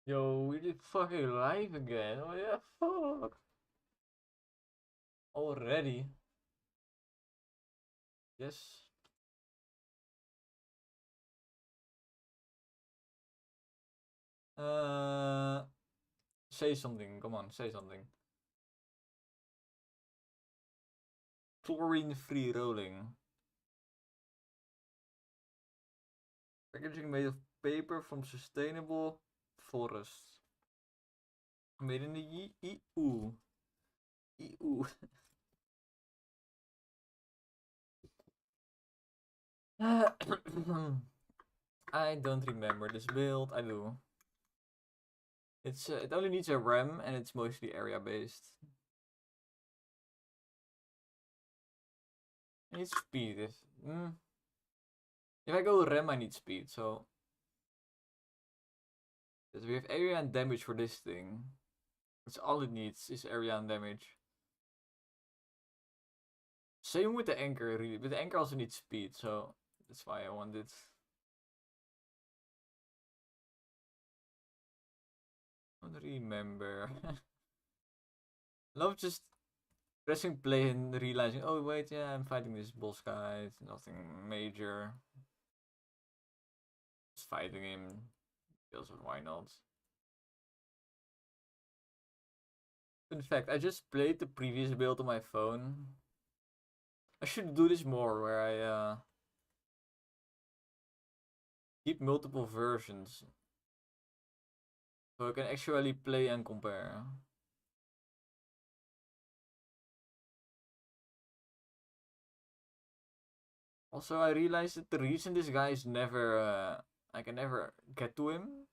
Yo, we did fucking live again. What the fuck? Already? Yes. Uh, say something. Come on, say something. Chlorine-free rolling. Packaging made of paper from sustainable forests. Made in the EU. EU. I don't remember this build. I do. It only needs a RAM and it's mostly area based. It needs speed. If I go RAM, I need speed. So we have area and damage for this thing. That's all it needs is area and damage. Same with the anchor, really, but the anchor also needs speed, so that's why I want it. I don't remember. Love just pressing play and realizing, oh wait, yeah, I'm fighting this boss guy. It's nothing major. Just fighting him. Because of why not? In fact, I just played the previous build on my phone. I should do this more, where I keep multiple versions. So I can actually play and compare. Also, I realized that the reason this guy is never, I can never get to him,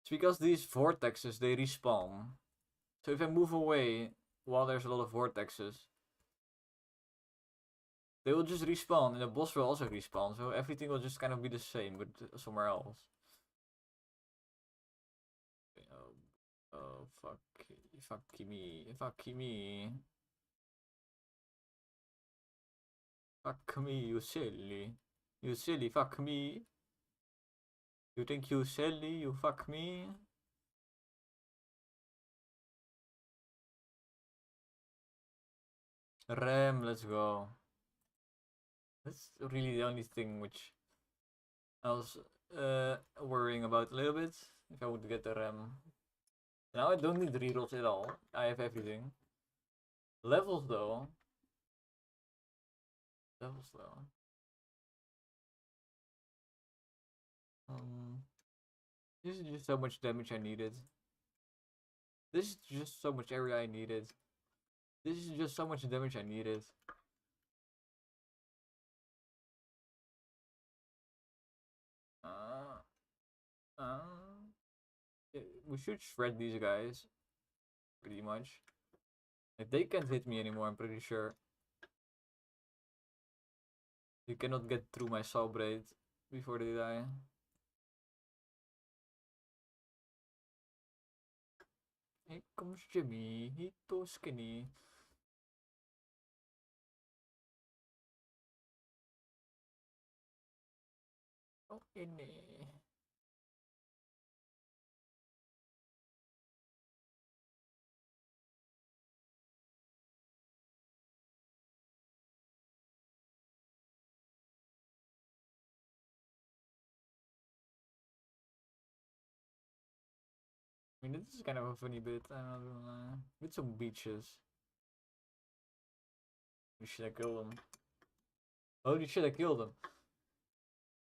it's because these vortexes, they respawn. So if I move away while there's a lot of vortexes, they will just respawn, and the boss will also respawn, so everything will just kind of be the same, but somewhere else. Oh, fuck me, fuck me. Fuck me, you silly. You silly, fuck me. You think you silly, you fuck me? Ram, let's go. That's really the only thing which I was worrying about a little bit. If I would get the RAM. Now I don't need rerolls at all. I have everything. Levels though. Levels though. This is just so much damage I needed. This is just so much area I needed. This is just so much damage I needed. We should shred these guys. Pretty much. Like, they can't hit me anymore, I'm pretty sure. You cannot get through my saw blade before they die. Here comes Jimmy. He's so skinny. Oh, ini. I mean, this is kind of a funny bit. I'm not gonna lie. With some beaches. Holy shit, I killed him. Holy shit, I killed him.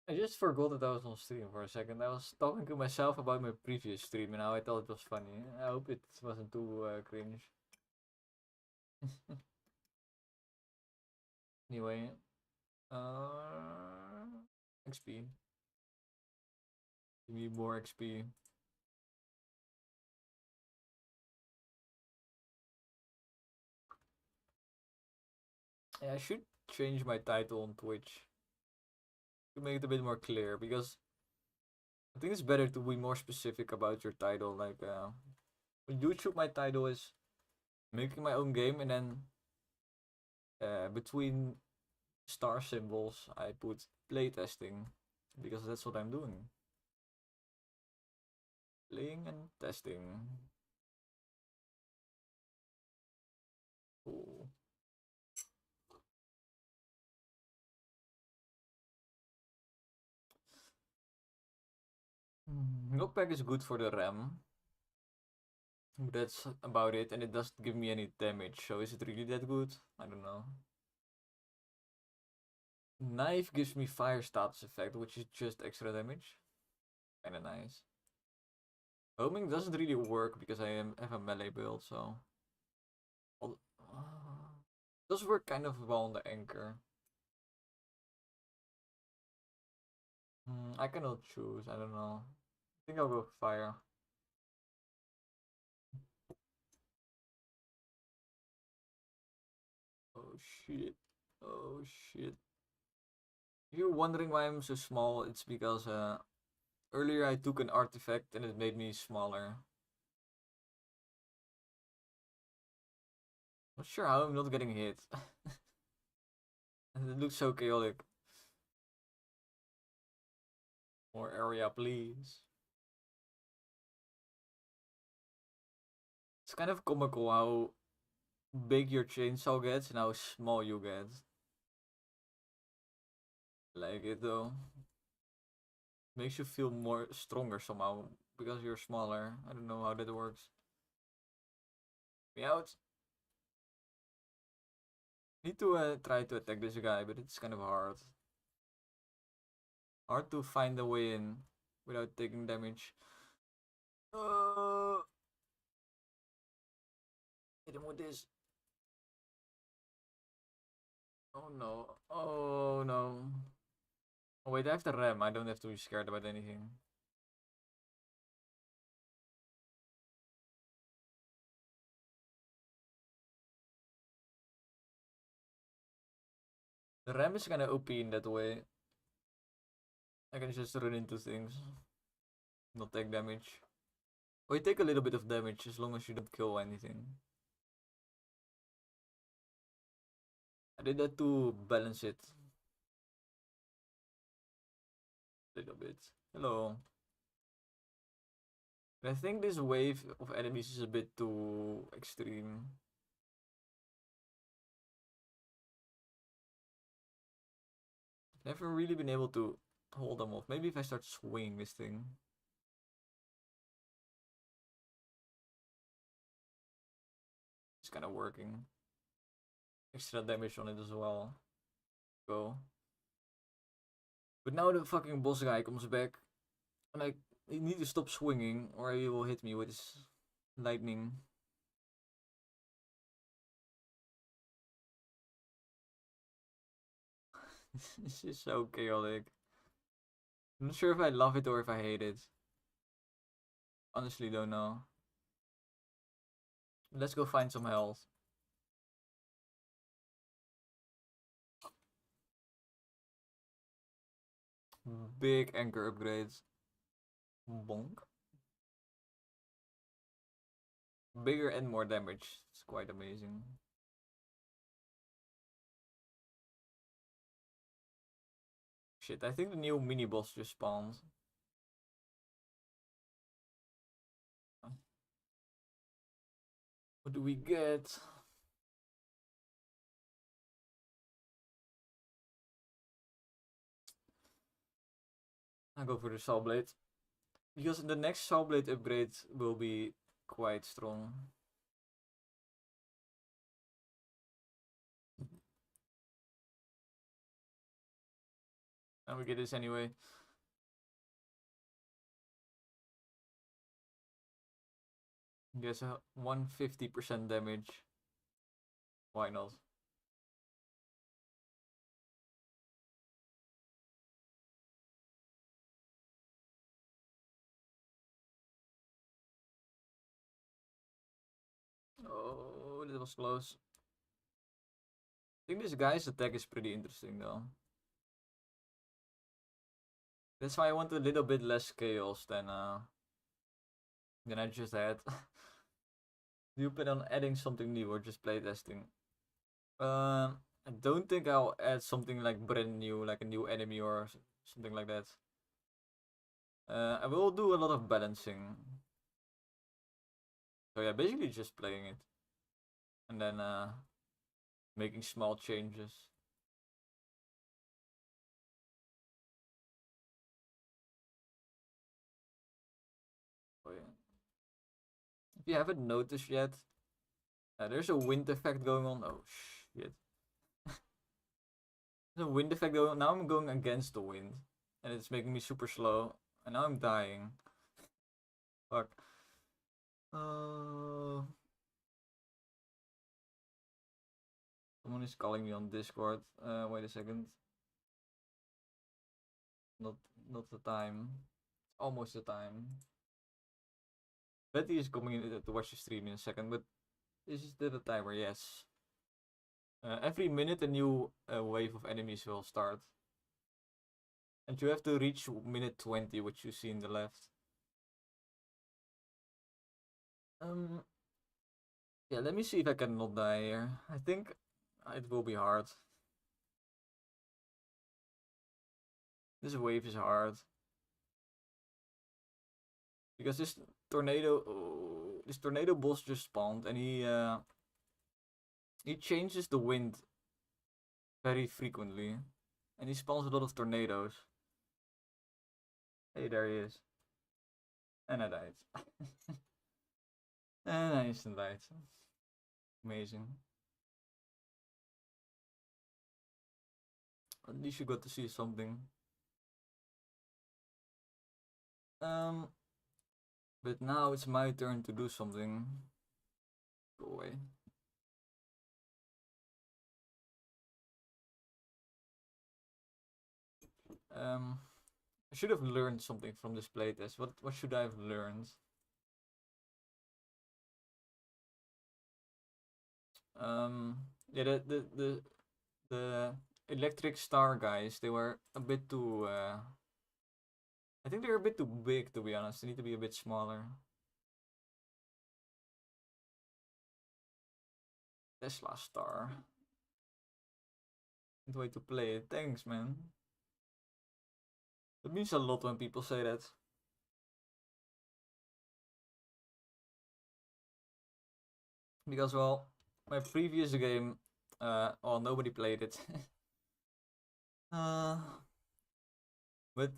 I just forgot that I was on stream for a second. I was talking to myself about my previous stream and how I thought it was funny. I hope it wasn't too cringe. Anyway, XP. Give me more XP. Yeah, I should change my title on Twitch to make it a bit more clear, because I think it's better to be more specific about your title. Like, on YouTube, my title is making my own game, and then between star symbols, I put playtesting, because that's what I'm doing. Playing and testing. Cool. Knockback is good for the RAM. That's about it, and it doesn't give me any damage, so is it really that good? I don't know. Knife gives me fire status effect, which is just extra damage. Kinda nice. Homing doesn't really work because I have a melee build, so... does work kind of well on the anchor. I cannot choose, I don't know. I think I'll go fire. Oh shit. Oh shit. If you're wondering why I'm so small, it's because earlier I took an artifact and it made me smaller. Not sure how I'm not getting hit. It looks so chaotic. More area, please. It's kind of comical how big your chainsaw gets and how small you get. Like it though. Makes you feel more stronger somehow because you're smaller. I don't know how that works. Me out. Need to try to attack this guy, but it's kind of hard. Hard to find a way in without taking damage. Hit him with this. Oh no. Oh no. Oh wait, I have the ram. I don't have to be scared about anything. The ram is kinda OP in that way. I can just run into things. Not take damage. Or you take a little bit of damage as long as you don't kill anything. I did that to balance it. A little bit. Hello. I think this wave of enemies is a bit too extreme. Never really been able to hold them off. Maybe if I start swinging this thing. It's kind of working. Extra damage on it as well. Go. But now the fucking boss guy comes back. And I need to stop swinging or he will hit me with his lightning. This is so chaotic. I'm not sure if I love it or if I hate it. Honestly, don't know. Let's go find some health. Big anchor upgrades. Bonk. Bigger and more damage. It's quite amazing. Shit, I think the new mini boss just spawned. What do we get? I'll go for the Saw Blade. Because the next Saw Blade upgrade will be quite strong. And we get this anyway. Guess 150% damage. Why not? Oh, that was close. I think this guy's attack is pretty interesting though. That's why I want a little bit less chaos than I just had. Do you plan on adding something new or just playtesting? I don't think I'll add something like brand new, like a new enemy or something like that. I will do a lot of balancing. So yeah, basically just playing it. And then making small changes. Oh yeah. If you haven't noticed yet, there's a wind effect going on. Oh shit. There's a wind effect going on. Now I'm going against the wind. And it's making me super slow. And now I'm dying. Fuck. Uh, Someone is calling me on Discord. Wait a second. Not not the time. Almost the time. Betty is coming in to watch the stream in a second, but this is the timer, yes. Every minute a new wave of enemies will start. And you have to reach minute 20, which you see in the left. Yeah, let me see if I can not die here. I think it will be hard. This wave is hard. Because this tornado boss just spawned, and he changes the wind very frequently. And he spawns a lot of tornadoes. Hey, there he is. And I died. And I instant died. Amazing. At least you got to see something. But now it's my turn to do something. Go away. I should have learned something from this playtest. What should I have learned? Yeah, the electric star guys, they were a bit too I think they're a bit too big, to be honest. They need to be a bit smaller. Tesla star. Good way to play it. Thanks, man. It means a lot when people say that. Because, well, my previous game, well, nobody played it. But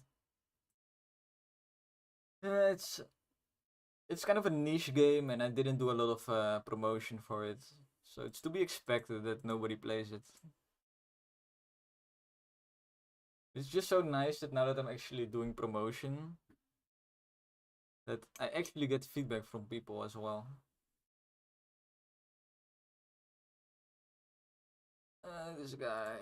it's kind of a niche game, and I didn't do a lot of promotion for it. So it's to be expected that nobody plays it. It's just so nice that now that I'm actually doing promotion, that I actually get feedback from people as well. This guy.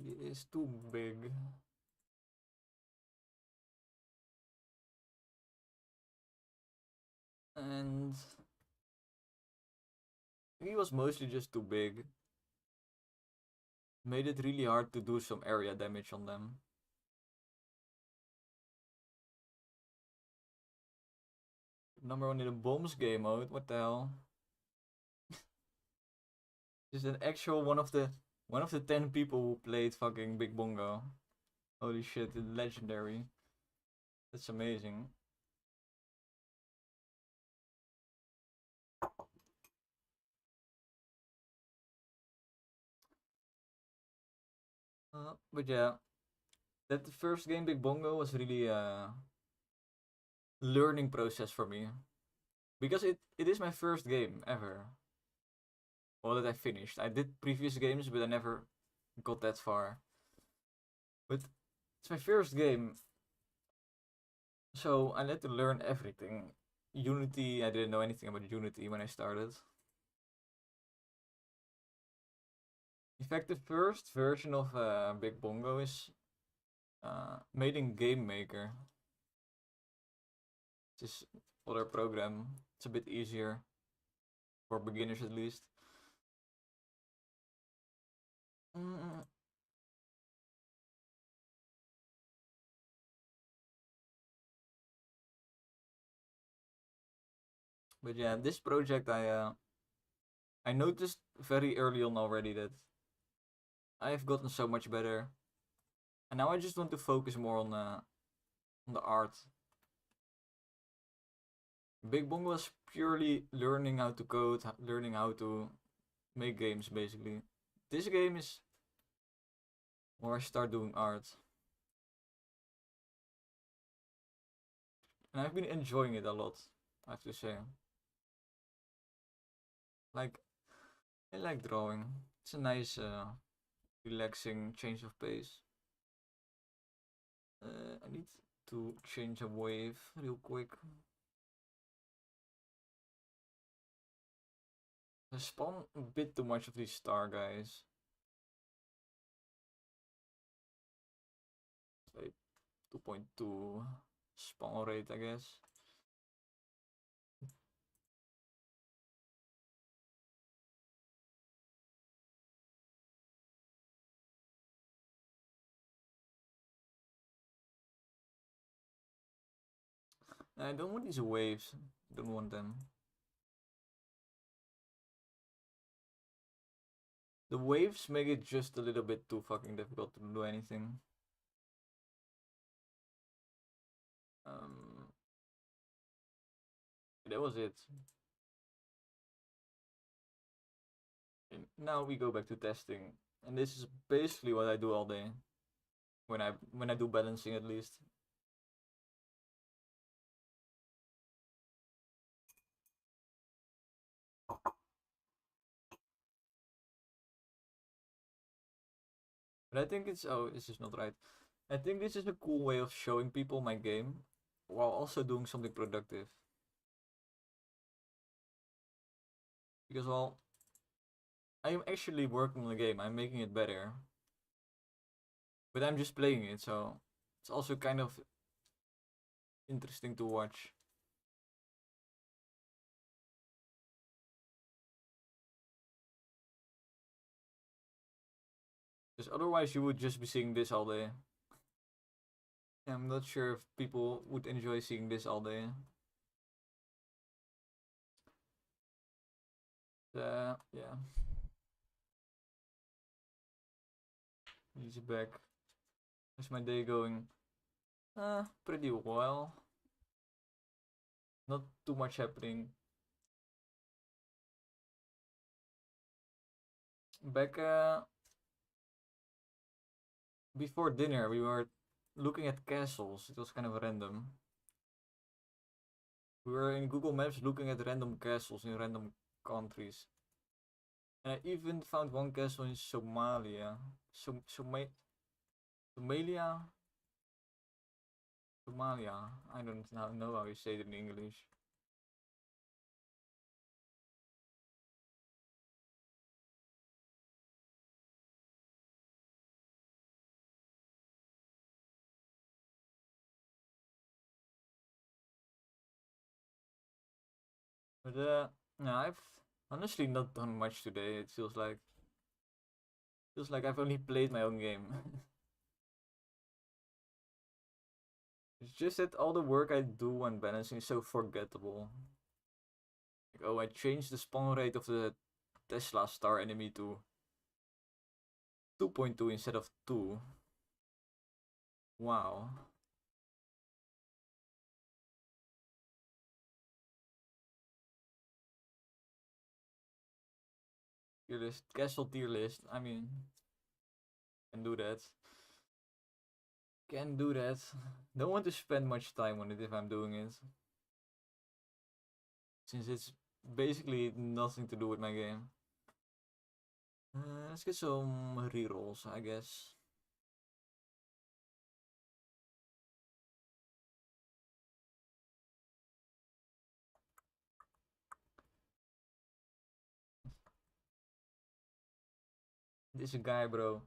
He is too big. And he was mostly just too big. Made it really hard to do some area damage on them. Number one in the bombs game mode, what the hell? This is an actual one of the 10 people who played fucking Big Bongo. Holy shit, it's legendary. That's amazing. But yeah, that first game Big Bongo was really a learning process for me. Because it is my first game ever. Well, that I finished. I did previous games, but I never got that far. But it's my first game. So I had to learn everything. Unity, I didn't know anything about Unity when I started. In fact, the first version of Big Bongo is made in Game Maker. It's other program. It's a bit easier for beginners at least. But yeah, this project I noticed very early on already that I've gotten so much better, and now I just want to focus more on on the art. Big Bong was purely learning how to code, learning how to make games basically. This game is where I start doing art. And I've been enjoying it a lot, I have to say. Like, I like drawing. It's a nice, relaxing change of pace. I need to change a wave real quick. I spawn a bit too much of these star guys. Like 2.2 spawn rate, I guess. I don't want these waves. Don't want them. The waves make it just a little bit too fucking difficult to do anything. Um, that was it. And now we go back to testing, and this is basically what I do all day. When I do balancing, at least. But I think it's, oh, this is not right. I think this is a cool way of showing people my game while also doing something productive. Because, well, I'm actually working on the game, I'm making it better. But I'm just playing it, so it's also kind of interesting to watch. Because otherwise you would just be seeing this all day. I'm not sure if people would enjoy seeing this all day. Yeah. Easy back. How's my day going? Pretty well. Not too much happening. Back before dinner, we were looking at castles. It was kind of random. We were in Google Maps looking at random castles in random countries. And I even found one castle in Somalia. Somalia? Somalia. I don't know how you say it in English. But no, I've honestly not done much today. It feels like I've only played my own game. It's just that all the work I do on balancing is so forgettable. Like, oh, I changed the spawn rate of the Tesla star enemy to 2.2 instead of 2. Wow. Tier list, castle tier list. I mean, can do that. Can do that. Don't want to spend much time on it if I'm doing it. Since it's basically nothing to do with my game. Let's get some rerolls, I guess. This guy, bro.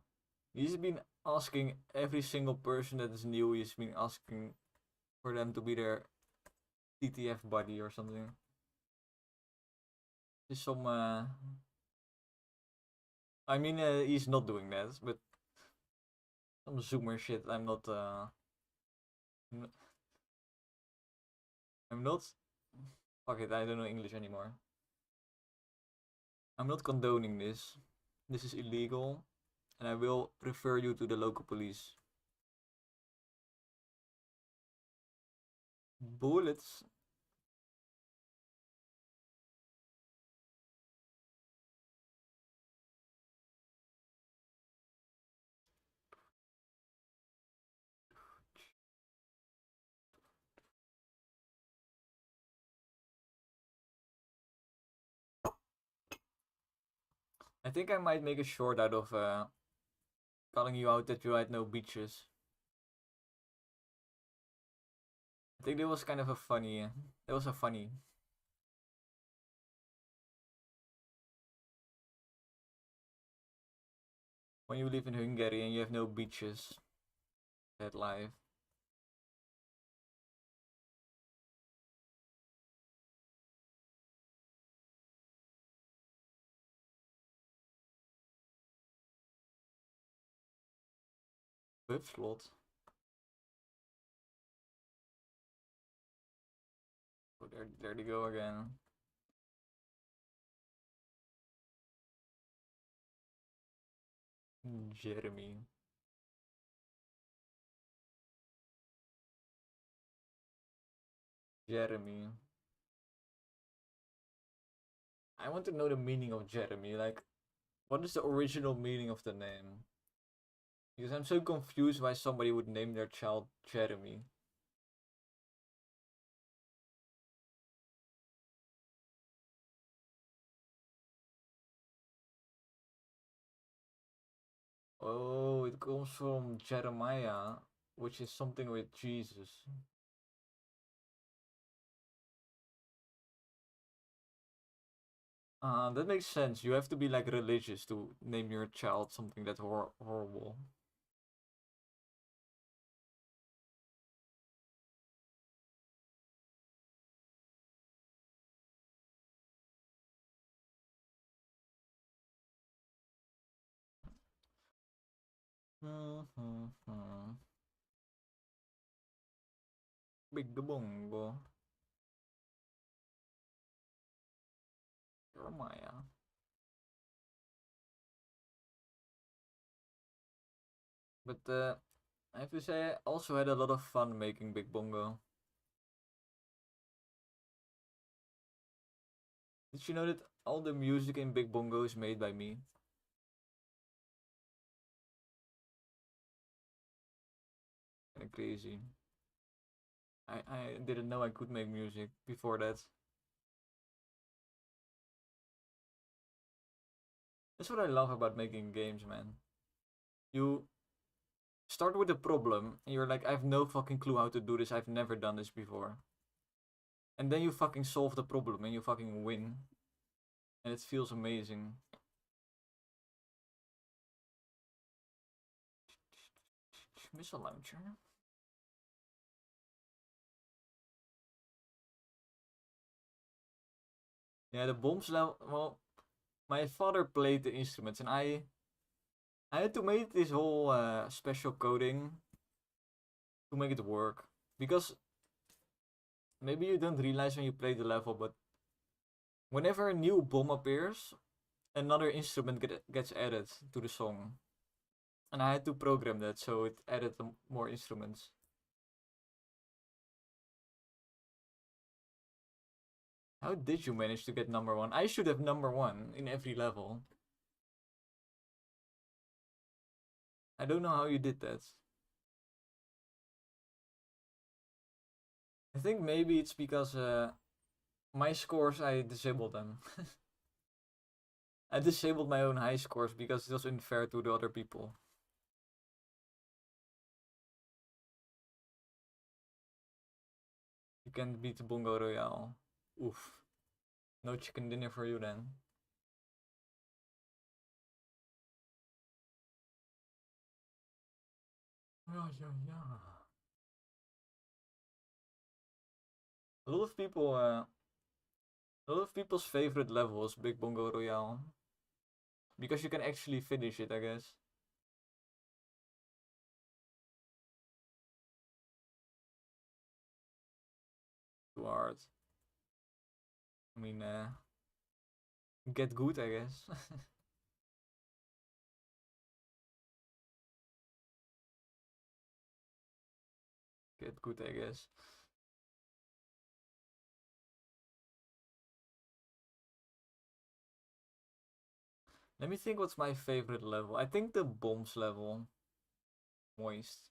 He's been asking every single person that is new, he's been asking for them to be their TTF buddy or something. Just some, I mean, he's not doing that, but some zoomer shit. I'm not. Fuck it, I don't know English anymore. I'm not condoning this. This is illegal, and I will refer you to the local police. Bullets. I think I might make a short out of calling you out that you had no beaches. I think that was kind of a funny. That was a funny. When you live in Hungary and you have no beaches. That life. Whip slot. Oh, there they go again. Jeremy. Jeremy. I want to know the meaning of Jeremy. Like, what is the original meaning of the name? Because I'm so confused why somebody would name their child Jeremy. Oh, it comes from Jeremiah, which is something with Jesus. That makes sense. You have to be like religious to name your child something that horrible. Mm-hmm. Big bongo. Jeremiah. But I have to say, I also had a lot of fun making Big Bongo. Did you know that all the music in Big Bongo is made by me? Kinda crazy. I didn't know I could make music before that. That's what I love about making games, man. You start with a problem, and you're like, I have no fucking clue how to do this, I've never done this before. And then you fucking solve the problem and you fucking win. And it feels amazing. Missile launcher. Yeah, the bombs level. Well, my father played the instruments, and I had to make this whole special coding to make it work. Because maybe you don't realize when you play the level, but whenever a new bomb appears, another instrument gets added to the song. And I had to program that so it added more instruments. How did you manage to get number one? I should have number one in every level. I don't know how you did that. I think maybe it's because my scores, I disabled them. I disabled my own high scores because it was unfair to the other people. You can't beat Bongo Royale. Oof. No chicken dinner for you then. Yeah, yeah, yeah. A lot of people, a lot of people's favorite level is Big Bongo Royale because you can actually finish it, I guess. Too hard. I mean, get good, I guess. Get good, I guess. Let me think what's my favorite level. I think the bombs level. Moist.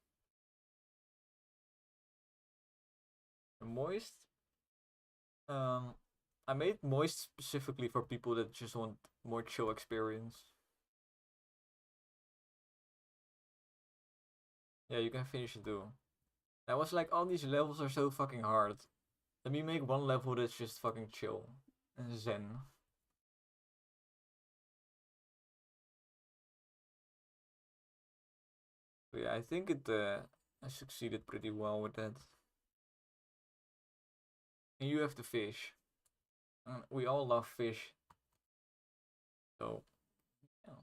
Moist. I made Moist specifically for people that just want more chill experience. Yeah, you can finish it too. I was like, all these levels are so fucking hard. Let me make one level that's just fucking chill and zen. But yeah, I think I succeeded pretty well with that. And you have to fish. We all love fish. So, yeah.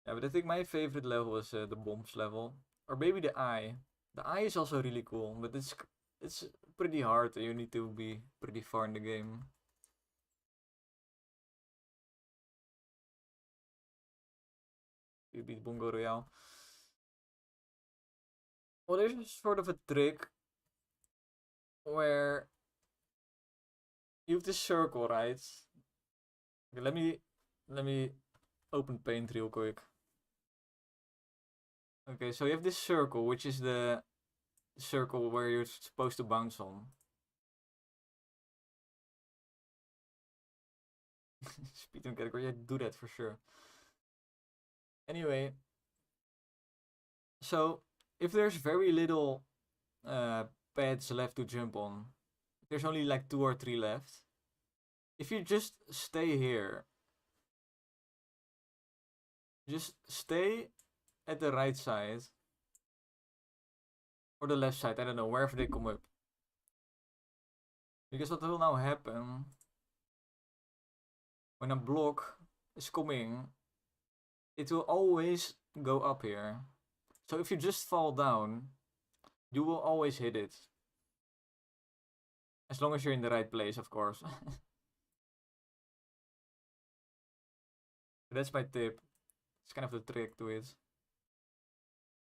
Yeah, but I think my favorite level is the bombs level. Or maybe the eye. The eye is also really cool, but it's pretty hard. You need to be pretty far in the game. You beat Bongo Royale. Well, there's sort of a trick where you have this circle, right? Okay, let me open Paint real quick. Okay, so you have this circle, which is the circle where you're supposed to bounce on. Speedrun category, yeah, do that for sure. Anyway, so if there's very little pads left to jump on, there's only like 2 or 3 left. If you just stay here, just stay at the right side or the left side, I don't know, wherever they come up. Because what will now happen when a block is coming, it will always go up here. So if you just fall down, you will always hit it. As long as you're in the right place, of course. That's my tip. It's kind of the trick to it.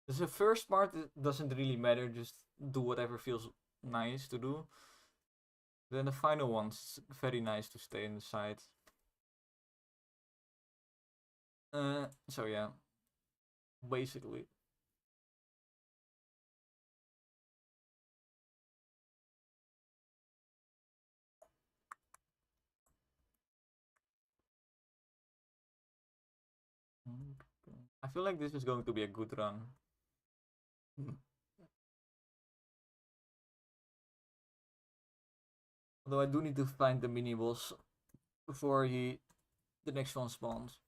The first part doesn't really matter, just do whatever feels nice to do. Then the final one's very nice to stay in the side. So yeah, basically. I feel like this is going to be a good run. Although I do need to find the mini boss before the next one spawns.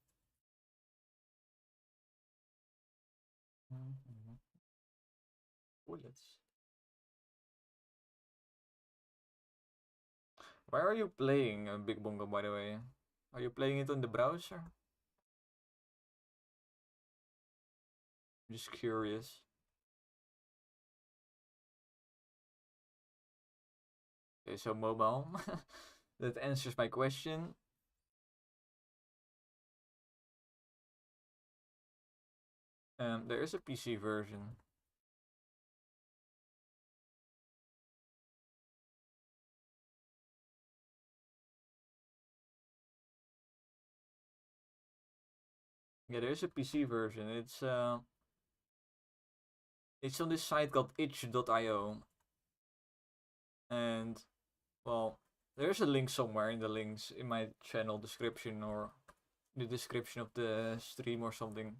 Bullets. Why are you playing Big Bongo, by the way? Are you playing it on the browser? Just curious. Okay, so mobile. That answers my question. There is a PC version. Yeah, there is a PC version. It's on this site called itch.io. And well, there's a link somewhere in the links in my channel description or the description of the stream or something.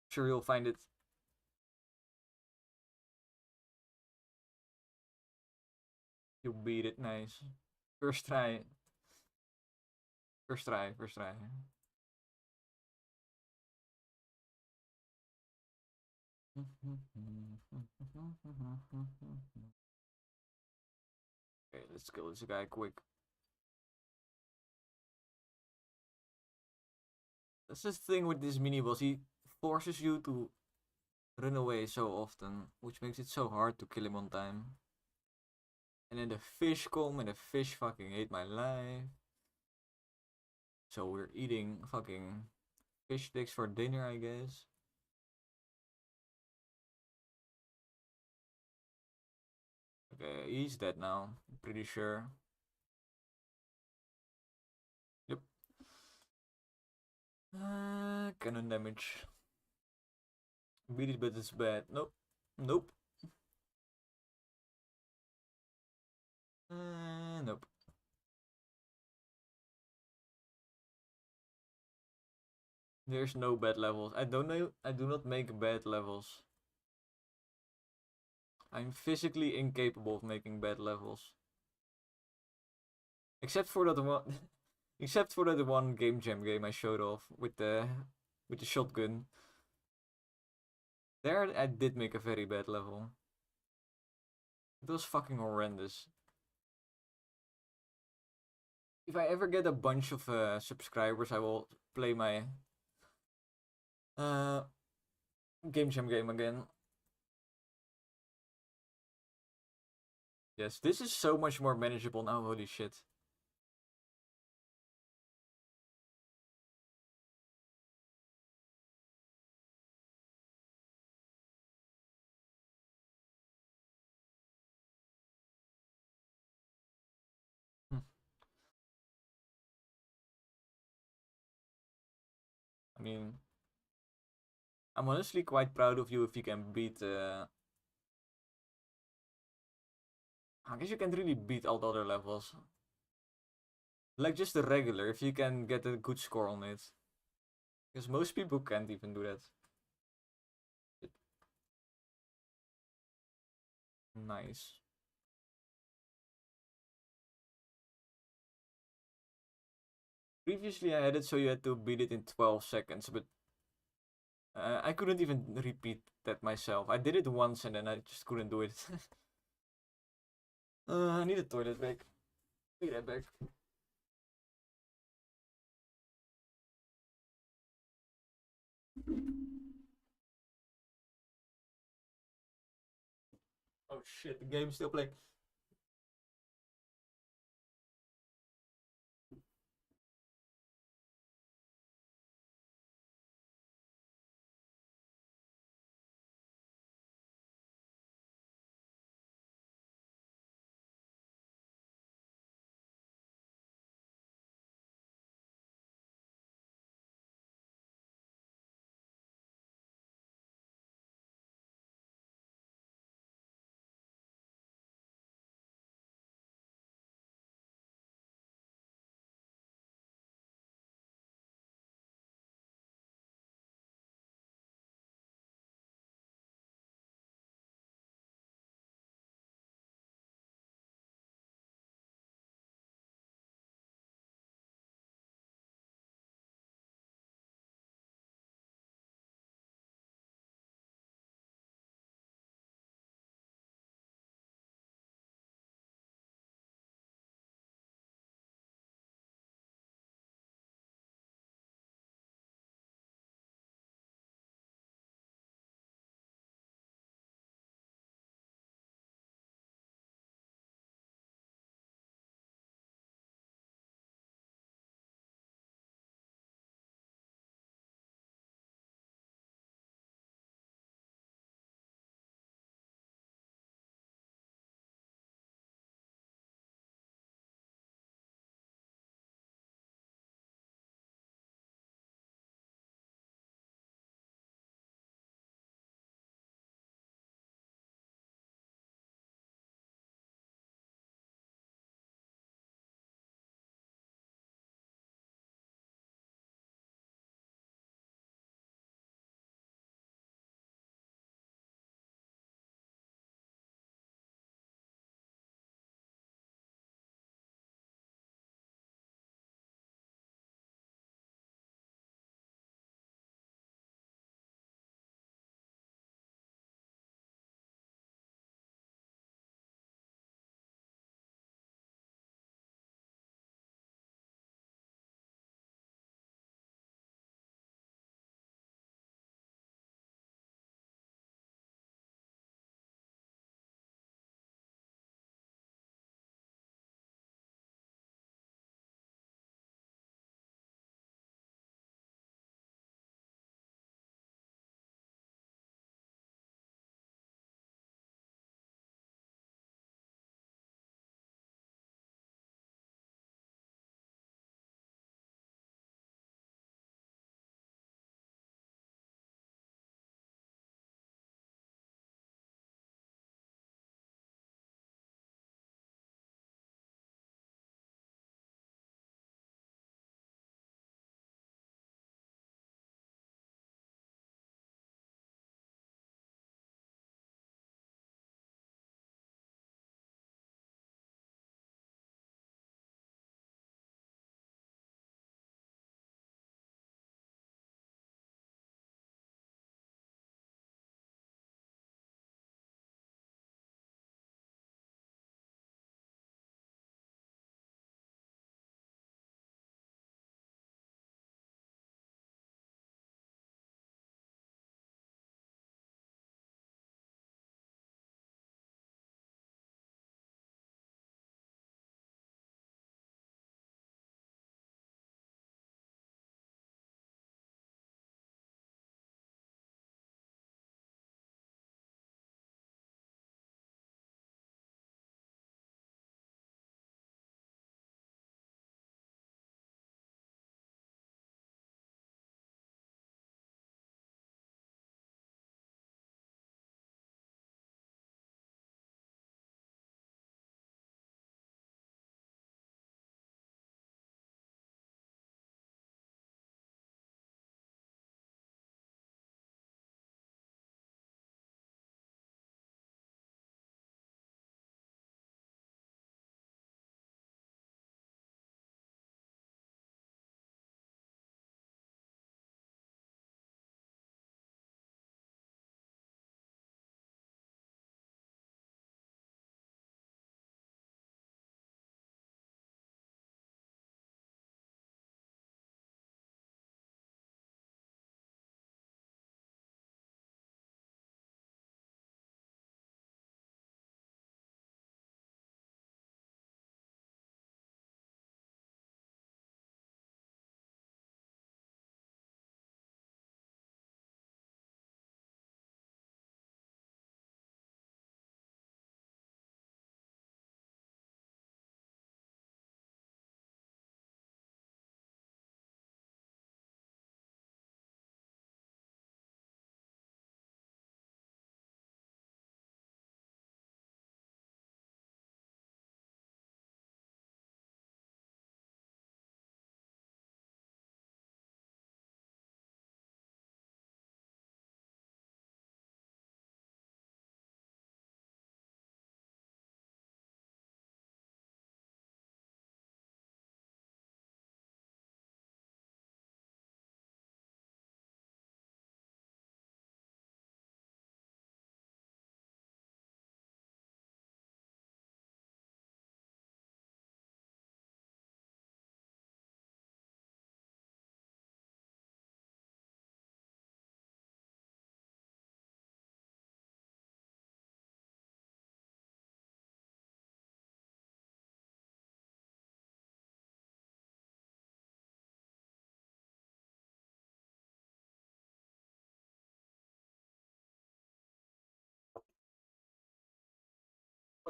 Sure, you'll find it. You beat it, nice. First try. First try, first try. Okay, let's kill this guy quick. That's the thing with this mini boss. He forces you to run away so often, which makes it so hard to kill him on time. And then the fish come and the fish fucking hate my life. So we're eating fucking fish sticks for dinner, I guess. Okay, he's dead now. I'm pretty sure. cannon damage. Beat it, but it's bad. Nope. Nope. Nope. There's no bad levels. I don't know. I do not make bad levels. I'm physically incapable of making bad levels. Except for that one. Except for that one game jam game I showed off with the shotgun. There I did make a very bad level. It was fucking horrendous. If I ever get a bunch of subscribers, I will play my game jam game again. Yes, this is so much more manageable now, holy shit. I mean, I'm honestly quite proud of you if you can beat. I guess you can't really beat all the other levels. Like just the regular, if you can get a good score on it. Because most people can't even do that. Nice. Previously I had it so you had to beat it in 12 seconds, but I couldn't even repeat that myself. I did it once and then I just couldn't do it. I need a toilet break. Be right back. Oh shit, the game's still playing.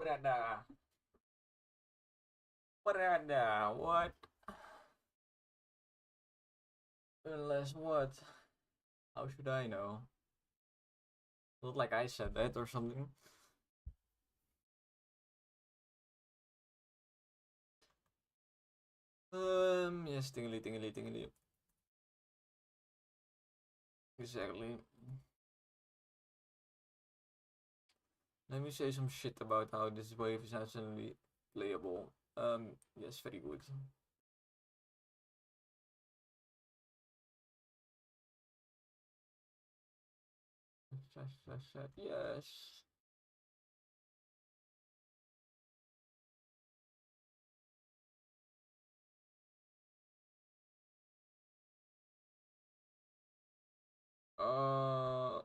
Brother. Brother, what? Unless what? How should I know? Not like I said that or something. Yes, tingly, tingly, tingly. Exactly. Let me say some shit about how this wave is now suddenly playable. Yes, very good. Yes. Uh,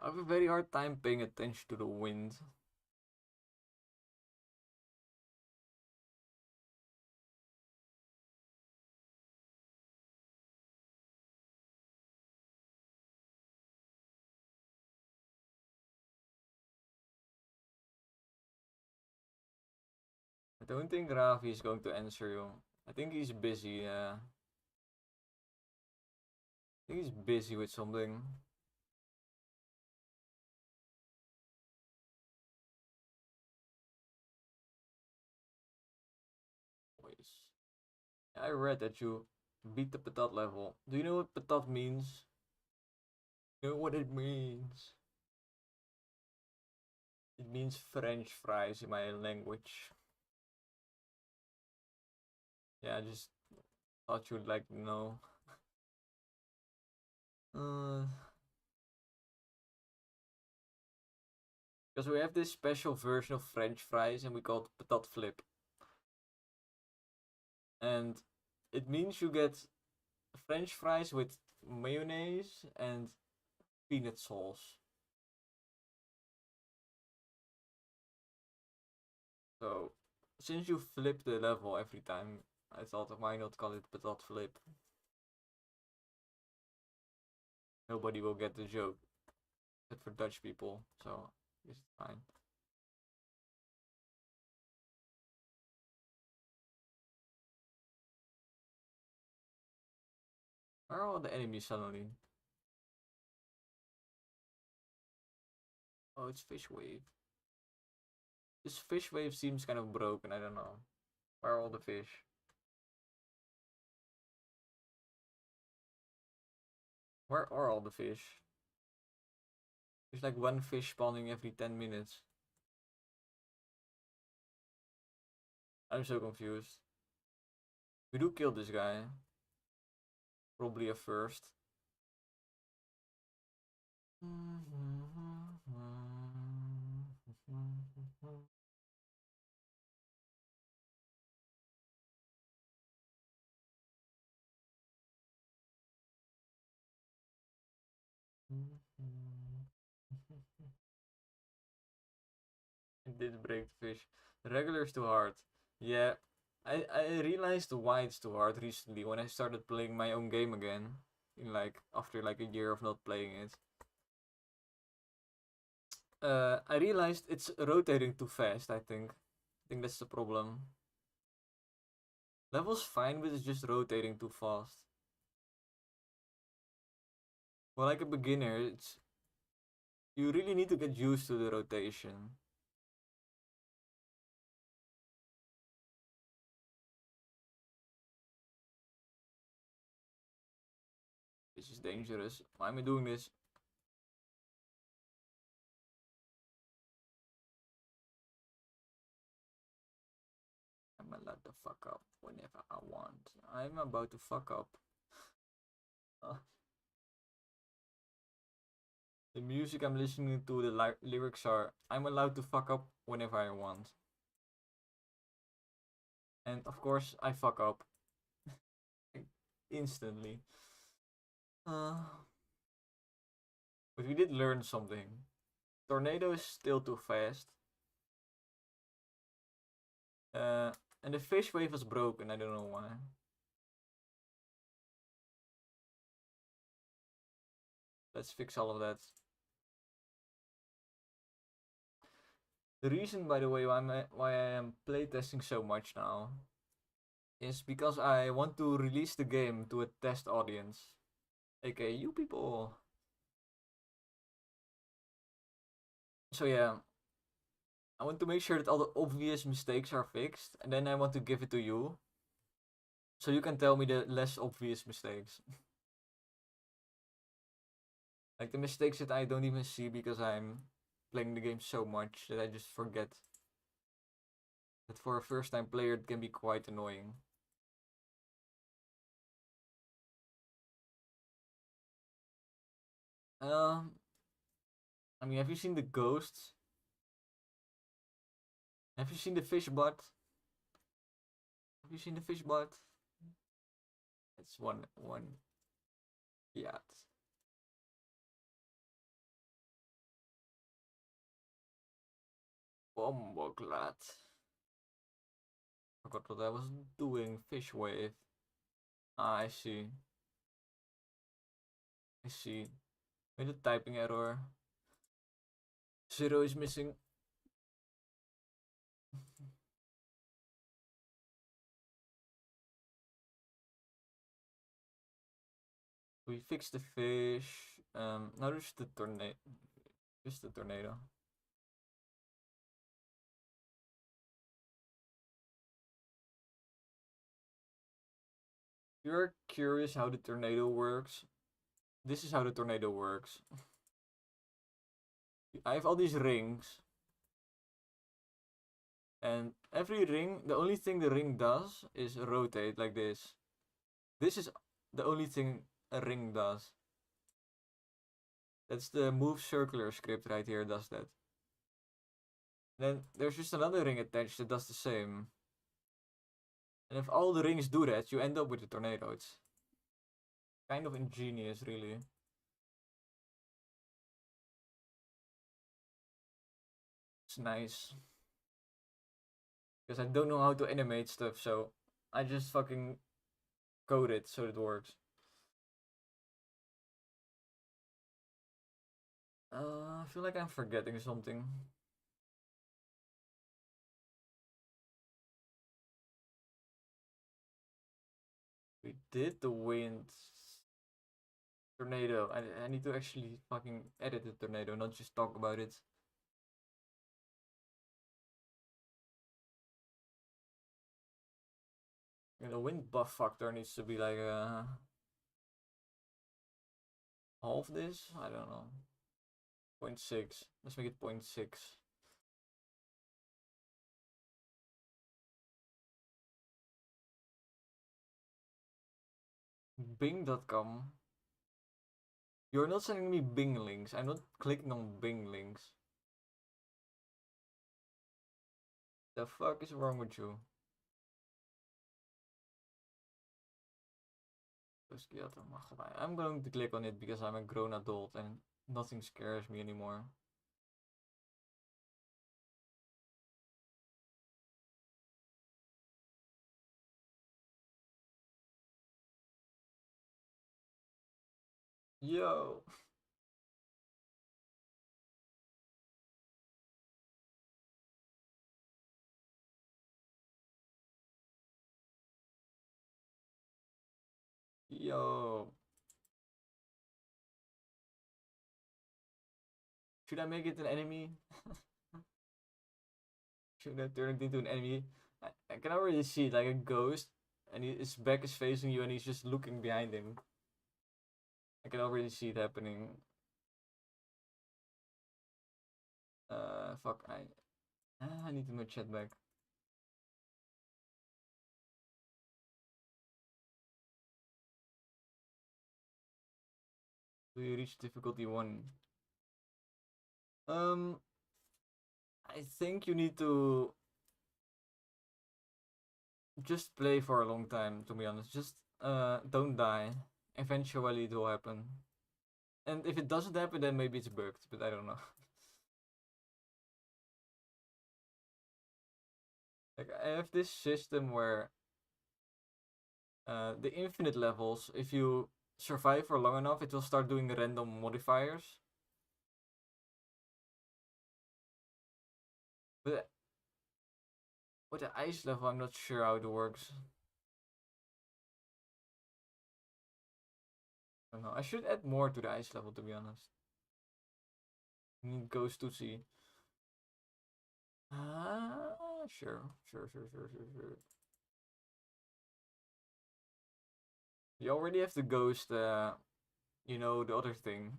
I have a very hard time paying attention to the wind. I don't think Ravi is going to answer you. I think he's busy. I think he's busy with something. Voice. I read that you beat the patat level. Do you know what patat means? You know what it means? It means French fries in my language. Yeah, I just thought you'd like to know. Uh, because we have this special version of French fries and we call it patat flip. And it means you get French fries with mayonnaise and peanut sauce. So, since you flip the level every time, I thought why not call it patat flip? Nobody will get the joke, except for Dutch people, so it's fine. Where are all the enemies suddenly? Oh, it's fish wave. This fish wave seems kind of broken, I don't know. Where are all the fish? Where are all the fish? There's like one fish spawning every 10 minutes. I'm so confused. We do kill this guy. Probably a first. It did break the fish. The regular is too hard. Yeah, I realized why it's too hard recently when I started playing my own game again. In like after like a year of not playing it. I realized it's rotating too fast, I think. I think that's the problem. Level's fine, but it's just rotating too fast. For like a beginner, it's you really need to get used to the rotation. This is dangerous. Why am I doing this? I'm allowed to fuck up whenever I want. I'm about to fuck up. Uh, the music I'm listening to, the lyrics are I'm allowed to fuck up whenever I want. And of course, I fuck up instantly. Uh, but we did learn something. Tornado is still too fast. Uh, and the fish wave was broken. I don't know why. Let's fix all of that. The reason, by the way, why I am playtesting so much now is because I want to release the game to a test audience, aka you people. So yeah, I want to make sure that all the obvious mistakes are fixed, and then I want to give it to you, so you can tell me the less obvious mistakes. Like the mistakes that I don't even see because I'm playing the game so much that I just forget. That for a first time player it can be quite annoying. Um, I mean, have you seen the ghosts? Have you seen the fish butt? Have you seen the fish butt? It's one yacht. Bomboclat. Forgot what I was doing. Fish wave. Ah, I see. I see. With a typing error. Zero is missing. We fixed the fish. Now there's the tornado. Just the tornado. If you're curious how the tornado works, this is how the tornado works. I have all these rings. And every ring, the only thing the ring does is rotate like this. This is the only thing a ring does. That's the move circular script right here, does that. Then there's just another ring attached that does the same. And if all the rings do that, you end up with a tornado. It's kind of ingenious, really. It's nice. Because I don't know how to animate stuff, so I just fucking code it so it works. I feel like I'm forgetting something. We did the wind tornado. I need to actually fucking edit the tornado, not just talk about it. You know, wind buff factor needs to be like half this? I don't know. 0.6. Let's make it 0.6. Bing.com. You're not sending me Bing links. I'm not clicking on Bing links. The fuck is wrong with you? I'm going to click on it because I'm a grown adult and nothing scares me anymore. Yo! Yo! Should I make it an enemy? Should I turn it into an enemy? I can already see it like a ghost, and his back is facing you, and he's just looking behind him. I can already see it happening. Fuck, I need to move chat back. Do you reach difficulty 1? I think you need to just play for a long time, to be honest. Just don't die. Eventually it will happen. And if it doesn't happen, then maybe it's bugged, but I don't know. Like I have this system where the infinite levels, if you survive for long enough, it will start doing random modifiers. But with the ice level, I'm not sure how it works. I don't know. I should add more to the ice level, to be honest. Need Ghost to see. Sure, sure, sure, sure, sure, sure. You already have the ghost, you know, the other thing.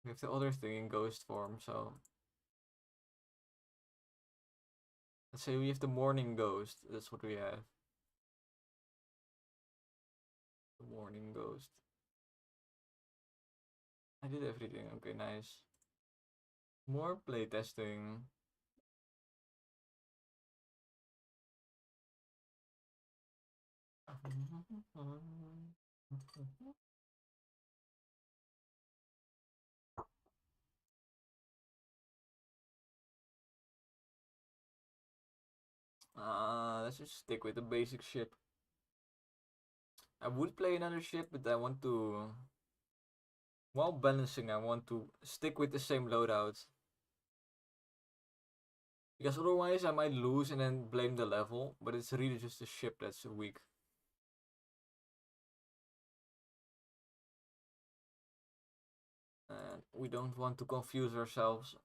We have the other thing in ghost form, so let's say we have the morning ghost. That's what we have. The morning ghost. I did everything. Okay, nice. More playtesting. Let's just stick with the basic ship. I would play another ship, but I want to, while balancing, I want to stick with the same loadout. Because otherwise I might lose and then blame the level, but it's really just the ship that's weak. And we don't want to confuse ourselves.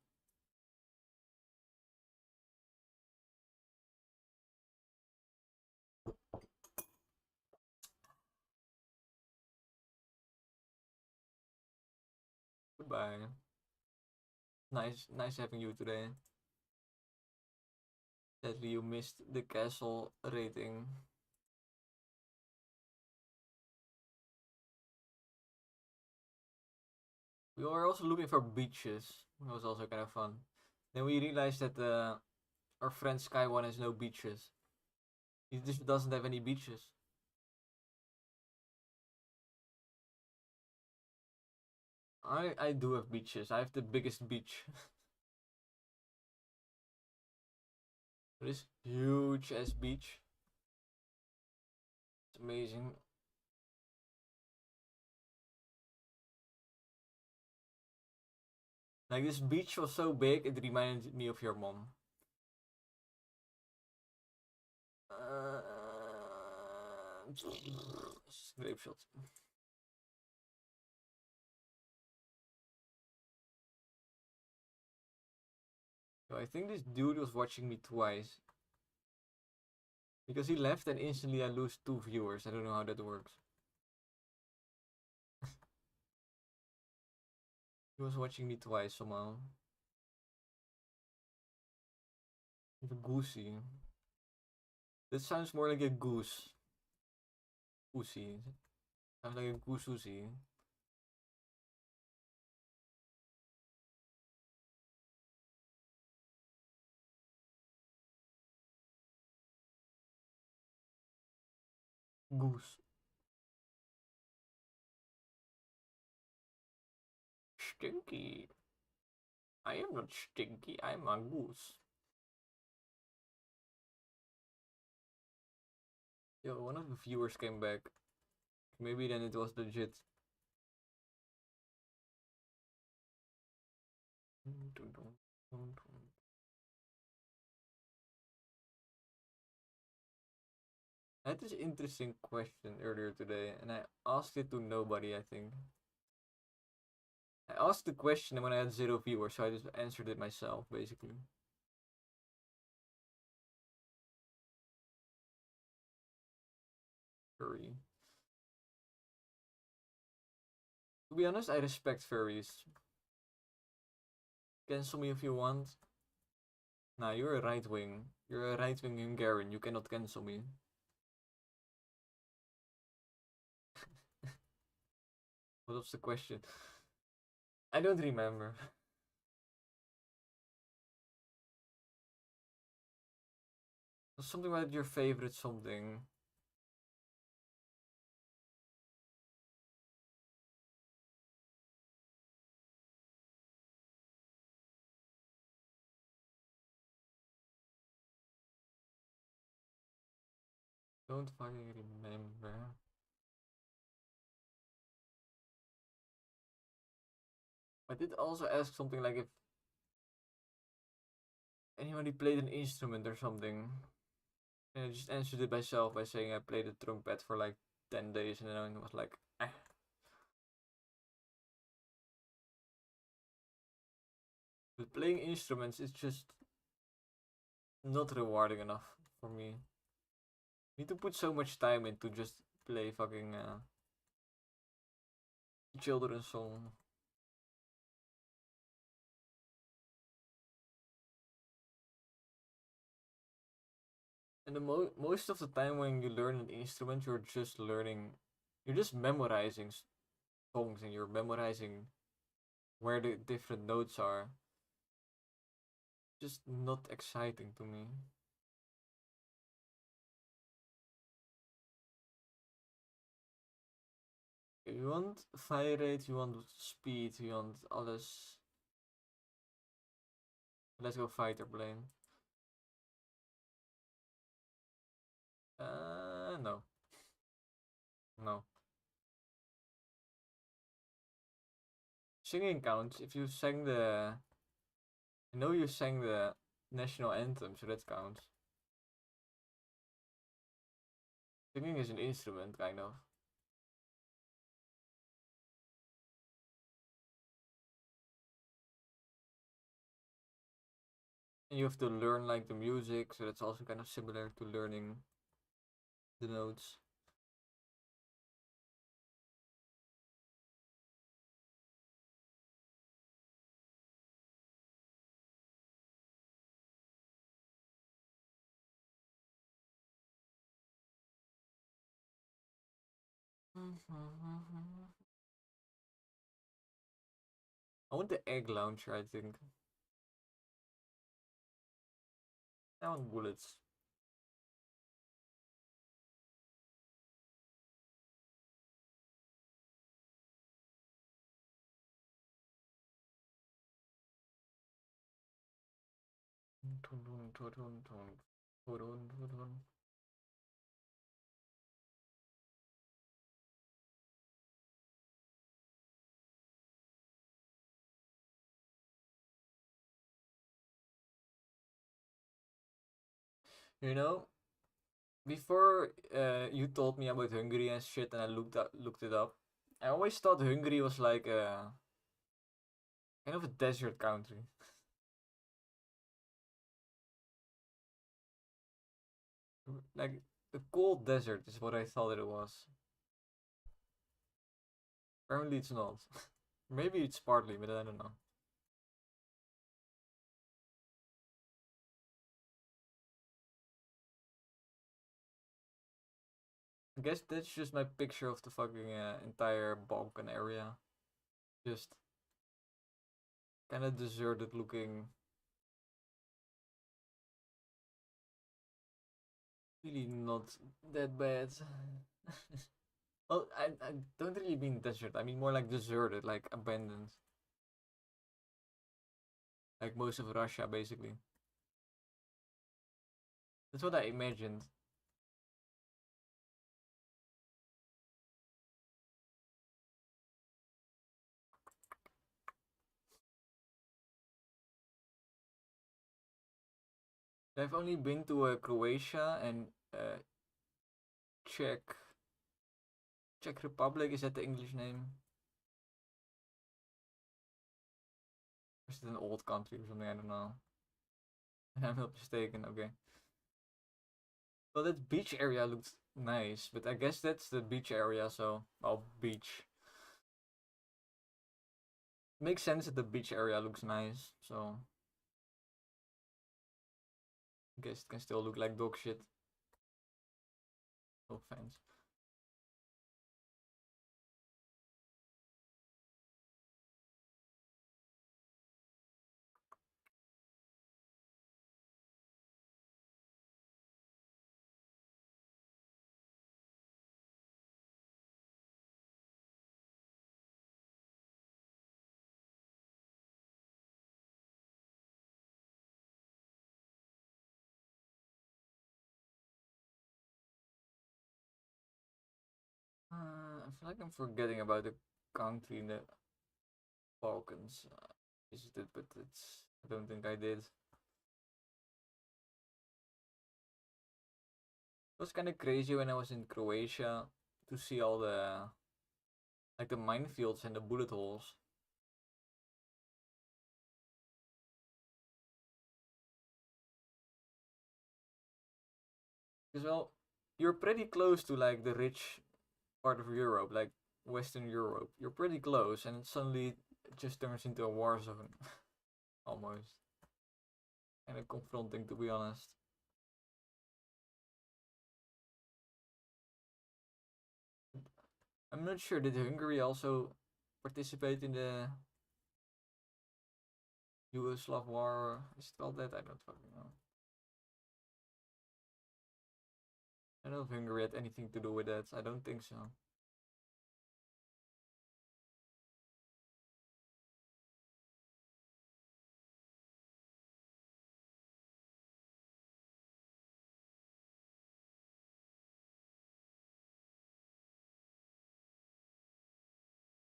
Goodbye. Nice having you today. Sadly, you missed the castle rating. We were also looking for beaches. It was also kind of fun. Then we realized that our friend Sky One has no beaches. He just doesn't have any beaches. I do have beaches. I have the biggest beach. This huge ass beach. It's amazing. Like this beach was so big, it reminded me of your mom. Grape shot. So I think this dude was watching me twice. Because he left and instantly I lose 2 viewers. I don't know how that works. He was watching me twice somehow. The goosey. That sounds more like a goose. Goosey. Sounds like a goosey. Goose. Stinky. I am not stinky, I'm a goose. Yo, one of the viewers came back. Maybe then it was legit. I had this interesting question earlier today, and I asked it to nobody, I think. I asked the question when I had 0 viewers, so I just answered it myself, basically. Furry. To be honest, I respect furries. Cancel me if you want. Nah, you're a right wing. You're a right wing Hungarian. You cannot cancel me. What was the question? I don't remember. Something about your favorite something. Don't fucking remember. I did also ask something like if anybody played an instrument or something. And I just answered it myself by saying I played the trumpet for like 10 days and then I was like, eh. But playing instruments is just not rewarding enough for me. You need to put so much time into just play fucking children's song. And most of the time when you learn an instrument, you're just memorizing songs and you're memorizing where the different notes are. Just not exciting to me. You want fire rate, you want speed, you want alles. Let's go fighter plane. No. No. Singing counts. If you sang the... I know you sang the national anthem, so that counts. Singing is an instrument, kind of. And you have to learn like the music, so that's also kind of similar to learning the notes. I want the egg launcher, I think. I want bullets. You know, before you told me about Hungary and shit, and I looked it up. I always thought Hungary was like a kind of a desert country. Like a cold desert is what I thought it was. Apparently it's not. Maybe it's partly, but I don't know. I guess that's just my picture of the fucking entire Balkan area. Just kind of deserted looking. Really not that bad. Well, I don't really mean desert. I mean more like deserted, like abandoned. Like most of Russia, basically. That's what I imagined. I've only been to Croatia and Czech Czech Republic. Is that the English name? Or is it an old country or something? I don't know. I'm not mistaken. Okay. Well, that beach area looks nice, but I guess that's the beach area. So, well, beach makes sense that the beach area looks nice. So, I guess it can still look like dog shit. No offense. I feel like I'm forgetting about the country that Balkans. Visited, but it's I don't think I did. It was kind of crazy when I was in Croatia to see all the like the minefields and the bullet holes. Because well, you're pretty close to like the rich part of Europe, like Western Europe. You're pretty close, and it suddenly just turns into a war zone, almost. Kind of confronting, to be honest. I'm not sure. Did Hungary also participate in the Yugoslav war? Is it called that? I don't fucking know. I don't know if Hungary had anything to do with that. I don't think so.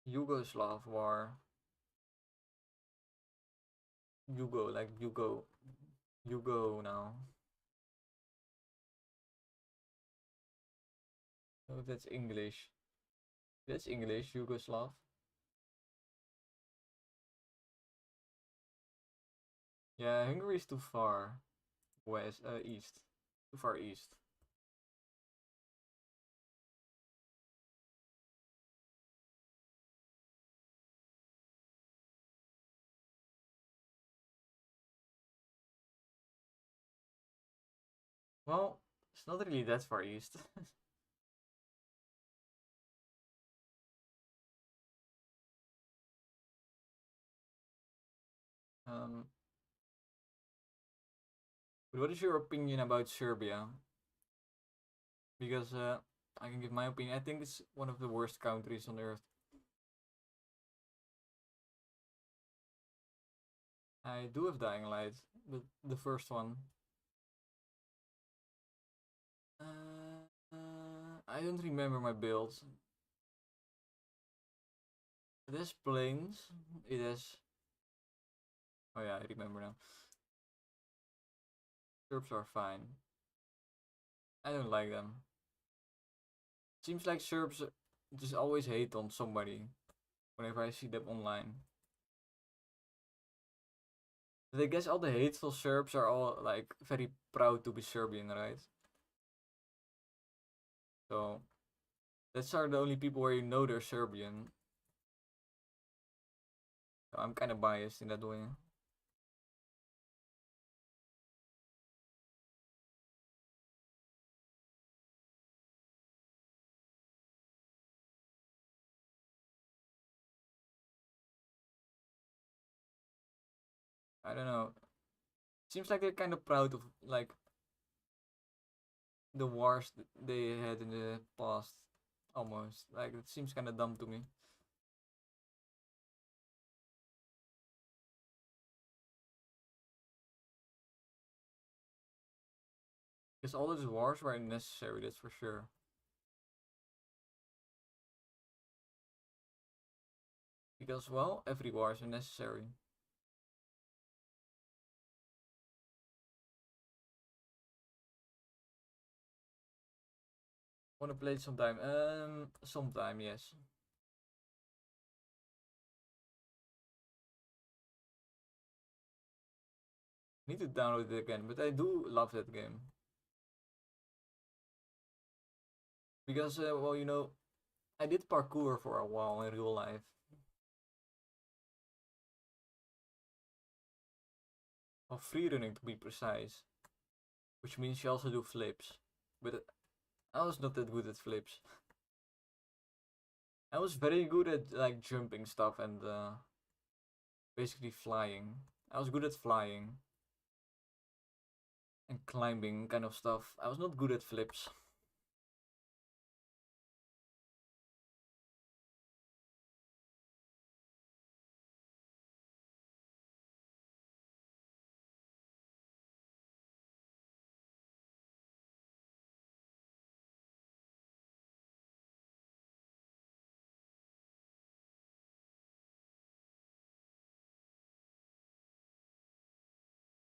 Yugoslav war. Yugo, like Yugo. Yugo now. Oh, that's English. That's English, Yugoslav. Yeah, Hungary is too far west, east. Too far east. Well, it's not really that far east. um, but what is your opinion about Serbia? Because I can give my opinion. I think it's one of the worst countries on earth. I do have Dying Light, but the first one. I don't remember my builds. It has planes. It has. Oh yeah, I remember now. Serbs are fine. I don't like them. Seems like Serbs just always hate on somebody whenever I see them online. But I guess all the hateful Serbs are all like very proud to be Serbian, right? So that's are the only people where you know they're Serbian. So I'm kind of biased in that way. I don't know. Seems like they're kind of proud of like the wars they had in the past. Almost like it seems kind of dumb to me. Because all those wars were unnecessary. That's for sure. Because well, every war is unnecessary. Wanna play it sometime? Sometime, yes. Need to download it again, but I do love that game because well, I did parkour for a while in real life. Well, free running to be precise, which means you also do flips. But I was not that good at flips. I was very good at like jumping stuff and basically flying. I was good at flying and climbing kind of stuff. I was not good at flips.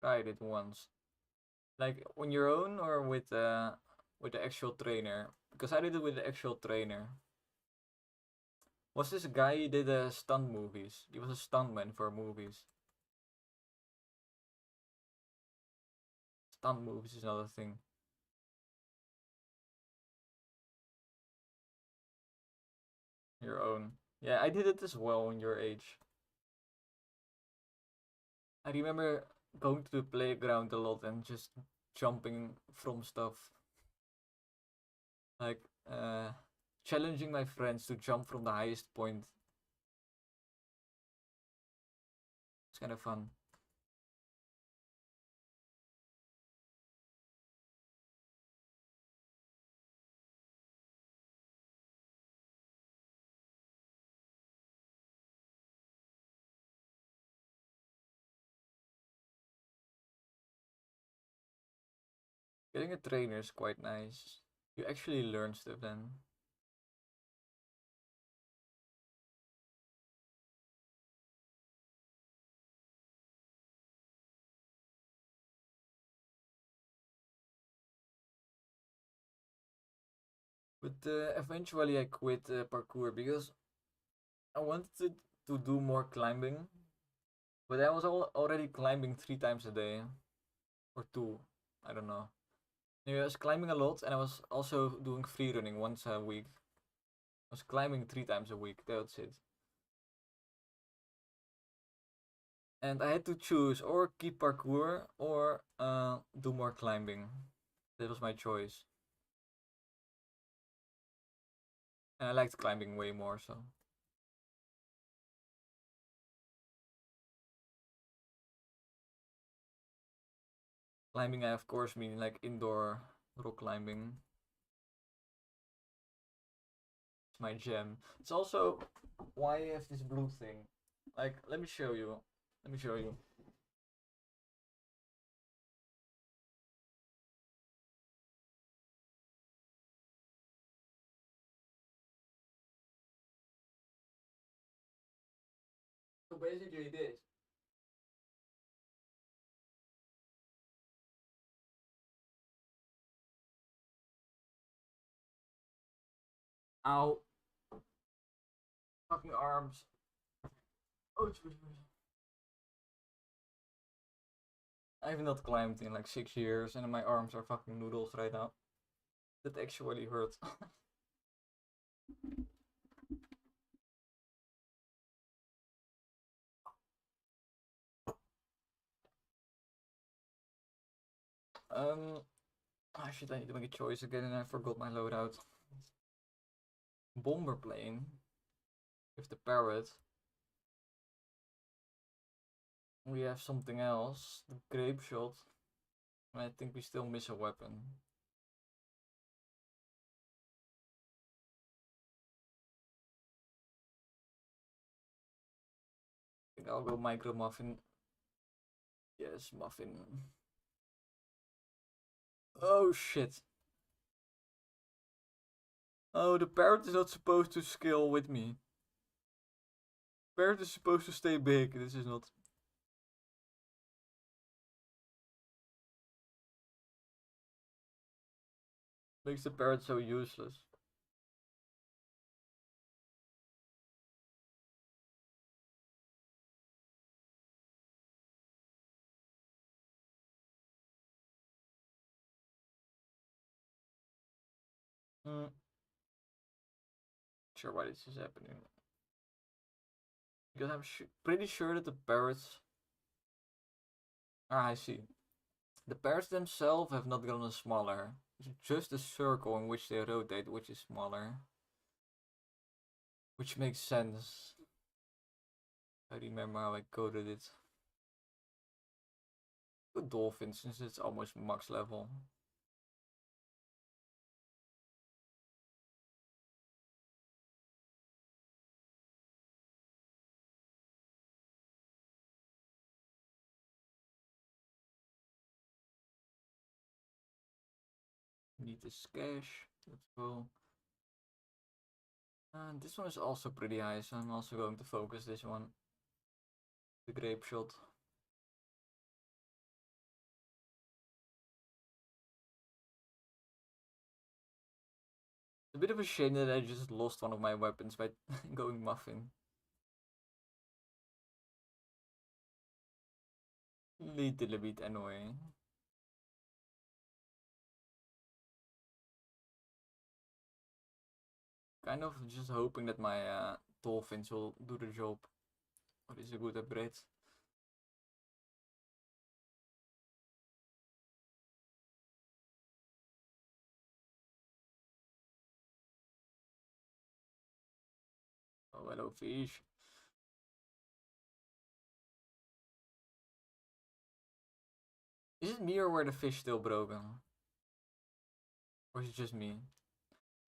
tried it once. Like on your own or with the actual trainer? Because I did it with the actual trainer. Was this guy who did stunt movies? He was a stuntman for movies. Stunt movies is another thing. Your own. Yeah, I did it as well in your age. I remember going to the playground a lot and just jumping from stuff. Like, challenging my friends to jump from the highest point. It's kind of fun. Getting a trainer is quite nice. You actually learn stuff then. But eventually I quit parkour because I wanted to do more climbing. But I was already climbing 3 times a day. Or two. I don't know. Anyway, I was climbing a lot and I was also doing free running once a week. I was climbing 3 times a week. That's it. And I had to choose or keep parkour or do more climbing. That was my choice. And I liked climbing way more, so. Climbing, I of course mean like indoor rock climbing. It's my jam. It's also why I have this blue thing. Like, let me show you. Let me show you. So basically this. Ow. Fucking arms. Oh, I have not climbed in like 6 years and my arms are fucking noodles right now. That actually hurts. Ah shit, I need to make a choice again and I forgot my loadout. Bomber plane with the parrot. We have something else. The grape shot. And I think we still miss a weapon. I think I'll go micro muffin. Yes, muffin. Oh shit. Oh, the parrot is not supposed to scale with me. Parrot is supposed to stay big. This is not. Makes the parrot so useless. Hmm. Sure why this is happening. Because I'm pretty sure that the parrots. Ah, I see. The parrots themselves have not gotten smaller. It's just the circle in which they rotate which is smaller. Which makes sense. I remember how I coded it. With dolphins, since it's almost max level. Need this cache. Let's go. And this one is also pretty high, so I'm also going to focus this one. The grape shot. a bit of a shame that I just lost one of my weapons by going muffin. Little bit annoying. Kind of just hoping that my dolphins will do the job. What is a good upgrade? Oh, hello fish. Is it me or were the fish still broken? Or is it just me?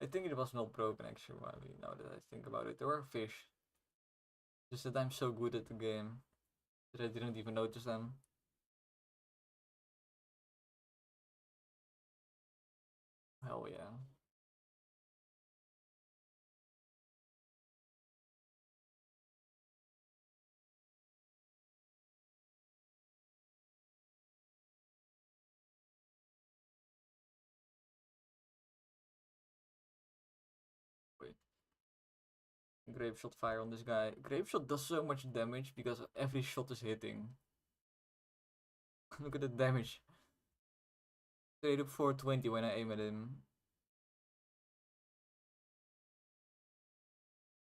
I think it was not broken actually, now that I think about it. There were fish. Just that I'm so good at the game that I didn't even notice them. Hell yeah. Wait. Grape shot fire on this guy. Grape shot does so much damage because every shot is hitting. Look at the damage. Straight up 420 when I aim at him.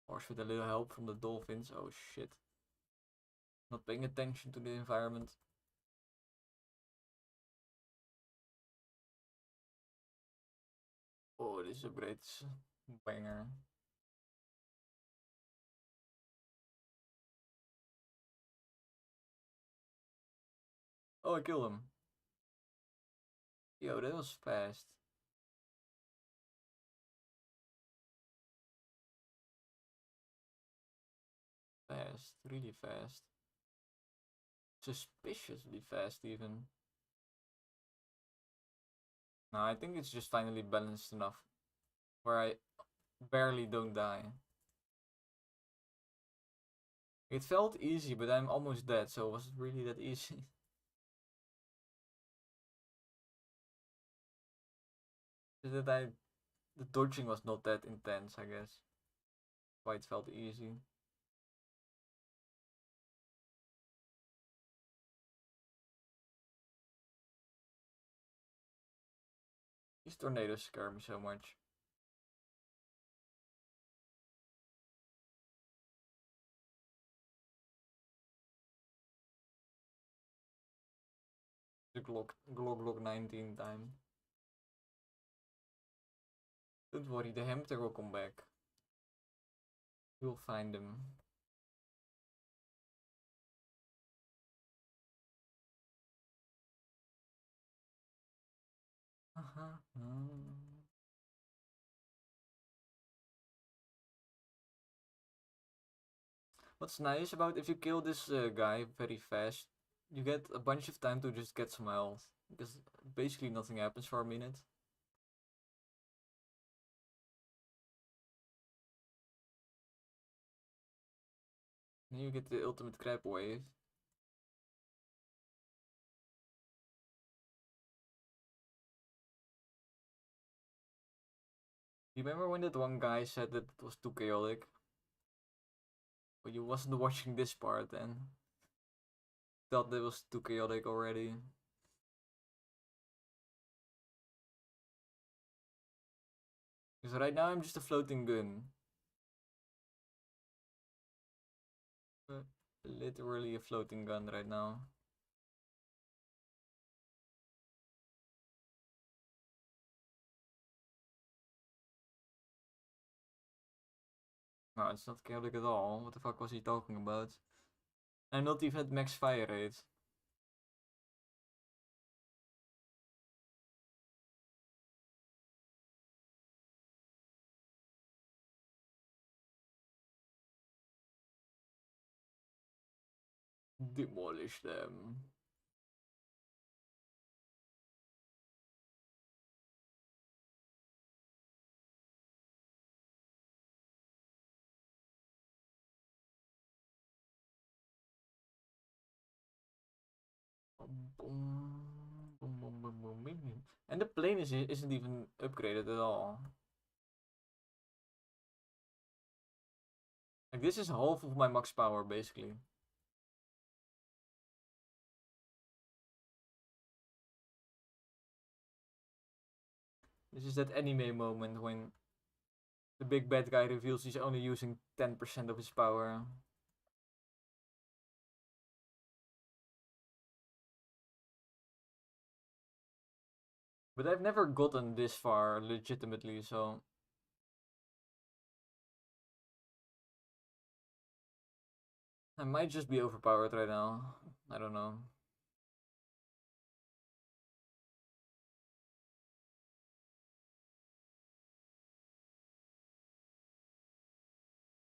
Or with a little help from the dolphins. Oh shit. Not paying attention to the environment. Oh, this is a great banger. Oh, I killed him. Yo, that was fast. Fast. Really fast. Suspiciously fast, even. No, I think it's just finally balanced enough. Where I barely don't die. It felt easy, but I'm almost dead, so was it really that easy? Is that the dodging was not that intense, I guess. Why it felt easy. These tornadoes scare me so much. The Glock 19 time. Don't worry, the hamster will come back. We'll find him. What's nice about if you kill this guy very fast, you get a bunch of time to just get some health. Because basically nothing happens for a minute. Then you get the ultimate crab wave. You remember when that one guy said that it was too chaotic? But you wasn't watching this part then. Thought that was too chaotic already. Because right now I'm just a floating gun. Literally a floating gun right now. No, it's not chaotic at all. What the fuck was he talking about? I'm not even at max fire rate. Demolish them. Boom, boom, boom, boom, boom, boom. And the plane isn't even upgraded at all. Like, this is half of my max power, basically. This is that anime moment when the big bad guy reveals he's only using 10% of his power. But I've never gotten this far legitimately, so I might just be overpowered right now. I don't know.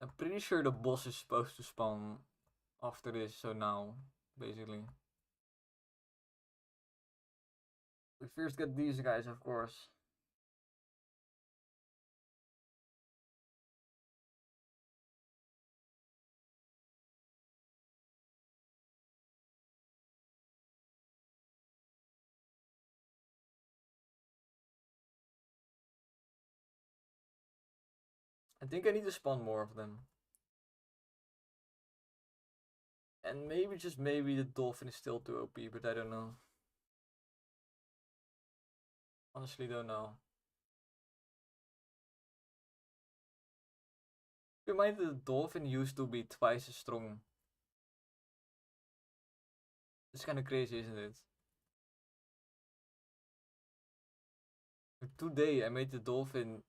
I'm pretty sure the boss is supposed to spawn after this, so now, basically. We first get these guys, of course. I think I need to spawn more of them. And maybe, just maybe, the dolphin is still too OP, but I don't know. Honestly, don't know. Remind the dolphin used to be twice as strong. It's kind of crazy, isn't it? Today I made the dolphin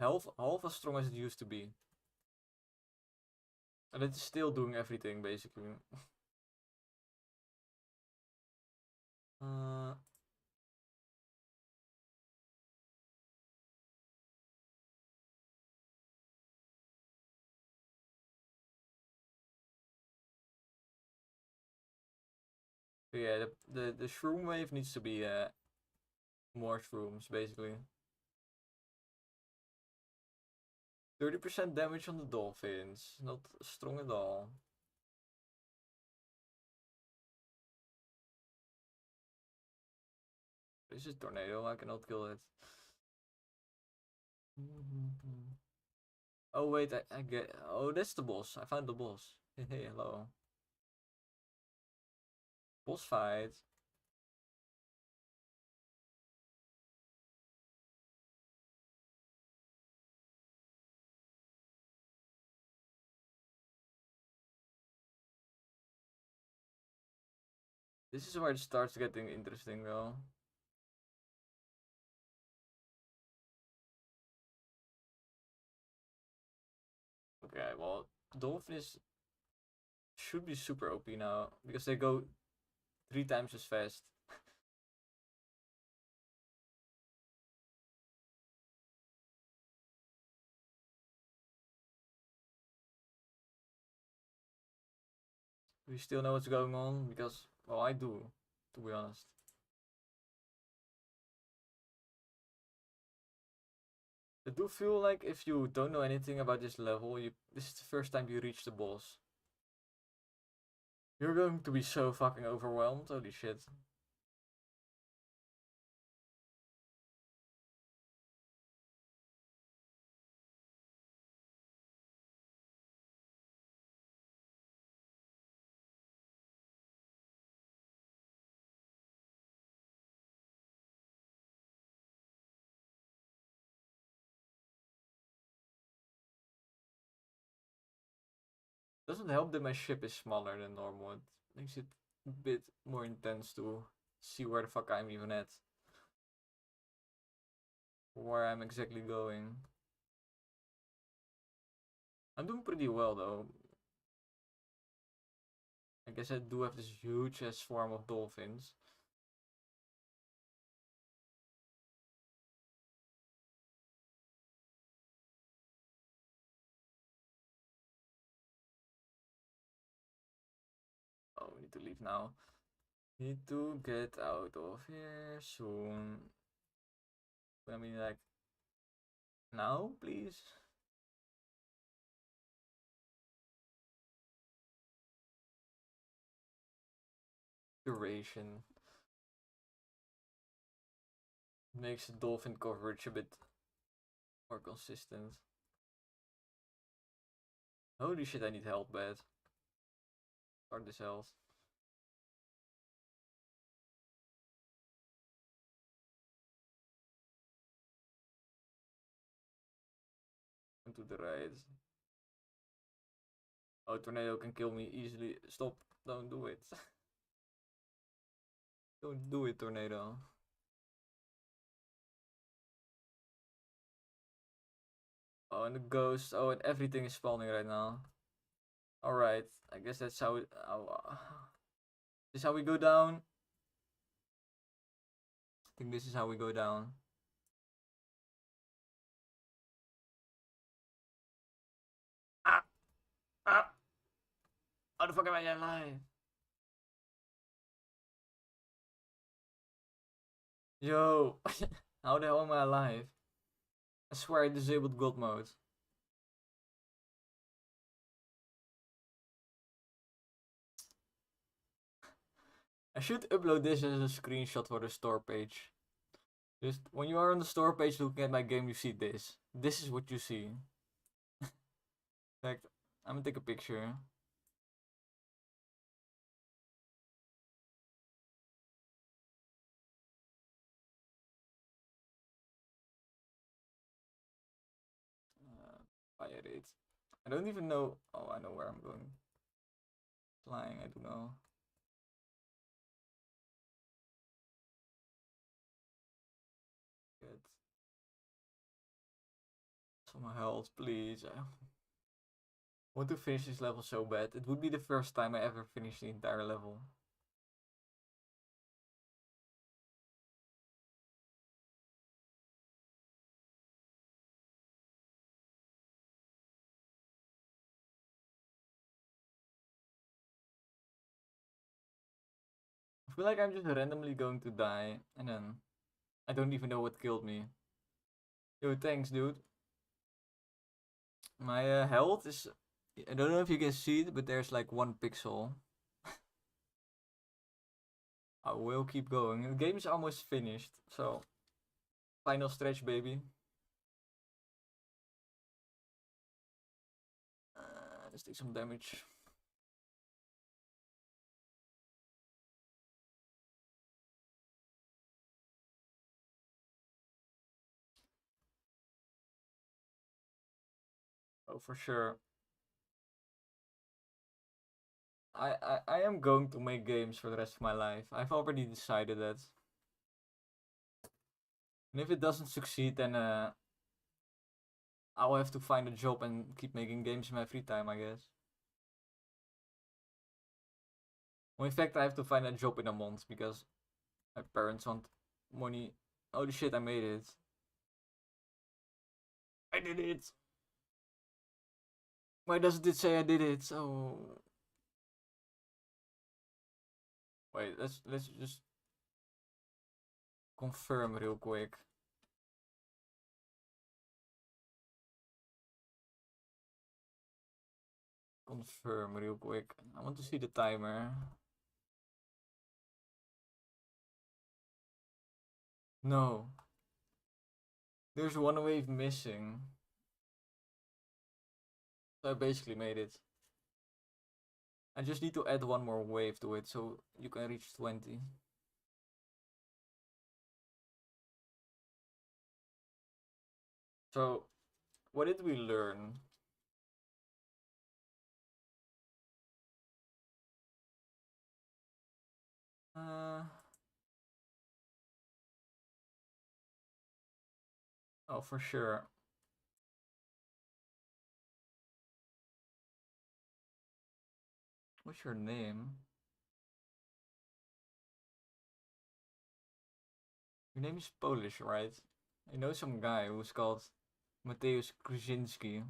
half as strong as it used to be. And it's still doing everything, basically. uh, yeah, the shroom wave needs to be more shrooms, basically. 30% damage on the dolphins. Not strong at all. This is tornado, I cannot kill it. Oh wait, I get. Oh, that's the boss. I found the boss. Hey, hello. Boss fight. This is where it starts getting interesting, though. Okay, well, dolphin should be super OP now because they go 3 times as fast. We still know what's going on because, well, I do, to be honest. I do feel like if you don't know anything about this level, this is the first time you reach the boss. You're going to be so fucking overwhelmed. Holy shit. Doesn't help that my ship is smaller than normal. It makes it a bit more intense to see where the fuck I'm even at. Where I'm exactly going. I'm doing pretty well though. I guess I do have this huge ass swarm of dolphins. Oh, we need to leave now. Need to get out of here soon. I mean, like, now, please? Duration makes the dolphin coverage a bit more consistent. Holy shit, I need help bad. Start this health. And to the right. Oh, tornado can kill me easily. Stop. Don't do it. Don't do it, tornado. Oh, and the ghost. Oh, and everything is spawning right now. Alright. I guess that's how it. This is how we go down. I think this is how we go down. Ah! Ah! How the fuck am I alive? Yo! How the hell am I alive? I swear I disabled God mode. I should upload this as a screenshot for the store page. Just when you are on the store page looking at my game, you see this. This is what you see. In fact, I'm gonna take a picture. Fire rate. I don't even know. Oh, I know where I'm going. Flying, I don't know. Get some health, please. I want to finish this level so bad. It would be the first time I ever finish the entire level. I feel like I'm just randomly going to die, and then I don't even know what killed me. Yo, thanks, dude. My health is. I don't know if you can see it, but there's like 1 pixel. I will keep going. The game is almost finished, so final stretch, baby. Let's take some damage. Oh, for sure. I am going to make games for the rest of my life. I've already decided that. And if it doesn't succeed, then I'll have to find a job and keep making games in my free time, I guess. Well, in fact, I have to find a job in a month because my parents want money. Holy shit, I made it. I did it! Why doesn't it say I did it? Oh. Wait, let's just confirm real quick. Confirm real quick. I want to see the timer. No. There's one wave missing. So I basically made it. I just need to add one more wave to it so you can reach 20. So, what did we learn? Oh, for sure. What's your name? Your name is Polish, right? I know some guy who's called Mateusz Krzyzinski.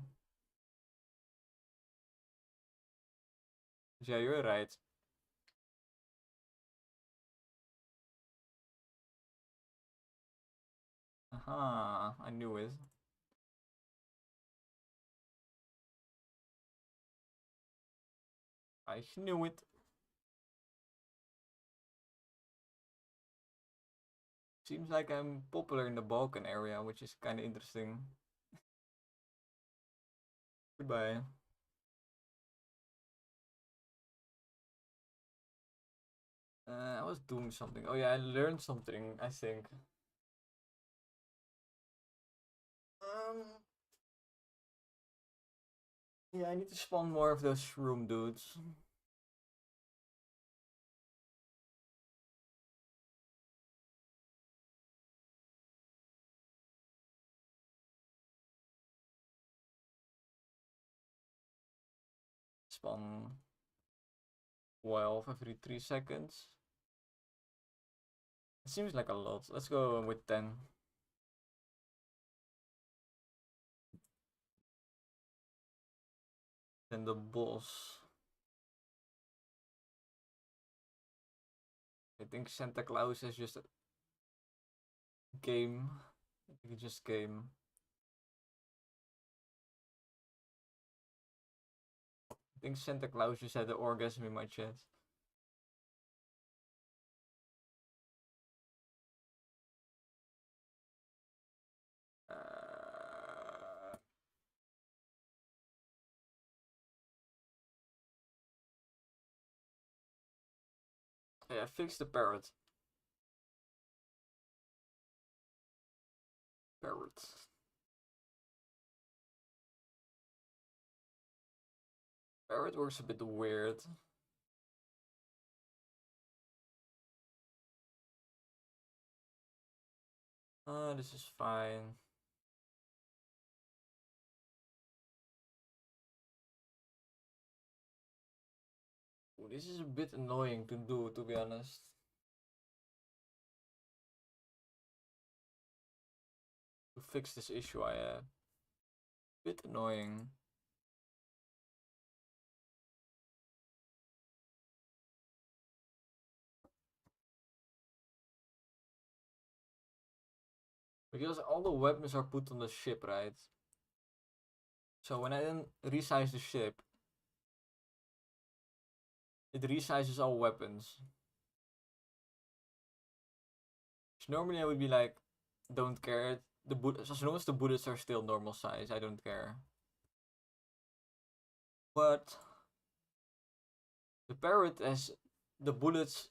Yeah, you're right. Aha, I knew it. I knew it. Seems like I'm popular in the Balkan area, which is kind of interesting. Goodbye. I was doing something. Oh yeah, I learned something, I think. Um, yeah, I need to spawn more of those shroom dudes. Spawn 12 every 3 seconds. It seems like a lot. Let's go with 10. Then the boss. I think Santa Claus is just a game. I think it's just game. I think Santa Claus just had an orgasm in my chat. Uh, yeah, fix the parrot. Parrot. Parrot works a bit weird. This is fine. Ooh, this is a bit annoying to do, to be honest. To fix this issue I have. Bit annoying. Because all the weapons are put on the ship, right? So when I then resize the ship, it resizes all weapons. So normally I would be like, don't care. As long as the bullets are still normal size, I don't care. But the parrot, as the bullets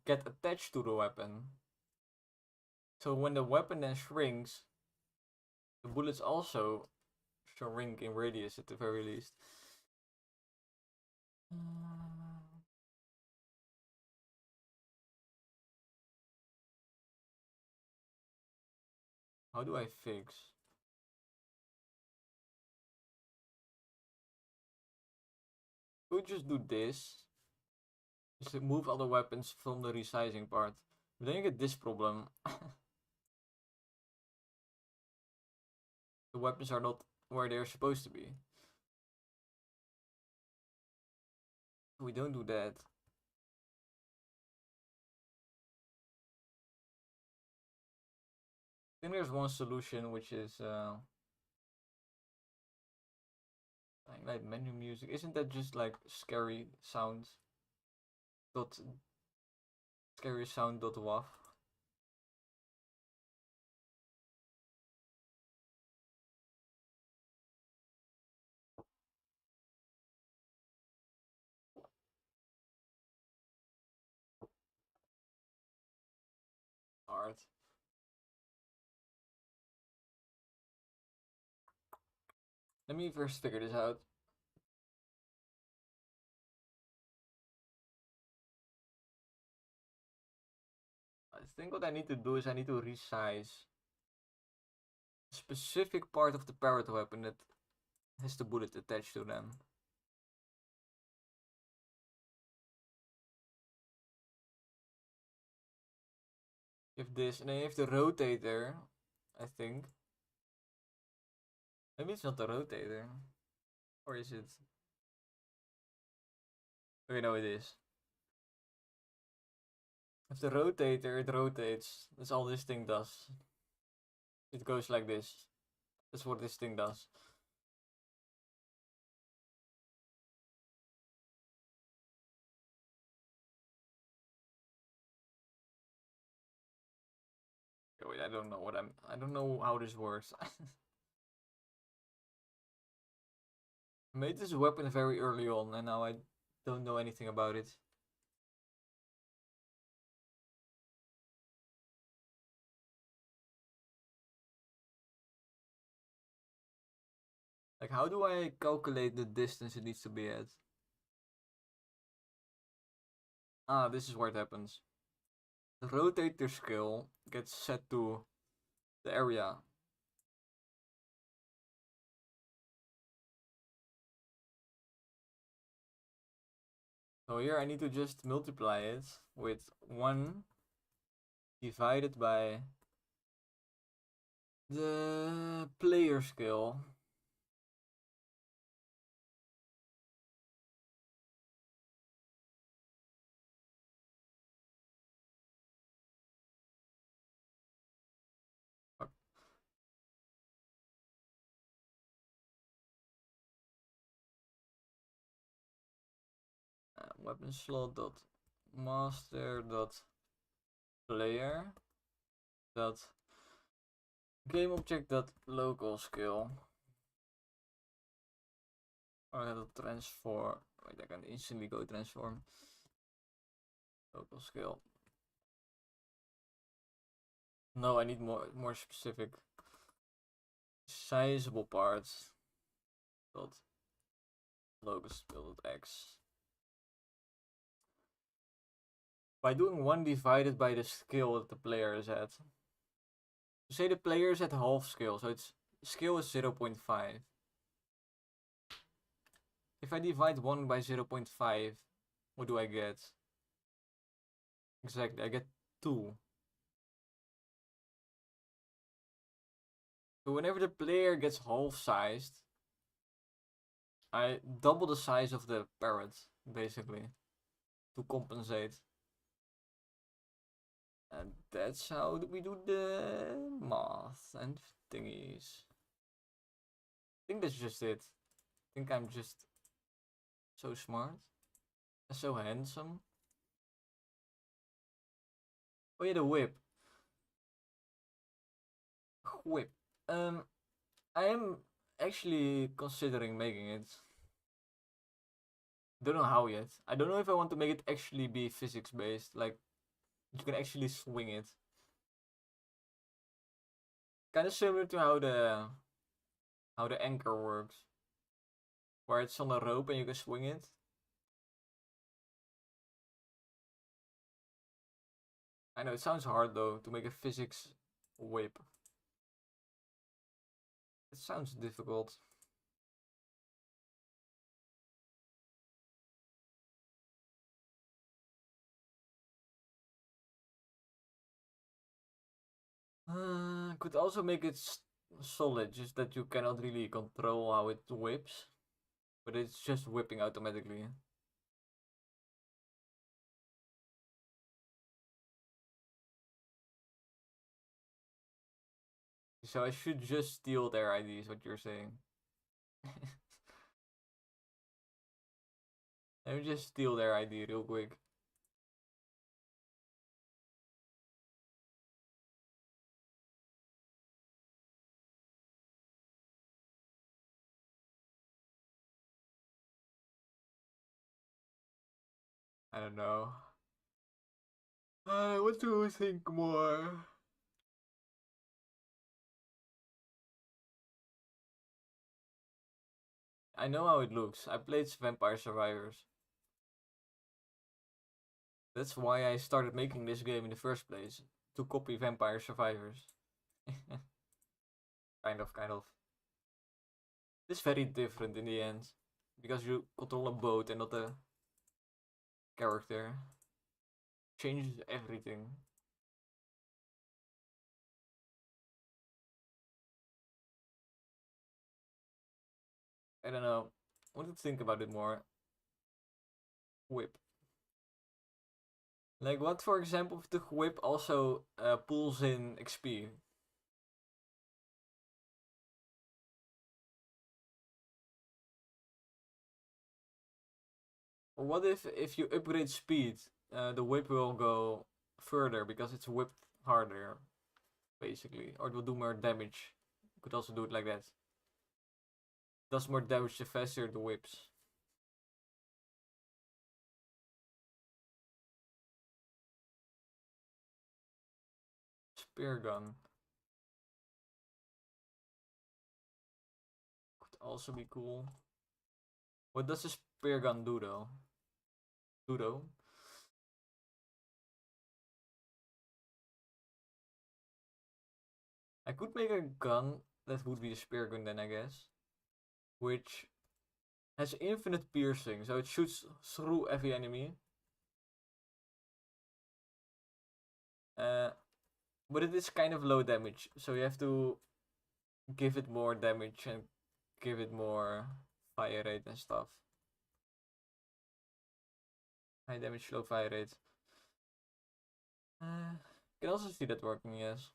get attached to the weapon, so when the weapon then shrinks, the bullets also shrink in radius at the very least. How do I fix? Could just do this. Just move all the weapons from the resizing part. But then you get this problem. The weapons are not where they're supposed to be. We don't do that. I think there's one solution, which is like menu music. Isn't that just like scary sounds? Scary sound dot wav. Art. Let me first figure this out. I think what I need to do is I need to resize a specific part of the parrot weapon that has the bullet attached to them. You have this, and then you have the rotator, I think. Maybe it's not the rotator. Or is it? Okay, no, it is. If the rotator, it rotates. That's all this thing does. It goes like this. That's what this thing does. Okay, wait, I don't know I don't know how this works. I made this weapon very early on, and now I don't know anything about it. Like, how do I calculate the distance it needs to be at? Ah, this is where it happens. The rotator skill gets set to the area. So here I need to just multiply it with 1 divided by the player skill. Weapon slot dot master dot player dot game object dot local skill. I have to transform. Wait, I can instantly go transform. Local skill. No, I need more specific. Sizable parts. Dot local skill dot x. By doing 1 divided by the skill that the player is at. So say the player is at half skill, so its skill is 0.5. If I divide 1 by 0.5, what do I get? Exactly, I get 2. So whenever the player gets half-sized, I double the size of the parrot, basically, to compensate. And that's how we do the math and thingies. I think that's just it. I think I'm just so smart and so handsome. Oh yeah, the whip. Whip. I am actually considering making it. Don't know how yet. I don't know if I want to make it actually be physics based, like you can actually swing it. Kind of similar to how the anchor works, where it's on a rope and you can swing it. I know it sounds hard though to make a physics whip. It sounds difficult. Could also make it solid, just that you cannot really control how it whips, but it's just whipping automatically. So I should just steal their IDs, what you're saying. Let me just steal their ID real quick. I don't know. What do we think more? I know how it looks. I played Vampire Survivors. That's why I started making this game in the first place. To copy Vampire Survivors. Kind of. It's very different in the end. Because you control a boat and not a character. Changes everything. I don't know. I want to think about it more. Whip. Like what, for example, if the whip also pulls in XP? Or what if you upgrade speed, the whip will go further because it's whipped harder, basically, or it will do more damage. You could also do it like that. Does more damage the faster the whips. Spear gun could Also be cool. What does a spear gun do though? I could make a gun that would be a spear gun then, I guess. Which has infinite piercing, so it shoots through every enemy. But it is kind of low damage, so you have to give it more damage and give it more fire rate and stuff. High damage, low fire rate. You can also see that working, yes.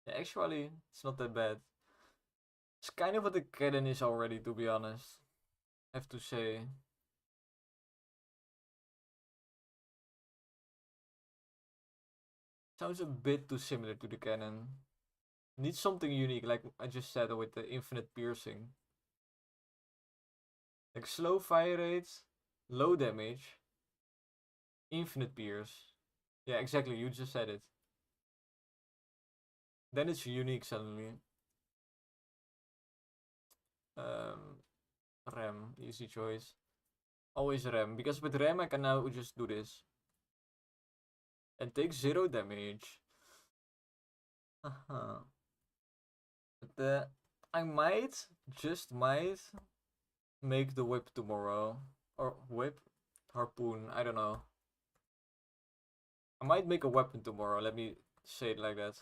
Yeah, actually, it's not that bad. It's kind of what the cannon is already, to be honest. I have to say. Sounds a bit too similar to the cannon. Needs something unique, like I just said with the infinite piercing. Like slow fire rates, low damage, infinite pierce. Yeah, exactly, you just said it. Then it's unique suddenly. Um, Ram, easy choice. Always Ram, because with Ram I can now just do this. And take 0 damage. But I might, just might, make the whip tomorrow. Or whip? Harpoon, I don't know. I might make a weapon tomorrow, let me say it like that.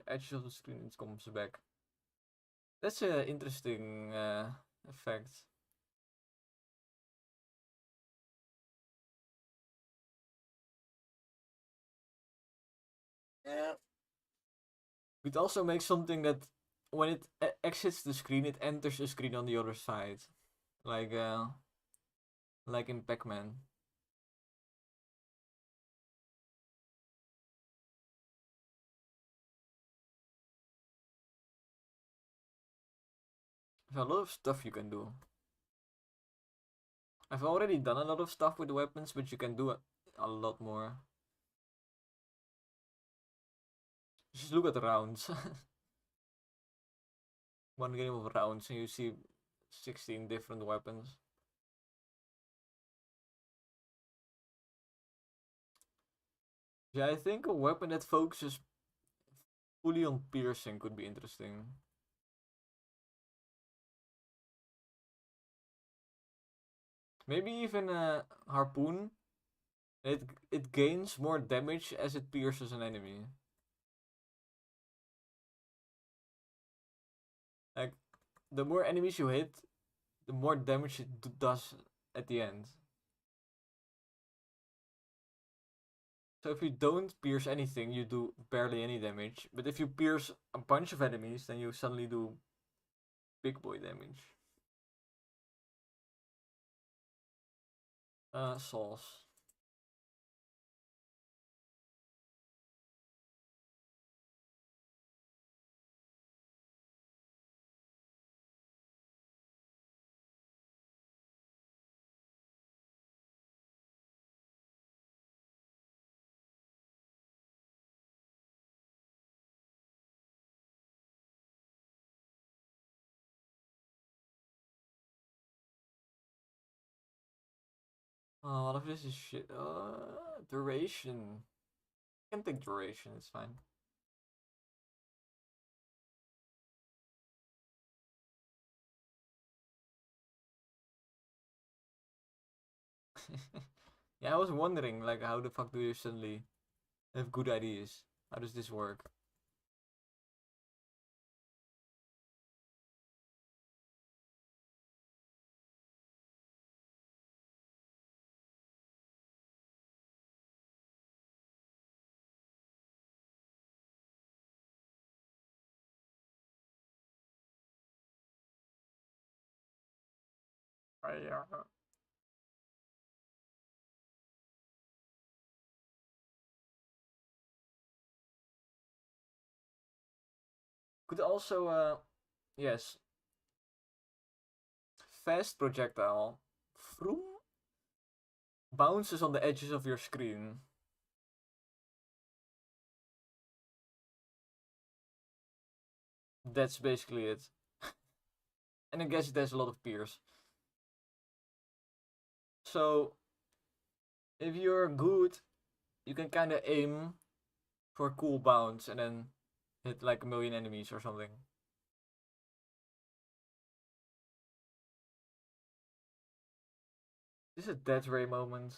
Edge of the screen, it comes back. That's an interesting effect. Yeah. Could also make something that when it exits the screen, it enters the screen on the other side, like in Pac-Man. There's a lot of stuff you can do. I've already done a lot of stuff with weapons, but you can do a lot more. Just look at the rounds. One game of rounds and you see 16 different weapons. Yeah, I think a weapon that focuses fully on piercing could be interesting. Maybe even a harpoon. It gains more damage as it pierces an enemy. Like the more enemies you hit, the more damage it does at the end. So if you don't pierce anything, you do barely any damage. But if you pierce a bunch of enemies, then you suddenly do big boy damage. Sauce. Oh, all of this is shit. Duration. I can take duration, it's fine. Yeah, I was wondering, like, how the fuck do you suddenly have good ideas? How does this work? Yeah. Could also, yes, fast projectile. Vroom. bounces on the edges of your screen. That's basically it. And I guess it has a lot of peers. So if you're good, you can kind of aim for a cool bounce and then hit like a million enemies or something. This is a death ray moment.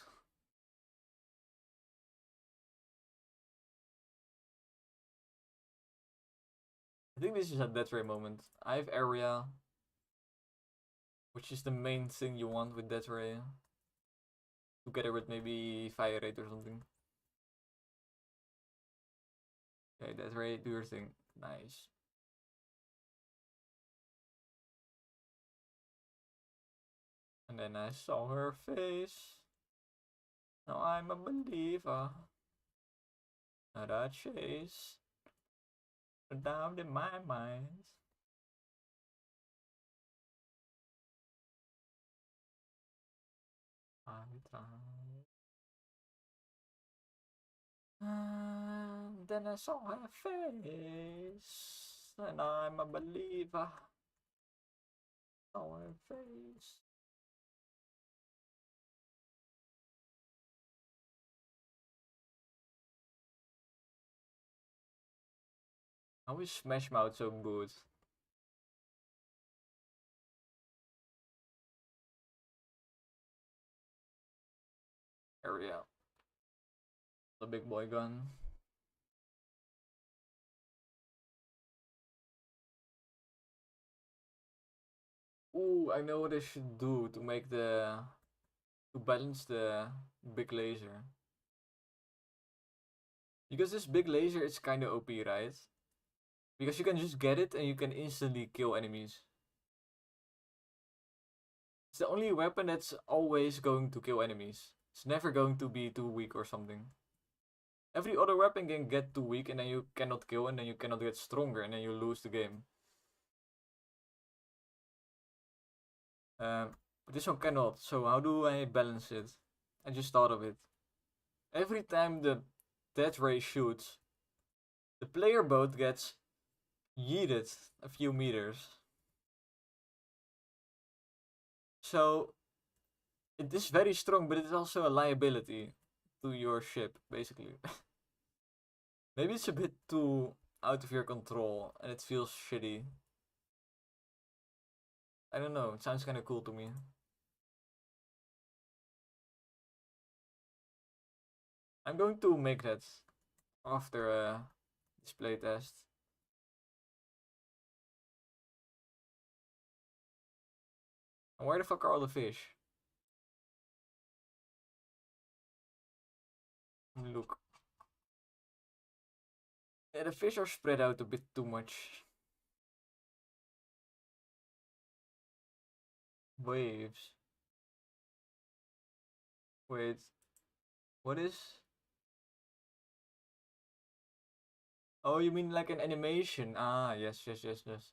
I think this is a death ray moment. I have area, which is the main thing you want with death ray. Together with maybe fire rate or something. Okay, death ray, do your thing. Nice. And then I saw her face. Now I'm a believer. Not a chase. Down in my mind. I try. And then I saw her face. And I'm a believer. Saw her face. How is Smash Mouth so good? Area. The big boy gun. Ooh, I know what I should do to make to balance the big laser. Because this big laser is kinda OP, right? Because you can just get it and you can instantly kill enemies. It's the only weapon that's always going to kill enemies. It's never going to be too weak or something. Every other weapon can get too weak and then you cannot kill and then you cannot get stronger and then you lose the game. But this one cannot, so how do I balance it? I just thought of it. Every time the death ray shoots, the player boat gets yeeted a few meters. So it is very strong, but it is also a liability to your ship, basically. Maybe it's a bit too out of your control and it feels shitty. I don't know, it sounds kind of cool to me. I'm going to make that after this playtest. And where the fuck are all the fish? Look. Yeah, the fish are spread out a bit too much. Waves. Wait. What is? Oh, you mean like an animation? Ah, yes, yes, yes, yes.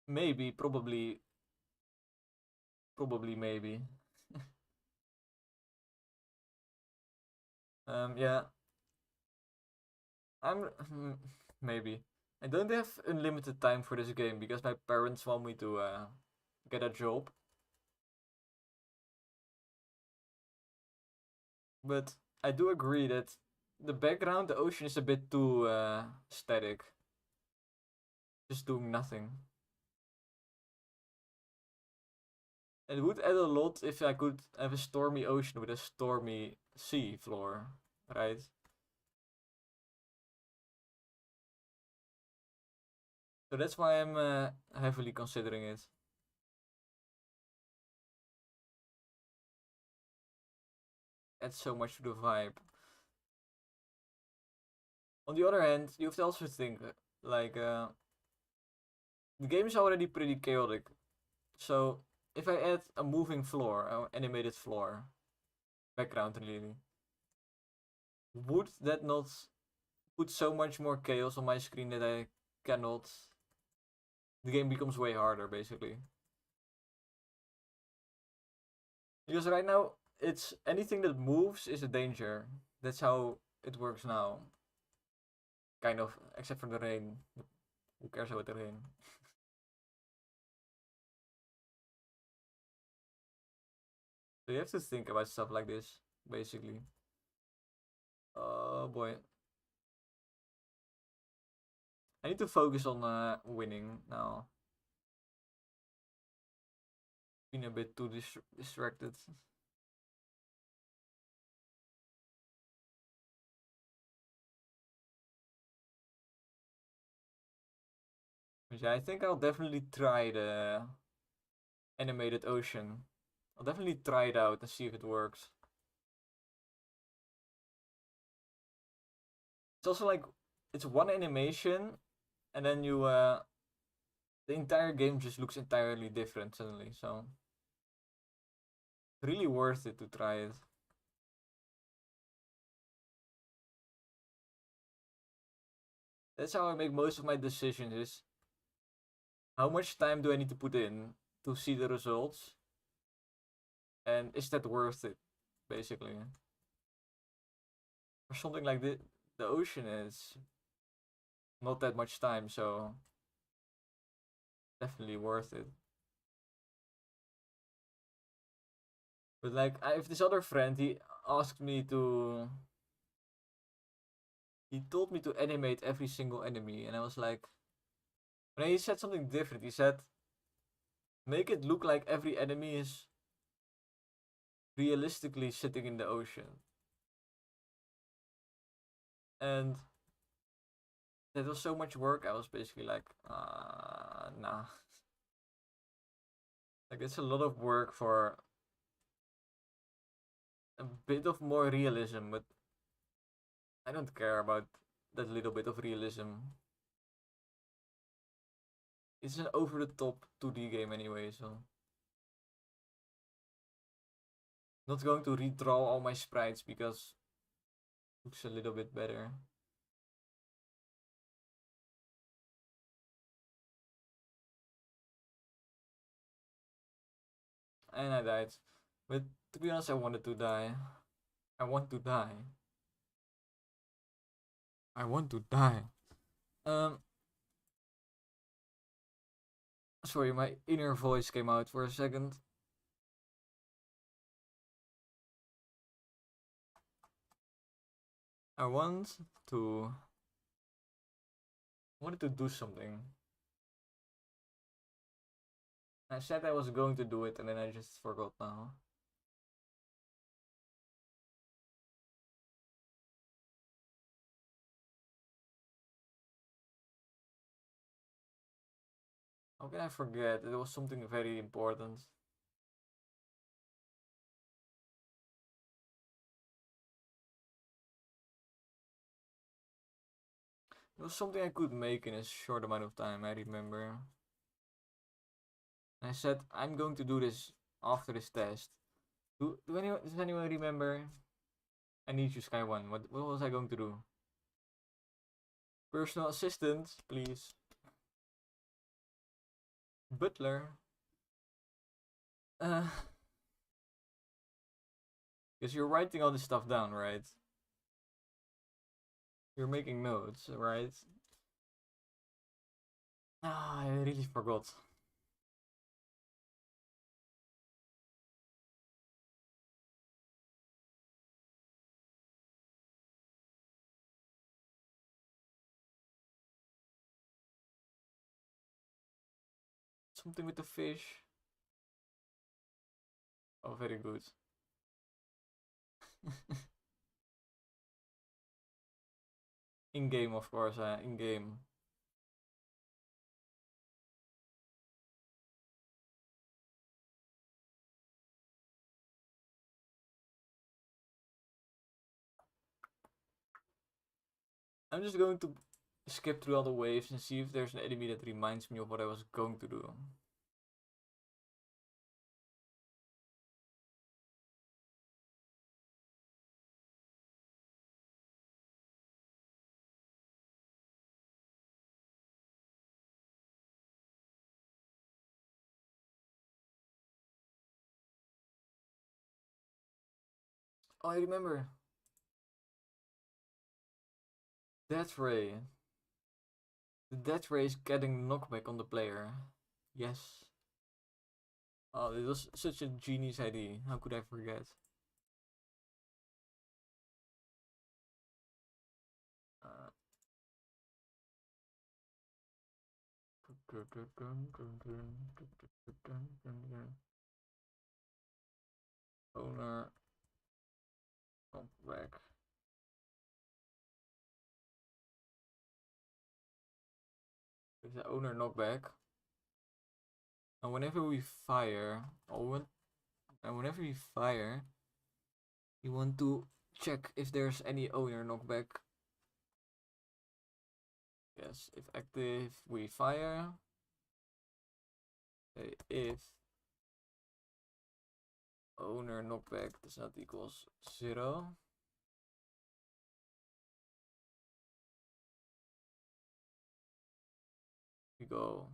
Maybe, probably, maybe. Yeah. I'm maybe. I don't have unlimited time for this game because my parents want me to get a job. But I do agree that the background, the ocean is a bit too static. Just doing nothing. It would add a lot if I could have a stormy ocean with a stormy sea floor, right? So that's why I'm heavily considering it. Adds so much to the vibe. On the other hand, you have to also think like the game is already pretty chaotic. So if I add a moving floor, an animated floor, background really, would that not put so much more chaos on my screen that I cannot? The game becomes way harder basically. Because right now it's anything that moves is a danger. That's how it works now. Kind of, except for the rain. Who cares about the rain? So you have to think about stuff like this, basically. Oh boy. I need to focus on winning now. Been a bit too distracted. But yeah, I think I'll definitely try the animated ocean. I'll definitely try it out and see if it works. It's also like it's one animation, and then you the entire game just looks entirely different suddenly. So really worth it to try it. That's how I make most of my decisions. Is how much time do I need to put in to see the results, and is that worth it, basically? For something like the ocean is not that much time, so definitely worth it. But like, I have this other friend. He asked me to. He told me to animate every single enemy, and I was like, when he said something different. He said, make it look like every enemy is realistically sitting in the ocean, and that was so much work. I was basically like, nah. Like it's a lot of work for a bit of more realism, but I don't care about that little bit of realism. It's an over the top 2D game anyway, so not going to redraw all my sprites because it looks a little bit better. And I died. But to be honest, I wanted to die. I want to die. I want to die. Um, sorry, my inner voice came out for a second. I want to. I wanted to do something. I said I was going to do it, and then I just forgot now. How can I forget? It was something very important. It was something I could make in a short amount of time, I remember. And I said, I'm going to do this after this test. Does anyone remember? I need you, Sky One. What was I going to do? Personal assistant, please. Butler. Because you're writing all this stuff down, right? You're making notes, right? I really forgot. Something with the fish. Oh, very good. In game, of course. In game. I'm just going to skip through all the waves and see if there's an enemy that reminds me of what I was going to do. Oh, I remember. Death Ray. The Death Ray is getting knockback on the player. Yes. Oh, it was such a genius idea. How could I forget? Uh, owner knockback. With the owner knockback. And whenever we fire, you want to check if there's any owner knockback. Yes, if active, we fire. Okay, if owner knockback does not equals 0, we go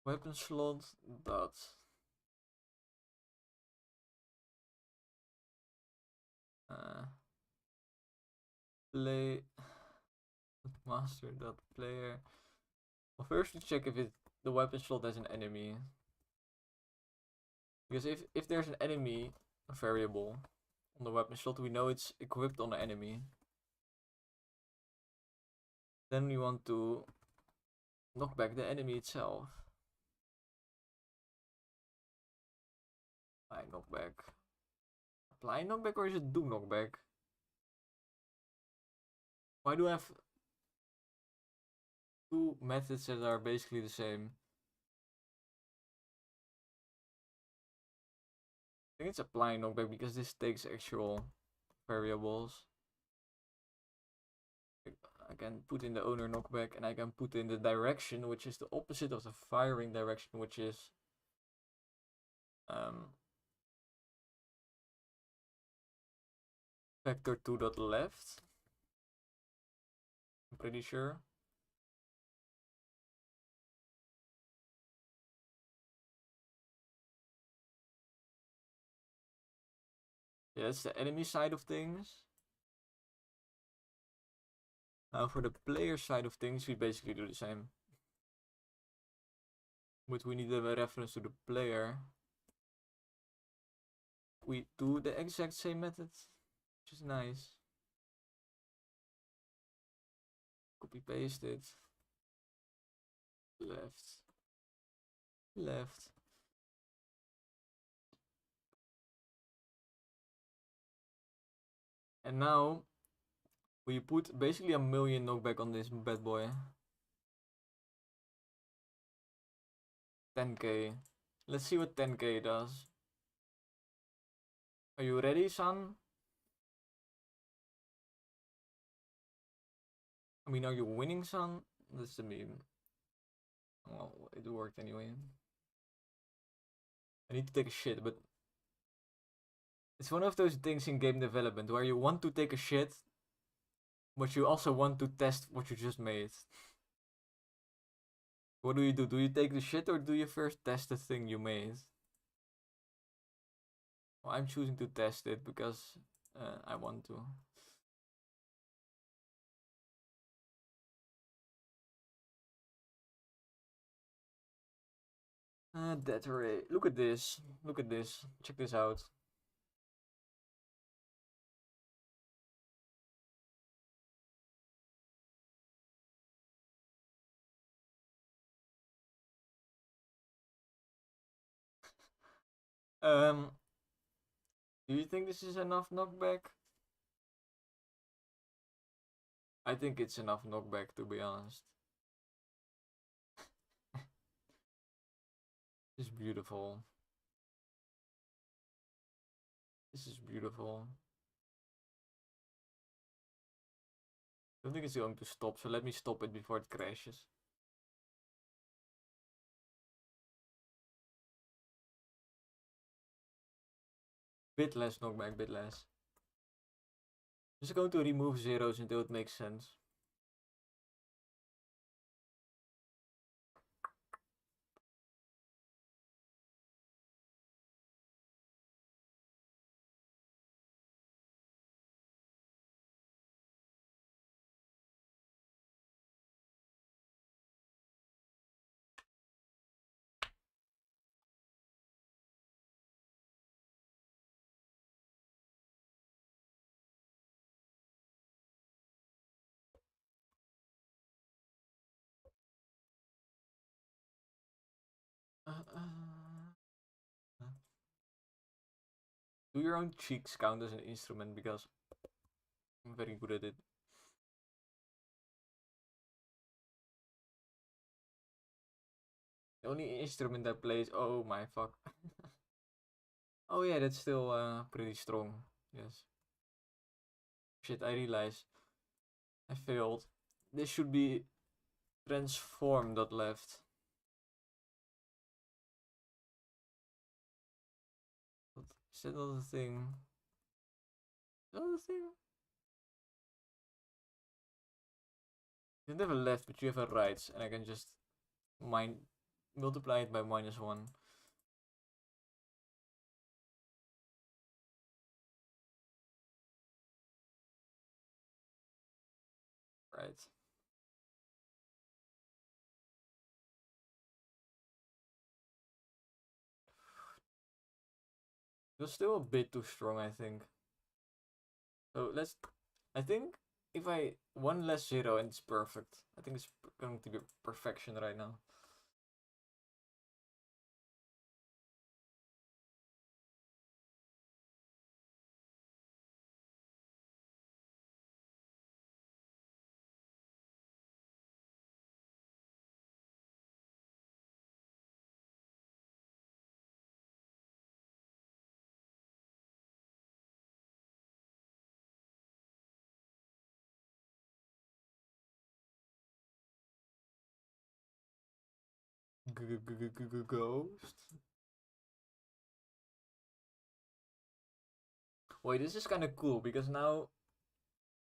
weapon slot dot play master dot player. Well, first we check if the weapon slot has an enemy, because if there's an enemy variable on the weapon slot, we know it's equipped on the enemy. Then we want to knock back the enemy itself. Apply knockback. Apply knockback, or is it do knockback? Why do I have two methods that are basically the same? I think it's apply knockback because this takes actual variables. I can put in the owner knockback, and I can put in the direction, which is the opposite of the firing direction, which is vector 2.left. I'm pretty sure. Yeah, that's the enemy side of things. Now for the player side of things, we basically do the same. But we need a reference to the player. We do the exact same method, which is nice. Copy paste it. Left. Left. And now we put basically a million knockback on this bad boy. 10k. Let's see what 10k does. Are you ready, son? I mean, are you winning, son? That's the meme. Well, it worked anyway. I need to take a shit, but it's one of those things in game development where you want to take a shit, but you also want to test what you just made. What do? Do you take the shit, or do you first test the thing you made? Well, I'm choosing to test it because I want to. Death Ray. Look at this. Look at this. Check this out. Do you think this is enough knockback? I think it's enough knockback, to be honest. This is beautiful. This is beautiful. I don't think it's going to stop, so let me stop it before it crashes. Bit less knockback, bit less. Just going to remove zeros until it makes sense. Do your own cheeks count as an instrument? Because I'm very good at it. The only instrument that plays. Oh my fuck. Oh yeah, that's still pretty strong. Yes. Shit, I realized I failed. This should be transform dot left. Is that not a thing? Is that not a thing? You don't have a left, but you have a right, and I can just multiply it by -1. Right. It was still a bit too strong, I think. So let's. I think if I one less zero and it's perfect. I think it's going to be perfection right now. Ghost. Wait, this is kind of cool because now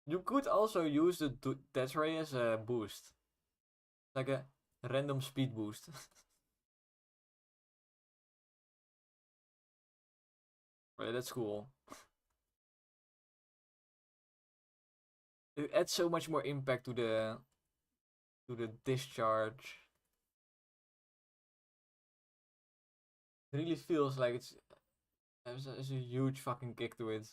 you could also use the death ray as a boost, like a random speed boost. Right, that's cool. It adds so much more impact to the discharge. It really feels like there's a huge fucking kick to it.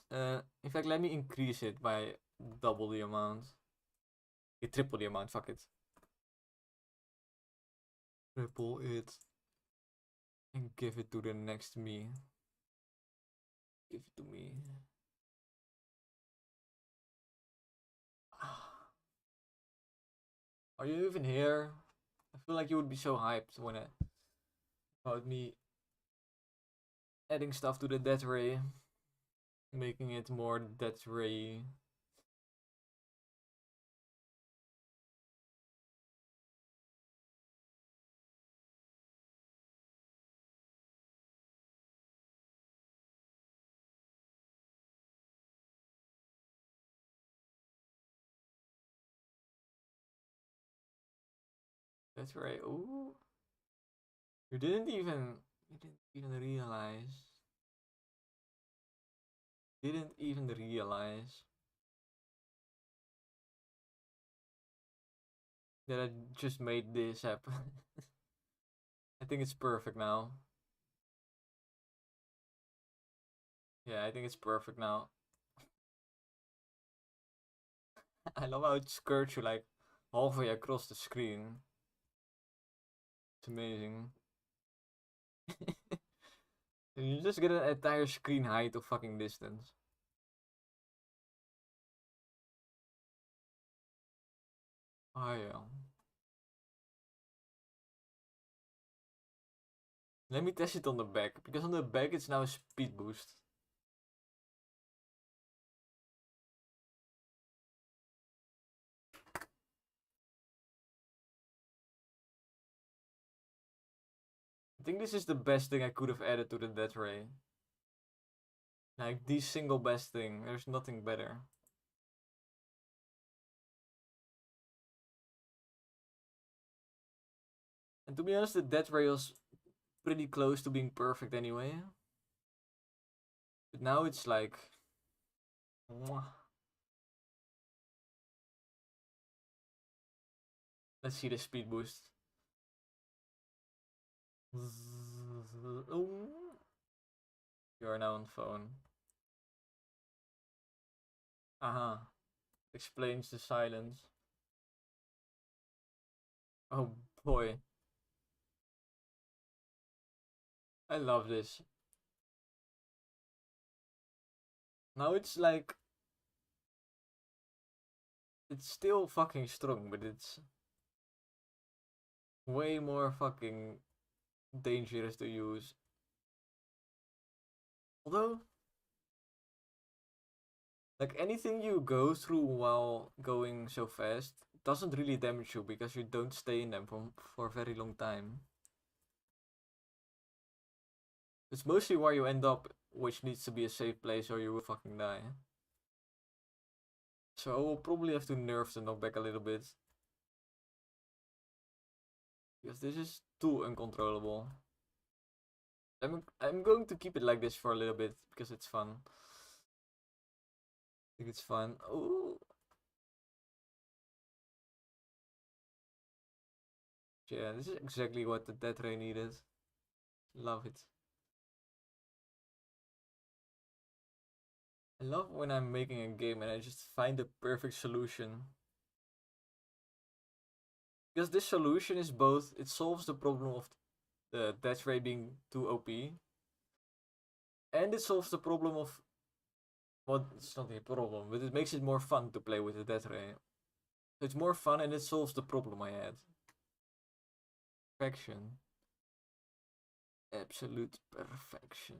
In fact, let me increase it by double the amount. Triple the amount. Fuck it. Triple it and give it to the next me. Give it to me. Are you even here? I feel like you would be so hyped when about me adding stuff to the death ray, making it more death ray. Death ray. Ooh. You didn't even realize. Didn't even realize that I just made this happen. I think it's perfect now. Yeah, I think it's perfect now. I love how it skirts you like halfway across the screen. It's amazing. You just get an entire screen height of fucking distance. Oh yeah. Let me test it on the back, because on the back it's now a speed boost. I think this is the best thing I could have added to the death ray. Like the single best thing. There's nothing better. And to be honest, the death ray was pretty close to being perfect anyway. But now it's like, mwah. Let's see the speed boost. You are now on phone. Uh-huh. Explains the silence. Oh boy. I love this. Now it's like it's still fucking strong, but it's way more fucking dangerous to use. Although, like anything you go through while going so fast doesn't really damage you because you don't stay in them for a very long time. It's mostly where you end up, which needs to be a safe place or you will fucking die. So I will probably have to nerf the knockback a little bit. Because this is too uncontrollable. I'm going to keep it like this for a little bit because it's fun. I think it's fun. Oh, yeah, this is exactly what the death ray needed. Love it. I love when I'm making a game and I just find the perfect solution. Because this solution is both, it solves the problem of the death ray being too OP, and it solves the problem of, well, it's not a problem, but it makes it more fun to play with the death ray. So it's more fun and it solves the problem I had. Perfection. Absolute perfection.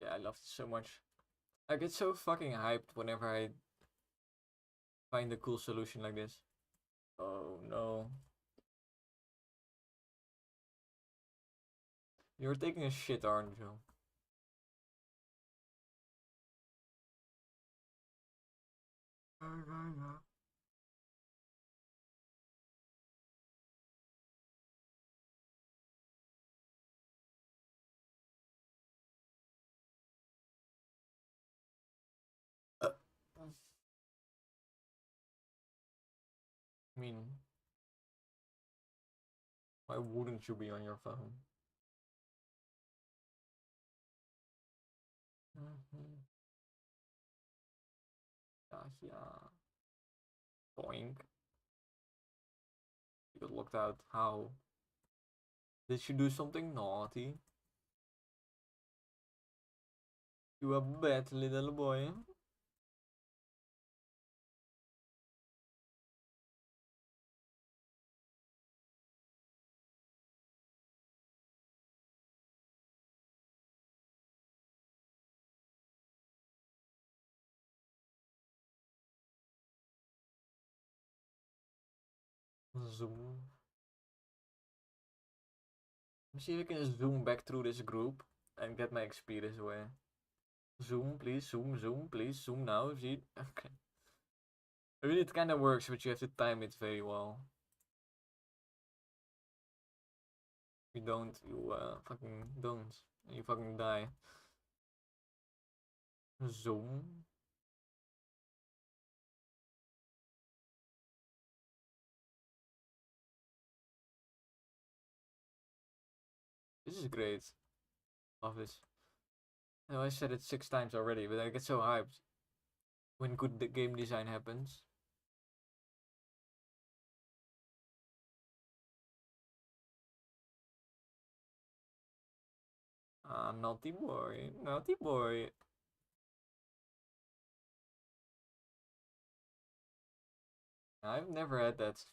Yeah, I love it so much. I get so fucking hyped whenever I find a cool solution like this. Oh no. You're taking a shit, aren't you? I mean, why wouldn't you be on your phone? Mm-hmm. Yeah, yeah. Boink. You got locked out. How? Did you do something naughty? You a bad little boy. Zoom. Let me see if I can zoom back through this group and get my XP this way. Zoom, please. Zoom, zoom, please. Zoom now. See? Okay. I mean, it kind of works, but you have to time it very well. If you don't, you fucking don't. You fucking die. Zoom. This is great. Love this. I know I said it 6 times already, but I get so hyped when good game design happens. Ah, naughty boy. Naughty boy. I've never had that.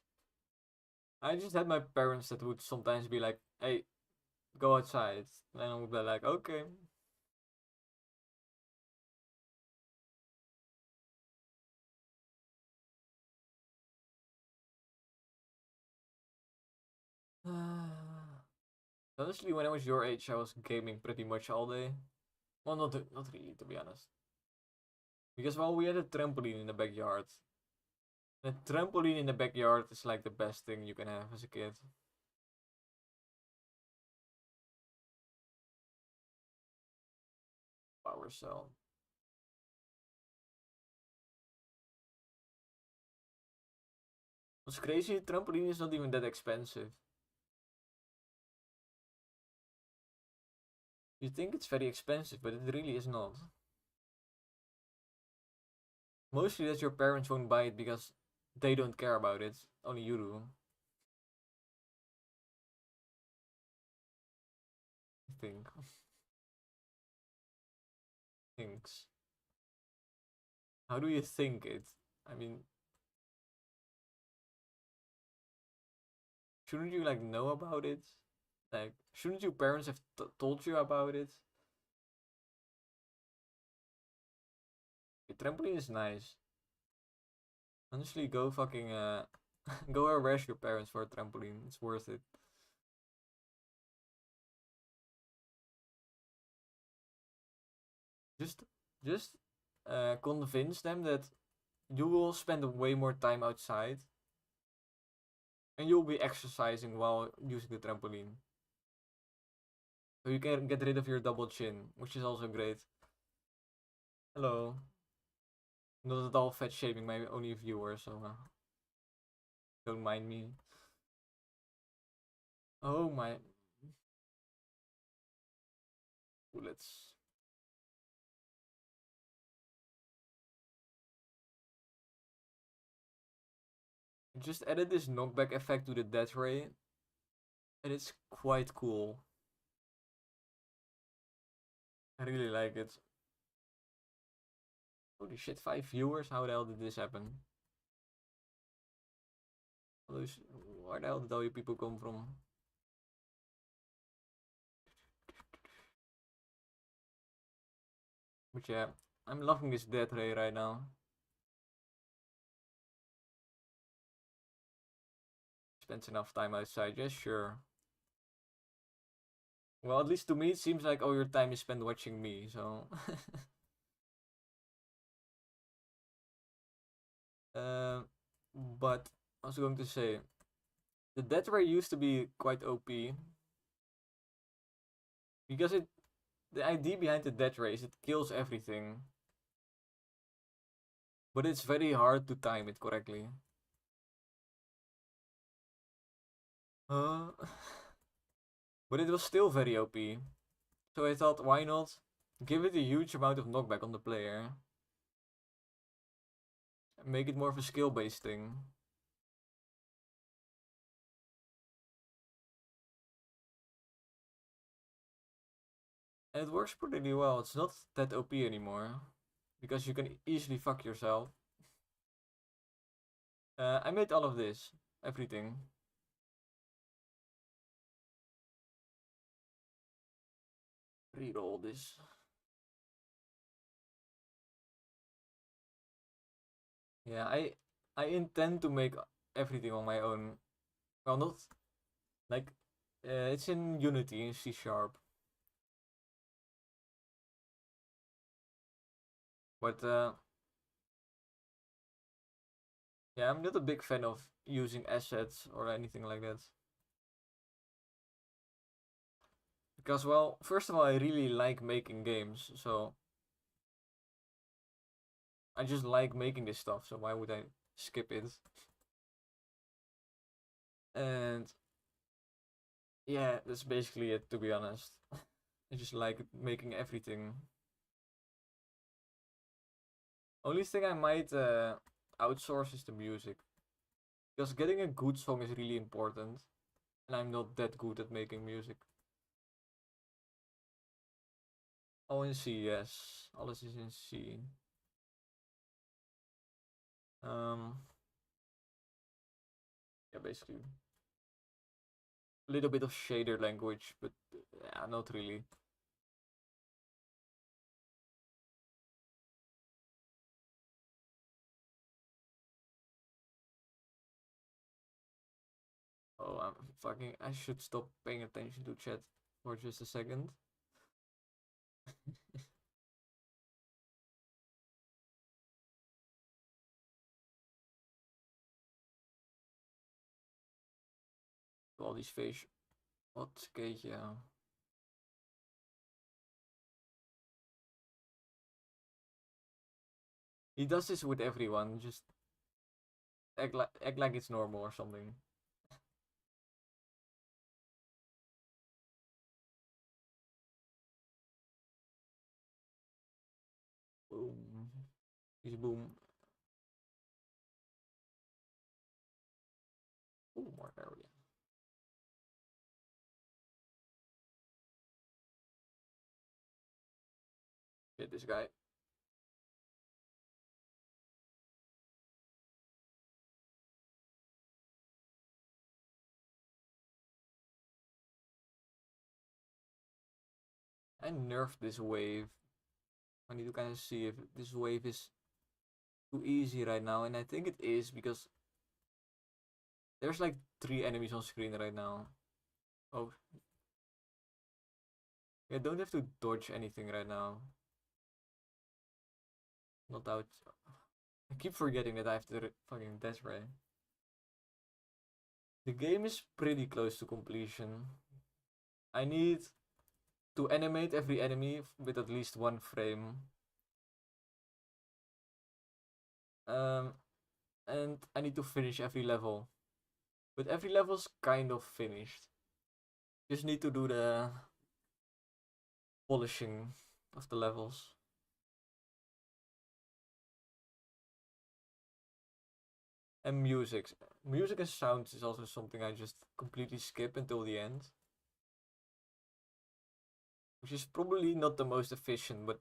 I just had my parents that would sometimes be like, hey, go outside. And I would be like, okay. Honestly, when I was your age, I was gaming pretty much all day. Well, not really, to be honest. Because, well, we had a trampoline in the backyard. A trampoline in the backyard is like the best thing you can have as a kid. Power cell. What's crazy, trampoline is not even that expensive. You think it's very expensive, but it really is not. Mostly that your parents won't buy it because they don't care about it. Only you do. I think. Thinks. How do you think it? I mean, shouldn't you like know about it? Like, shouldn't your parents have told you about it? The trampoline is nice. Honestly, go fucking go harass your parents for a trampoline. It's worth it. Just, just convince them that you will spend way more time outside, and you'll be exercising while using the trampoline. So you can get rid of your double chin, which is also great. Hello. Not at all fat shaming my only viewer, so don't mind me. Oh my. Let's just added this knockback effect to the death ray, and it's quite cool. I really like it. Holy shit, 5 viewers? How the hell did this happen? Where the hell did all you people come from? But yeah, I'm loving this death ray right now. Spends enough time outside, yes, sure. Well, at least to me, it seems like all your time is spent watching me, so. But I was going to say, the death ray used to be quite OP because the idea behind the death ray is it kills everything, but it's very hard to time it correctly. Uh, but it was still very OP. So I thought, why not give it a huge amount of knockback on the player and make it more of a skill-based thing. And it works pretty well. It's not that OP anymore because you can easily fuck yourself. I made all of this, everything. Read all this. Yeah, I intend to make everything on my own. Well, not like it's in Unity in C Sharp, but yeah, I'm not a big fan of using assets or anything like that. Because, well, first of all, I really like making games, so I just like making this stuff, so why would I skip it? And yeah, that's basically it, to be honest. I just like making everything. Only thing I might outsource is the music. Because getting a good song is really important, and I'm not that good at making music. Oh, in C, yes. Alles is in C. Um, yeah, basically. A little bit of shader language, but yeah, not really. Oh, I'm fucking. I should stop paying attention to chat for just a second. All these face. Wat keetje. He does this with everyone. Just act like it's normal or something. Boom. Is boom. Ooh, more area. Get this guy. I nerfed this wave. I need to kind of see if this wave is too easy right now, and I think it is because there's like 3 enemies on screen right now. Oh, yeah, don't have to dodge anything right now. Not out. I keep forgetting that I have to fucking death ray. The game is pretty close to completion. I need to animate every enemy with at least 1 frame. Um, and I need to finish every level. But every level's kind of finished. Just need to do the polishing of the levels. And music. Music and sounds is also something I just completely skip until the end. Which is probably not the most efficient, but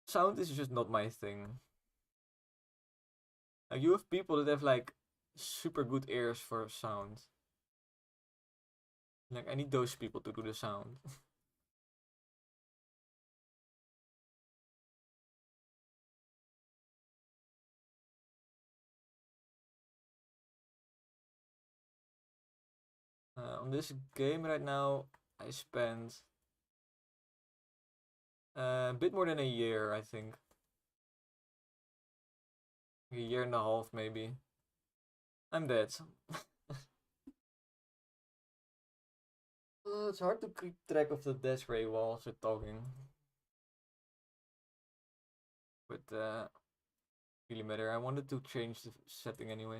sound is just not my thing. Like, you have people that have like super good ears for sound. Like, I need those people to do the sound. On this game right now, I spent a bit more than a year, I think. A year and a half, maybe. I'm dead. It's hard to keep track of the death ray while also talking. But really matter. I wanted to change the setting anyway.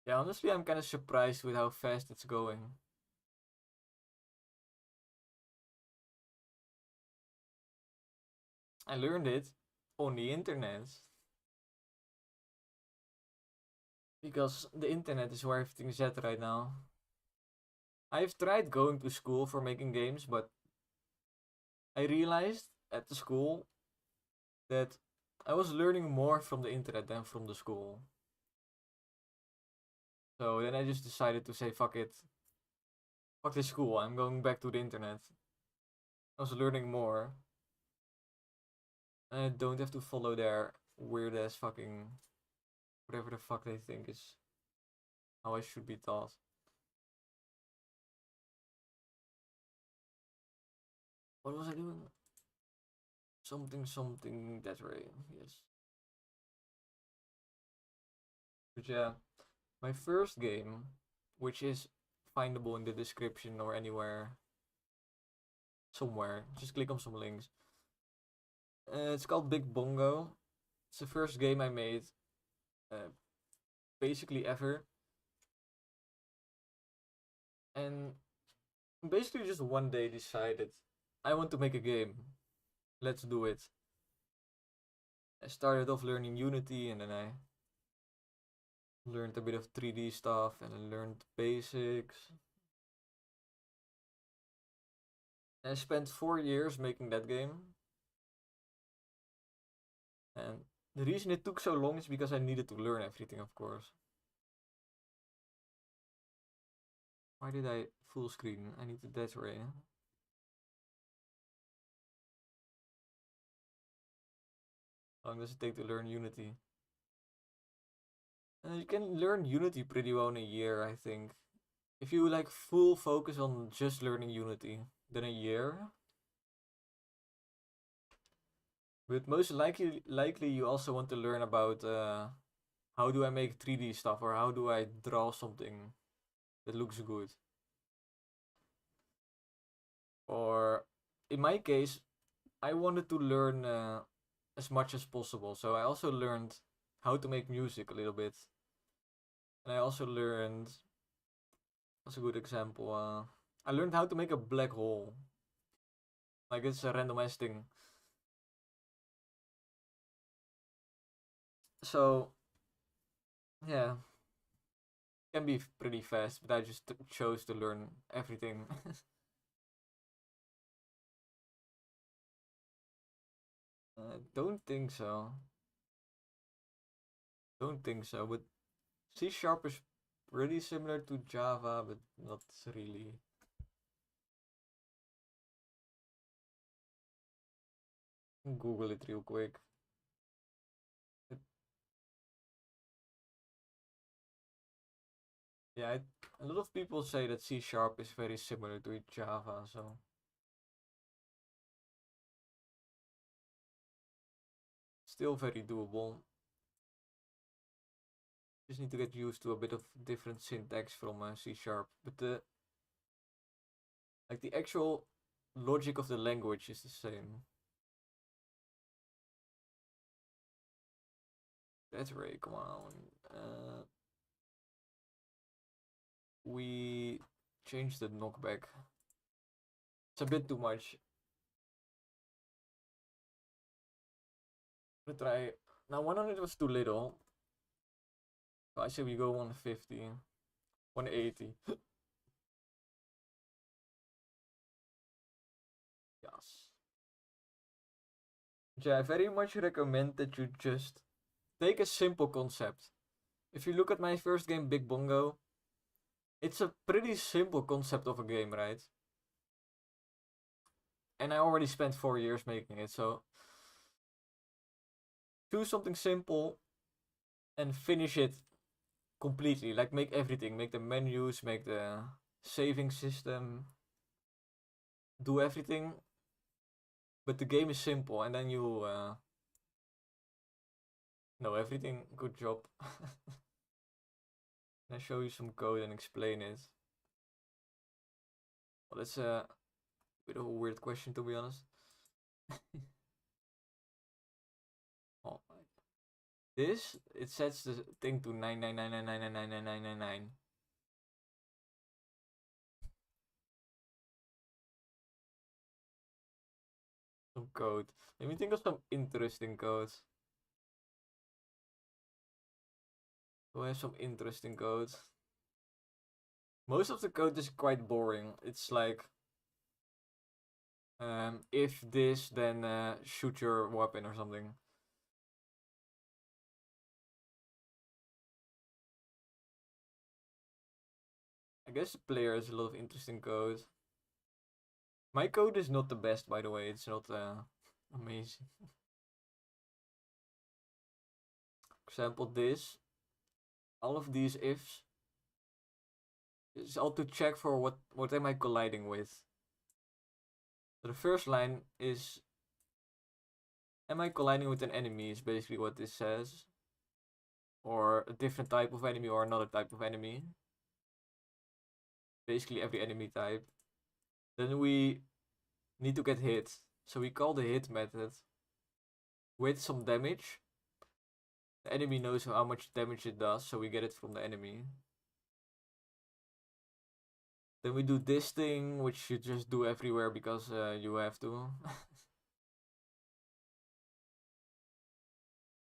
Yeah, honestly, I'm kind of surprised with how fast it's going. I learned it on the internet. Because the internet is where everything's at right now. I've tried going to school for making games, but I realized at the school that I was learning more from the internet than from the school. So then I just decided to say, fuck it. Fuck this school, I'm going back to the internet. I was learning more. And I don't have to follow their weird ass fucking whatever the fuck they think is how I should be taught. What was I doing? Something that way, yes. But yeah, my first game, which is findable in the description or anywhere, somewhere, just click on some links. It's called Big Bongo. It's the first game I made, uh, basically ever. And basically just one day decided, I want to make a game. Let's do it. I started off learning Unity and then I learned a bit of 3D stuff and I learned basics. And I spent 4 years making that game. And the reason it took so long is because I needed to learn everything, of course. Why did I full screen? I need to death ray. How long does it take to learn Unity? You can learn Unity pretty well in a year, I think. If you like full focus on just learning Unity, then a year. But most likely you also want to learn about how do I make 3D stuff or how do I draw something that looks good. Or in my case, I wanted to learn as much as possible. So I also learned how to make music a little bit. And I also learned, that's a good example, I learned how to make a black hole. Like it's a randomized thing. So, yeah, can be pretty fast, but I just chose to learn everything. Don't think so. Don't think so, but C Sharp is pretty similar to Java, but not really. Google it real quick. It, yeah, a lot of people say that C Sharp is very similar to Java, so still very doable. Just need to get used to a bit of different syntax from C Sharp, but the actual logic of the language is the same. That's right. Come on. We changed the knockback. It's a bit too much. I'm gonna try. Now 100 was too little. So I say we go 150, 180. Yes. Yeah, I very much recommend that you just take a simple concept. If you look at my first game, Big Bongo, it's a pretty simple concept of a game, right? And I already spent 4 years making it, so choose something simple and finish it completely. Like make everything, make the menus, make the saving system, do everything. But the game is simple, and then you know everything. Good job. I'll show you some code and explain it. Well, that's a bit of a weird question, to be honest. Oh, this it sets the thing to 99999999999. Some code. Let me think of some interesting codes. Do I have some interesting codes? Most of the code is quite boring. It's like if this, then shoot your weapon or something. I guess the player has a lot of interesting code. My code is not the best, by the way. It's not amazing. Example this. All of these ifs is all to check for what am I colliding with. So the first line is, am I colliding with an enemy is basically what this says. Or a different type of enemy or another type of enemy. Basically every enemy type. Then we need to get hit. So we call the hit method with some damage. The enemy knows how much damage it does, so we get it from the enemy. Then we do this thing, which you just do everywhere because you have to.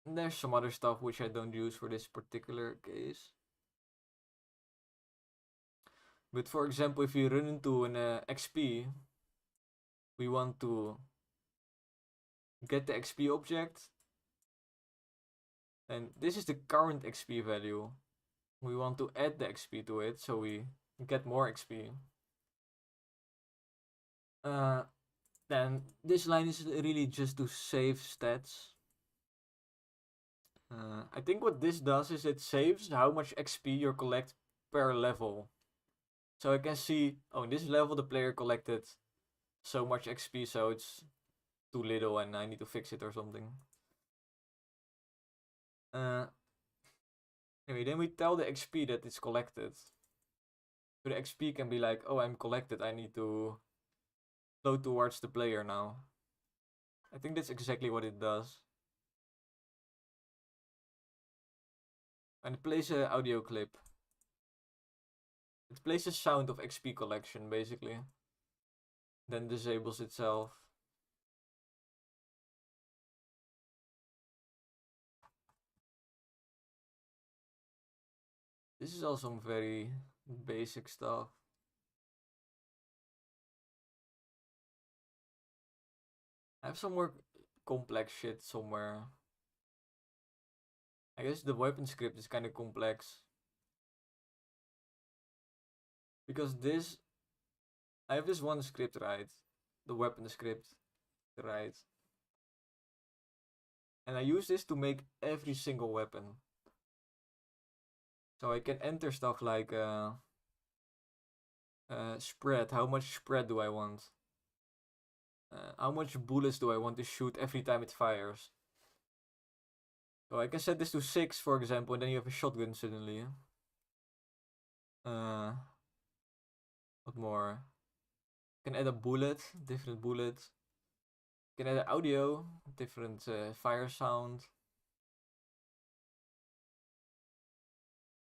And there's some other stuff which I don't use for this particular case. But for example, if you run into an XP, we want to get the XP object. And this is the current XP value. We want to add the XP to it, so we get more XP. Then this line is really just to save stats. I think what this does is it saves how much XP you collect per level. So I can see, oh, in this level the player collected so much XP, so it's too little and I need to fix it or something. Anyway, then we tell the XP that it's collected. So the XP can be like, oh, I'm collected, I need to flow towards the player now. I think that's exactly what it does. And it plays an audio clip. It plays the sound of XP collection, basically. Then disables itself. This is all some very basic stuff. I have some more complex shit somewhere. I guess the weapon script is kind of complex. Because this... I have this one script, right? The weapon script, right? And I use this to make every single weapon. So I can enter stuff like spread. How much spread do I want? How much bullets do I want to shoot every time it fires? So I can set this to 6, for example, and then you have a shotgun suddenly. What more? Can add a bullet, different bullets. Can add an audio, different fire sound.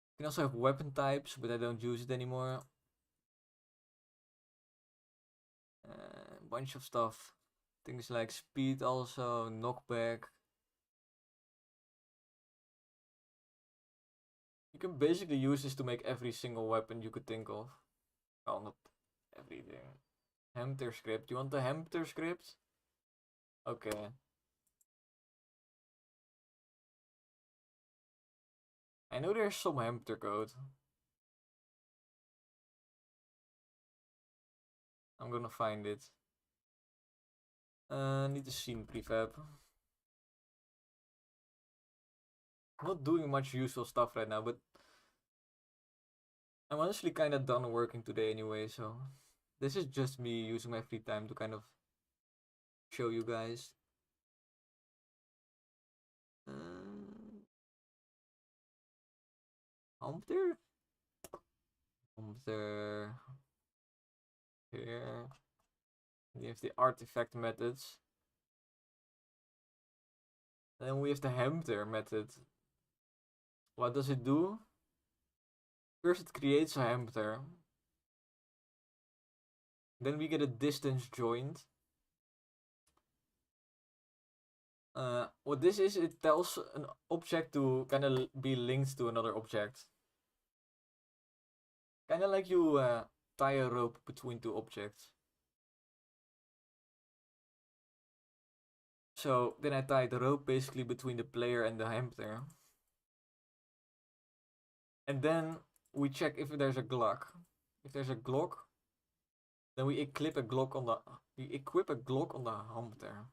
You can also have weapon types, but I don't use it anymore. Bunch of stuff. Things like speed also, knockback. You can basically use this to make every single weapon you could think of. Well, not everything. Hamter script. You want the Hamter script? Okay. I know there's some Hamter code. I'm gonna find it. Need the scene prefab. Not doing much useful stuff right now, but I'm honestly kind of done working today anyway, so this is just me using my free time to kind of show you guys. Hamter? Hamter. Here. We have the artifact methods. Then we have the Hamter method. What does it do? First it creates a Hamter. Then we get a distance joint. What this is, it tells an object to kind of be linked to another object. Kind of like you tie a rope between two objects. So then I tie the rope basically between the player and the hamster. And then we check if there's a Glock. If there's a Glock, then we equip a Glock on the hamster.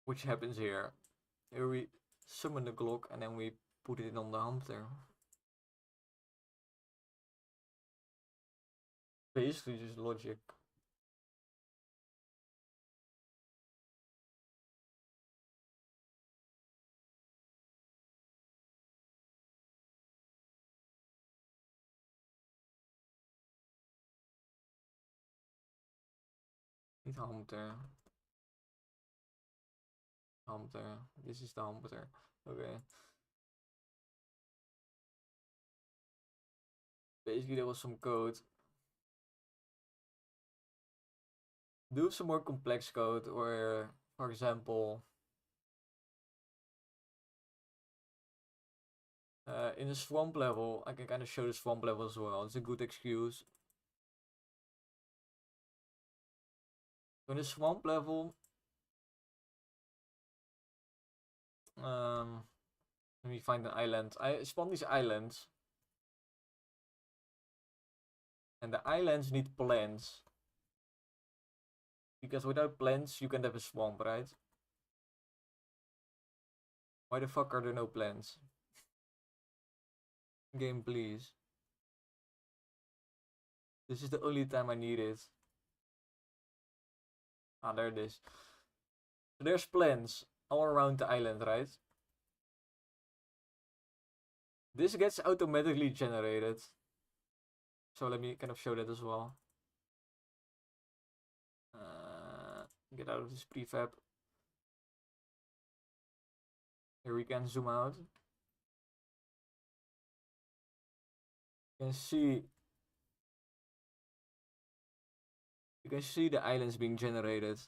Which happens here. Here we summon the Glock and then we put it on the hamster. Basically just logic. Niet hamster. Hamster. This is the hamster. Okay. Basically there was some code. Do some more complex code, or for example, in the swamp level, I can kind of show the swamp level as well. It's a good excuse. So in the swamp level, let me find an island. I spawn these islands, and the islands need plants. Because without plants, you can have a swamp, right? Why the fuck are there no plants? Game, please. This is the only time I need it. Ah, there it is. So there's plants all around the island, right? This gets automatically generated. So let me kind of show that as well. Get out of this prefab. Here we can zoom out. You can see the islands being generated.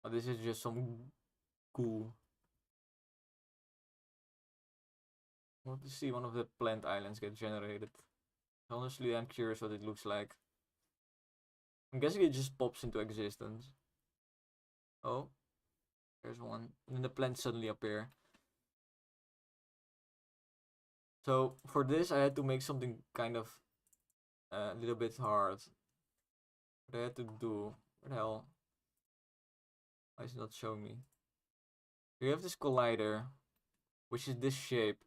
Oh, this is just some goo. I want to see one of the plant islands get generated. Honestly, I'm curious what it looks like. I'm guessing it just pops into existence. Oh, there's one. And then the plants suddenly appear. So for this, I had to make something kind of a little bit hard. What I had to do, what the hell? Why is it not showing me? You have this collider, which is this shape,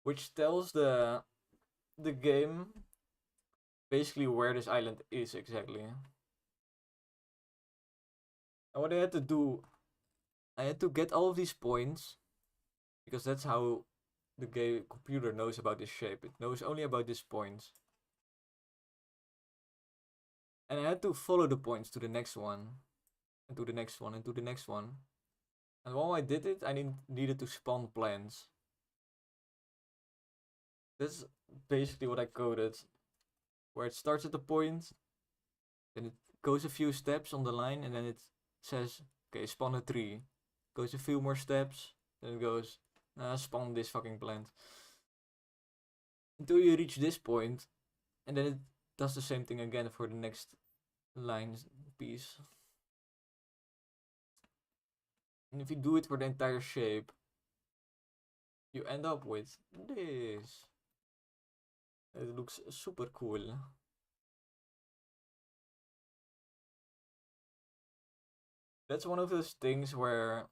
which tells the game basically where this island is exactly. And what I had to do, I had to get all of these points, because that's how the game computer knows about this shape. It knows only about these points. And I had to follow the points to the next one, and to the next one, and to the next one. And while I did it, I needed to spawn plants. That's basically what I coded. Where it starts at the point, then it goes a few steps on the line, and then it says, okay, spawn a tree. Goes a few more steps, then it goes, spawn this fucking plant. Until you reach this point, and then it does the same thing again for the next line piece. And if you do it for the entire shape, you end up with this. It looks super cool. That's one of those things where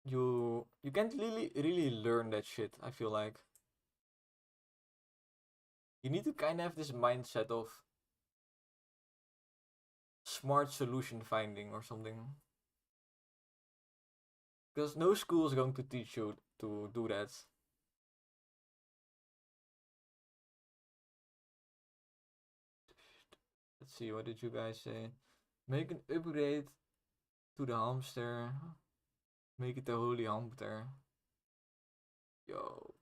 you can't really learn that shit, I feel like. You need to kind of have this mindset of smart solution finding or something. Because no school is going to teach you to do that. Let's see, what did you guys say? Make an upgrade to the hamster. Make it the holy hamster. Yo.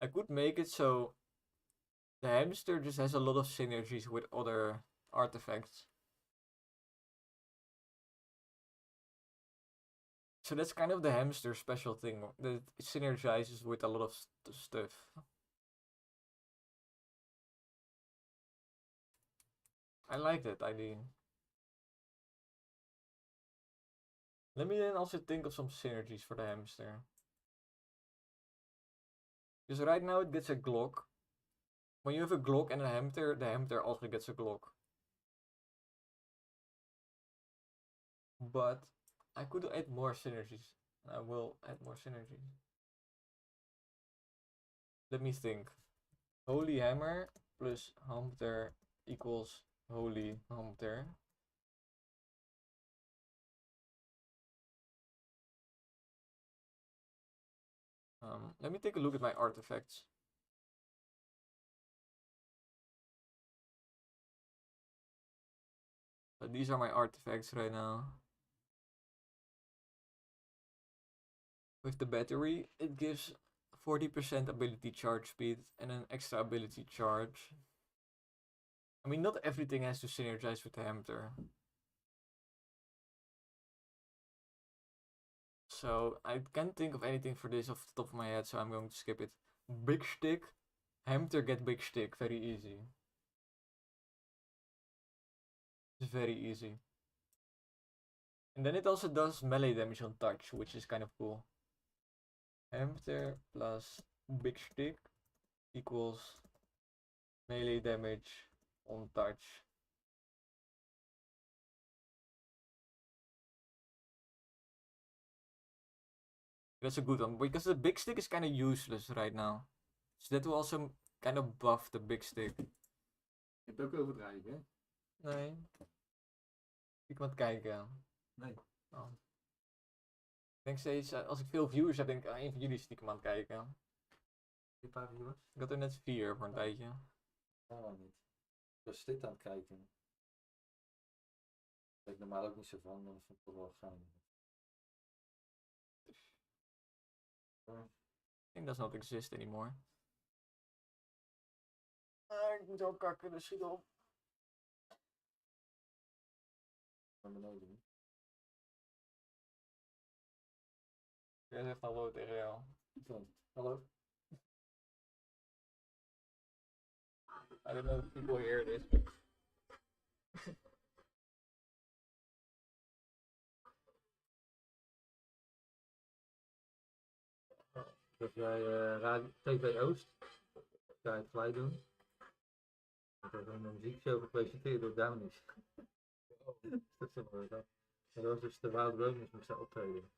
I could make it so the hamster just has a lot of synergies with other artifacts. So that's kind of the hamster special thing, that it synergizes with a lot of stuff. I like that idea. Let me then also think of some synergies for the hamster. Because right now it gets a Glock. When you have a Glock and a hamster, the hamster also gets a Glock. But I could add more synergies. I will add more synergies. Let me think. Holy hammer plus hamster equals holy hamster. Let me take a look at my artifacts. So these are my artifacts right now. With the battery, it gives 40% ability charge speed and an extra ability charge. I mean, not everything has to synergize with the hamster. So I can't think of anything for this off the top of my head, so I'm going to skip it. Big stick, hamster get big stick, very easy. It's very easy. And then it also does melee damage on touch, which is kind of cool. Hamster plus big stick equals melee damage on touch. That's a good one, because the big stick is kind of useless right now. So that will also kind of buff the big stick. Je hebt ook overdrijven, hè? Nee. Ik moet kijken. Nee. Oh. Ik denk steeds, als ik veel viewers heb, denk ik, een van jullie is stiekem aan het kijken. Die paar viewers? Ik had er net 4 voor een tijdje. Nou, niet. Ik was dit aan het kijken. Daar ben ik normaal ook niet zo van, maar dat vond ik toch wel fijn. I think does not exist anymore. Ik moet ook kakken, dus schiet op. Naar beneden. Jij zegt hallo tegen jou. Hallo? I don't know if people hear this, but... Dat jij TV Oost, ga je het gelijk doen. Dat is een muziekshow gepresenteerd door Downies. Dat is wel dat. En dat was dus de Wild Romans moest daar optreden.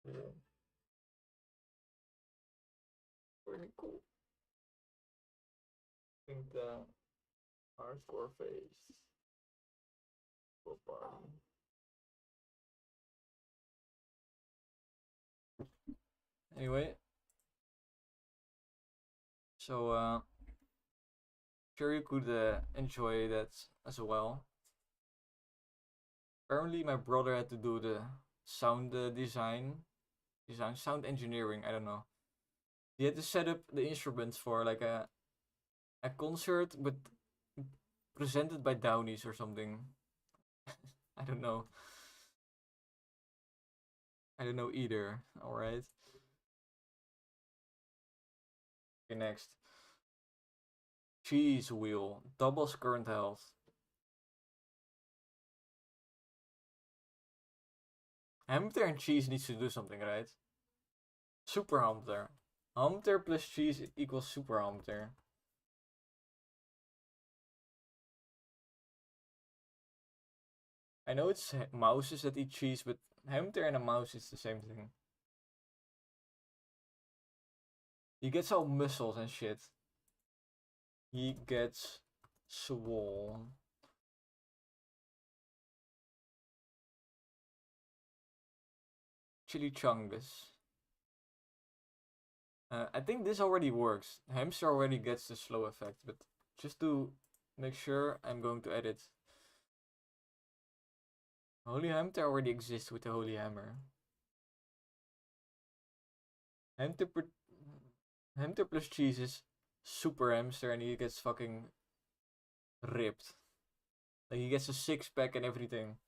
Yeah. Pretty cool. I think the hardcore face for party. Anyway, so sure you could enjoy that as well. Apparently, my brother had to do the sound sound engineering. I don't know. He had to set up the instruments for like a concert, but presented by Downies or something. I don't know. I don't know either. All right. Okay, next. Cheese wheel doubles current health. Hamster and cheese needs to do something, right? Super hamster. Hamster plus cheese equals super hamster. I know it's mouses that eat cheese, but hamster and a mouse is the same thing. He gets all muscles and shit. He gets swole. Chimichungus. I think this already works. Hamster already gets the slow effect, but just to make sure, I'm going to edit. Holy Hamster already exists with the Holy Hammer. Hamster plus cheese is super hamster and he gets fucking ripped. Like he gets a 6-pack and everything.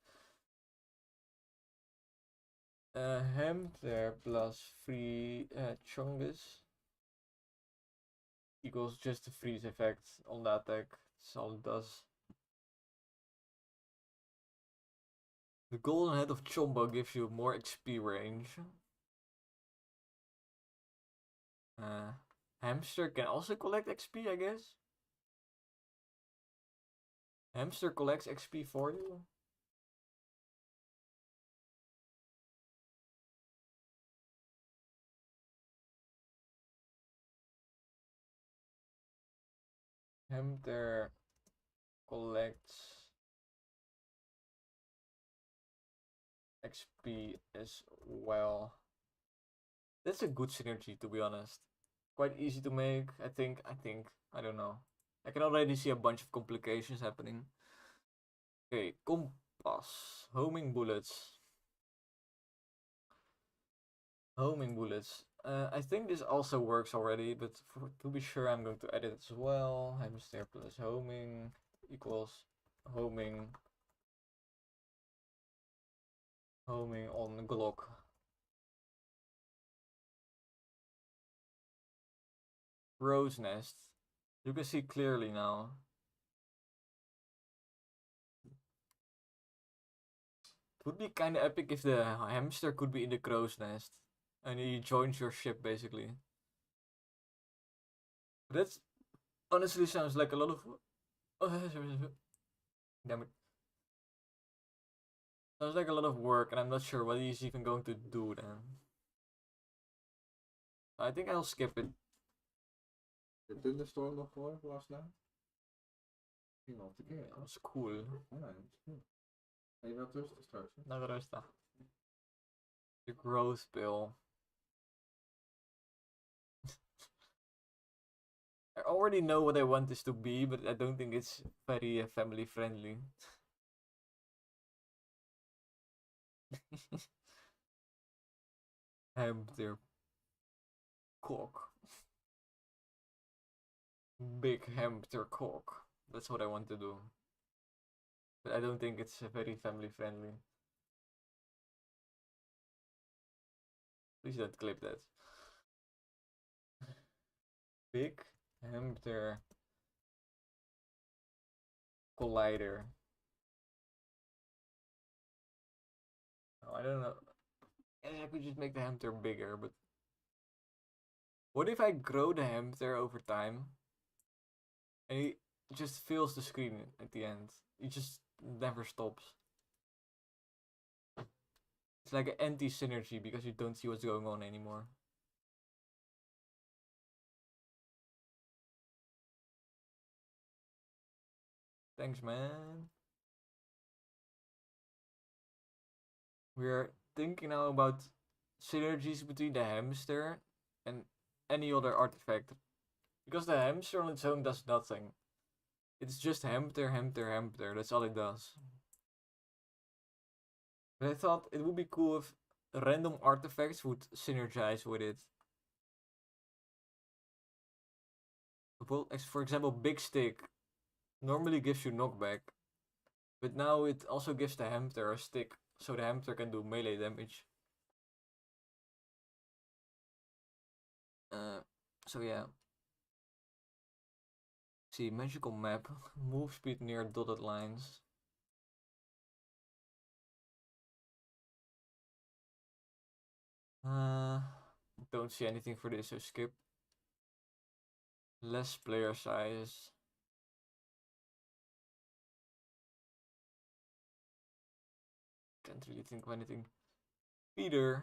Hamster plus free chungus equals just the freeze effect on the attack. That's all it does. The golden head of Chombo gives you more XP range. Hamster can also collect XP, I guess. Hamster collects XP for you. Hamster collects XP as well. That's a good synergy, to be honest. Quite easy to make, I think. I don't know. I can already see a bunch of complications happening. Okay, compass. Homing bullets. Homing bullets. I think this also works already, but to be sure, I'm going to edit it as well. Hamster plus homing equals homing. Homing on Glock. Rose nest. You can see clearly now. It would be kind of epic if the hamster could be in the crow's nest and he joins your ship basically. But that honestly sounds like a lot of. Damn it. Sounds like a lot of work, and I'm not sure what he's even going to do then. I think I'll skip it. De thunderstorm nog voor last night? Ging al tekeer. Dat was cool. Ja, dat is cool. En je wilt rusten straks, hè? Nou, rustig. The growth pill. I already know what I want this to be, but I don't think it's very family friendly. Hamster cock. Big hamster cock. That's what I want to do. But I don't think it's very family friendly. Please don't clip that. Big hamster collider. Oh, I don't know. I could just make the hamster bigger, but what if I grow the hamster over time and he just fills the screen at the end? He just never stops. It's like an anti-synergy because you don't see what's going on anymore. Thanks, man. We're thinking now about synergies between the hamster and any other artifact. Because the hamster on its own does nothing. It's just hamster, hamster, hamster. That's all it does. But I thought it would be cool if random artifacts would synergize with it. For example, Big Stick normally gives you knockback. But now it also gives the hamster a stick. So the hamster can do melee damage. So yeah. See, magical map. Move speed near dotted lines. Don't see anything for this, so skip. Less player size. Can't really think of anything. Peter.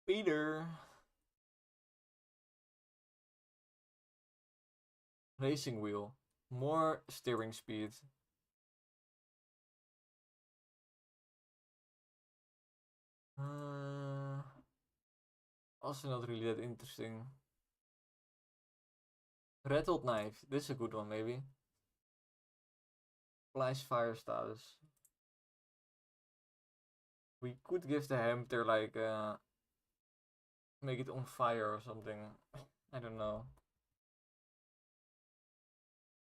Peter. Racing wheel. More steering speed. Also not really that interesting. Rattled knife. This is a good one, maybe. Applies fire status. We could give the hamster like make it on fire or something. I don't know.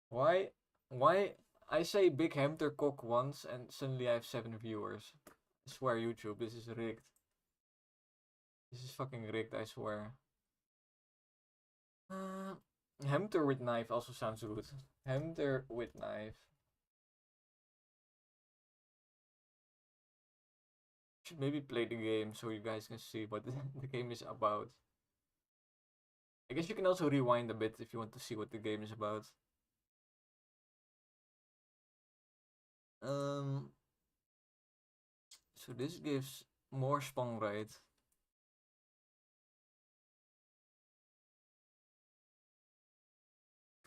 Why I say big hamster cock once and suddenly I have 7 viewers. I swear YouTube, this is rigged. This is fucking rigged, I swear. Hamster with knife also sounds good. Hamster with knife. Should maybe play the game so you guys can see what the game is about. I guess you can also rewind a bit if you want to see what the game is about. So this gives more spawn rate.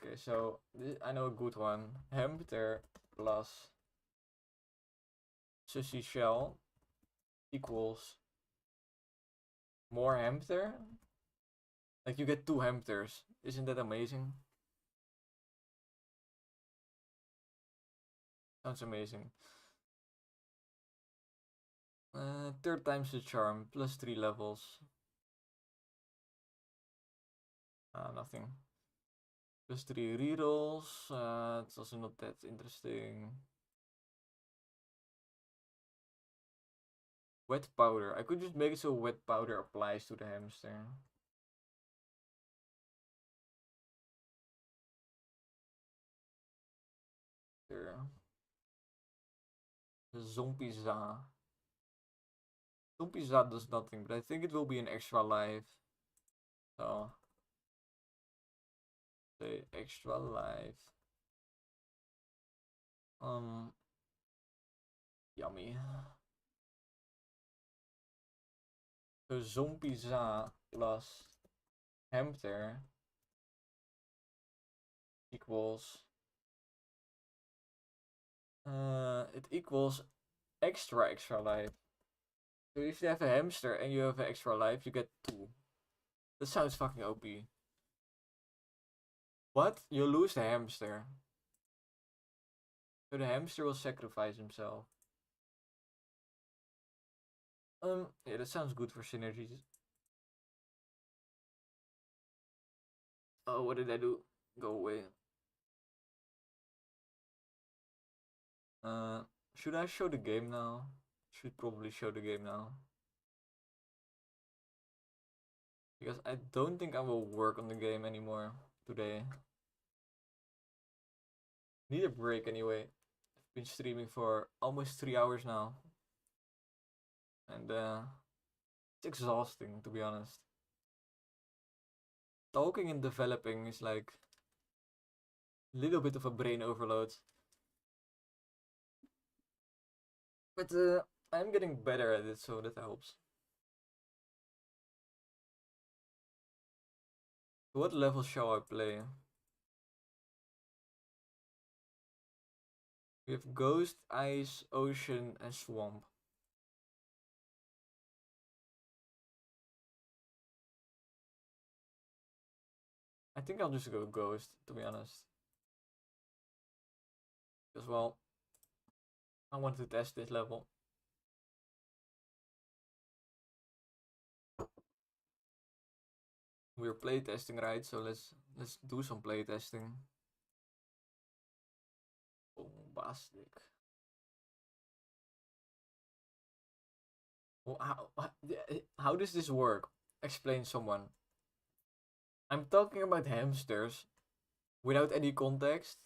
Okay, so I know a good one. Hamster plus sushi shell equals more hamster. Like you get 2 hamsters. Isn't that amazing? Sounds amazing. Third time's the charm, plus 3 levels. Nothing. Plus 3 rerolls. It's also not that interesting. Wet powder. I could just make it so wet powder applies to the hamster. There. The zombie za. Zombie za does nothing, but I think it will be an extra life. So say extra life. Yummy. So zombie za plus hamster equals it equals extra life. So if you have a hamster and you have an extra life, you get 2. That sounds fucking OP. What? You lose the hamster. So the hamster will sacrifice himself. Yeah, that sounds good for synergies. Oh, what did I do? Go away. Uh, should I show the game now? Should probably show the game now. Because I don't think I will work on the game anymore today. Need a break anyway. I've been streaming for almost 3 hours now. And it's exhausting, to be honest. Talking and developing is like a little bit of a brain overload. But I'm getting better at it, so that helps. What level shall I play? We have Ghost, Ice, Ocean, and Swamp. I think I'll just go Ghost, to be honest. Because, well, I want to test this level. We're playtesting, right? So let's do some playtesting. Bombastic. Well, how does this work? Explain someone. I'm talking about hamsters without any context,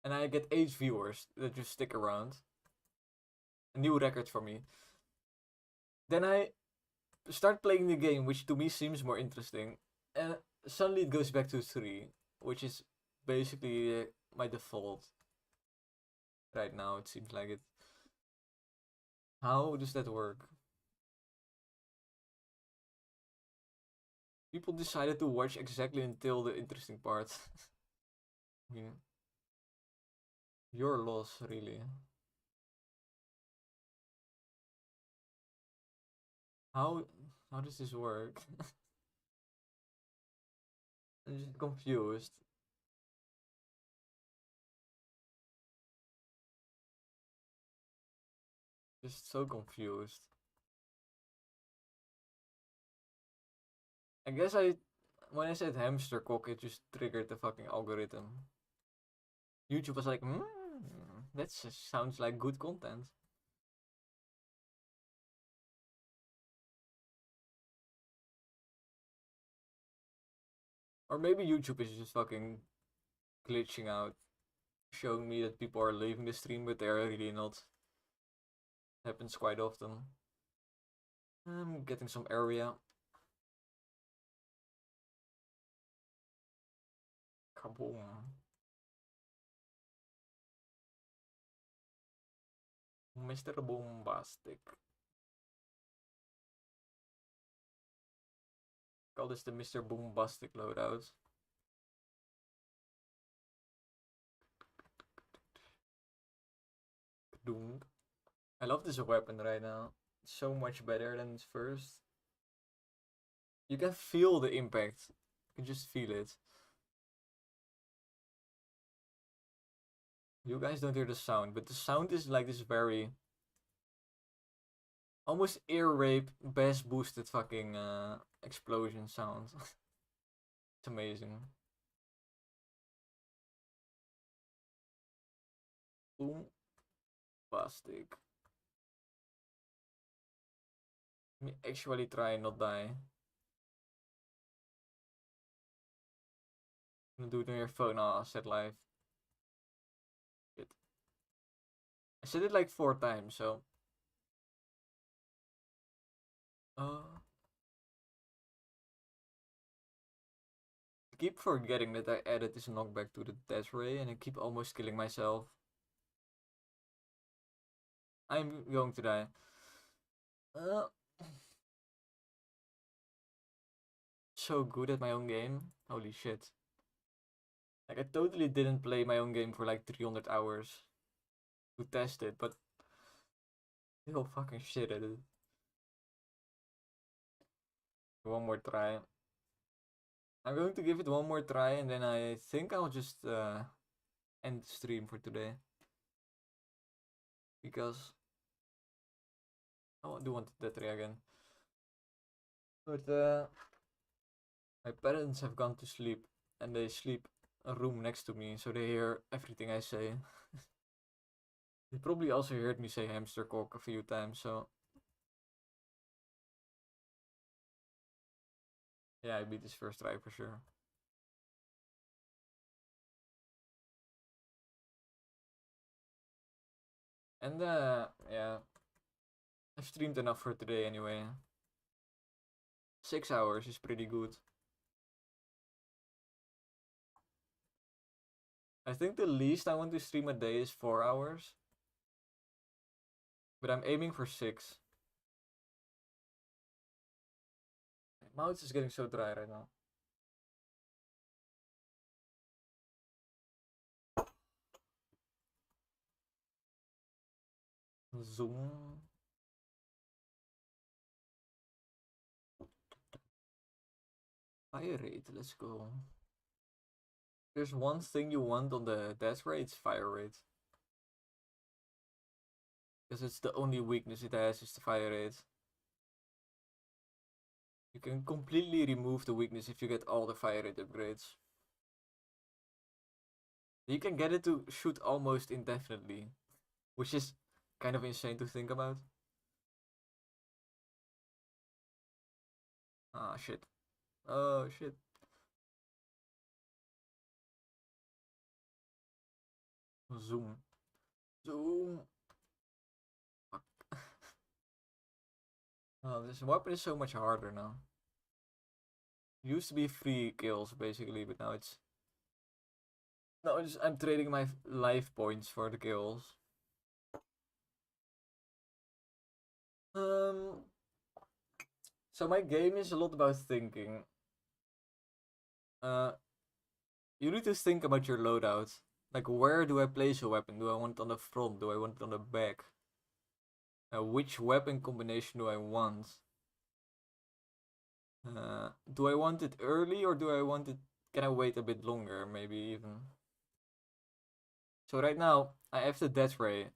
and I get 8 viewers that just stick around. A new record for me. Then I start playing the game, which to me seems more interesting, and suddenly it goes back to 3, which is basically my default right now. It seems like it. How does that work? People decided to watch exactly until the interesting part. I mean, your loss, really. How how does this work? I'm just confused. Just so confused. I guess when I said hamster cock, it just triggered the fucking algorithm. YouTube was like, that sounds like good content. Or maybe YouTube is just fucking glitching out, showing me that people are leaving the stream, but they're really not. Happens quite often. I'm getting some area. Kaboom. Mr. Bombastic. Call this the Mr. Bombastic loadout. Doom. I love this weapon right now. It's so much better than its first. You can feel the impact. You can just feel it. You guys don't hear the sound, but the sound is like this very almost ear rape bass boosted fucking explosion sound. It's amazing. Boom. Plastic. Let me actually try and not die. I'm gonna do it on your phone. Oh, set live. Shit. I said it like 4 times, so. I keep forgetting that I added this knockback to the death ray and I keep almost killing myself. I'm going to die. So good at my own game. Holy shit. Like, I totally didn't play my own game for like 300 hours to test it, but still fucking shit at it. One more try. I'm going to give it one more try, and then I think I'll just end the stream for today. Because I do want that try again. But my parents have gone to sleep, and they sleep a room next to me, so they hear everything I say. They probably also heard me say hamster cock a few times, so yeah, I beat this first try for sure. And yeah, I've streamed enough for today anyway. 6 hours is pretty good. I think the least I want to stream a day is 4 hours. But I'm aiming for 6. My mouth is getting so dry right now. Zoom. Fire rate, let's go. There's one thing you want on the death rate, it's fire rate. Because it's the only weakness it has, is the fire rate. You can completely remove the weakness if you get all the fire rate upgrades. You can get it to shoot almost indefinitely, which is kind of insane to think about. Ah, shit. Oh, shit. Zoom. Zoom. Fuck. Oh, this weapon is so much harder now. It used to be free kills, basically, but now it's... No, I'm trading my life points for the kills. So my game is a lot about thinking. You need to think about your loadout. Like, where do I place a weapon? Do I want it on the front? Do I want it on the back? Which weapon combination do I want? Do I want it early or do I want it... Can I wait a bit longer, maybe even? So right now, I have the death ray.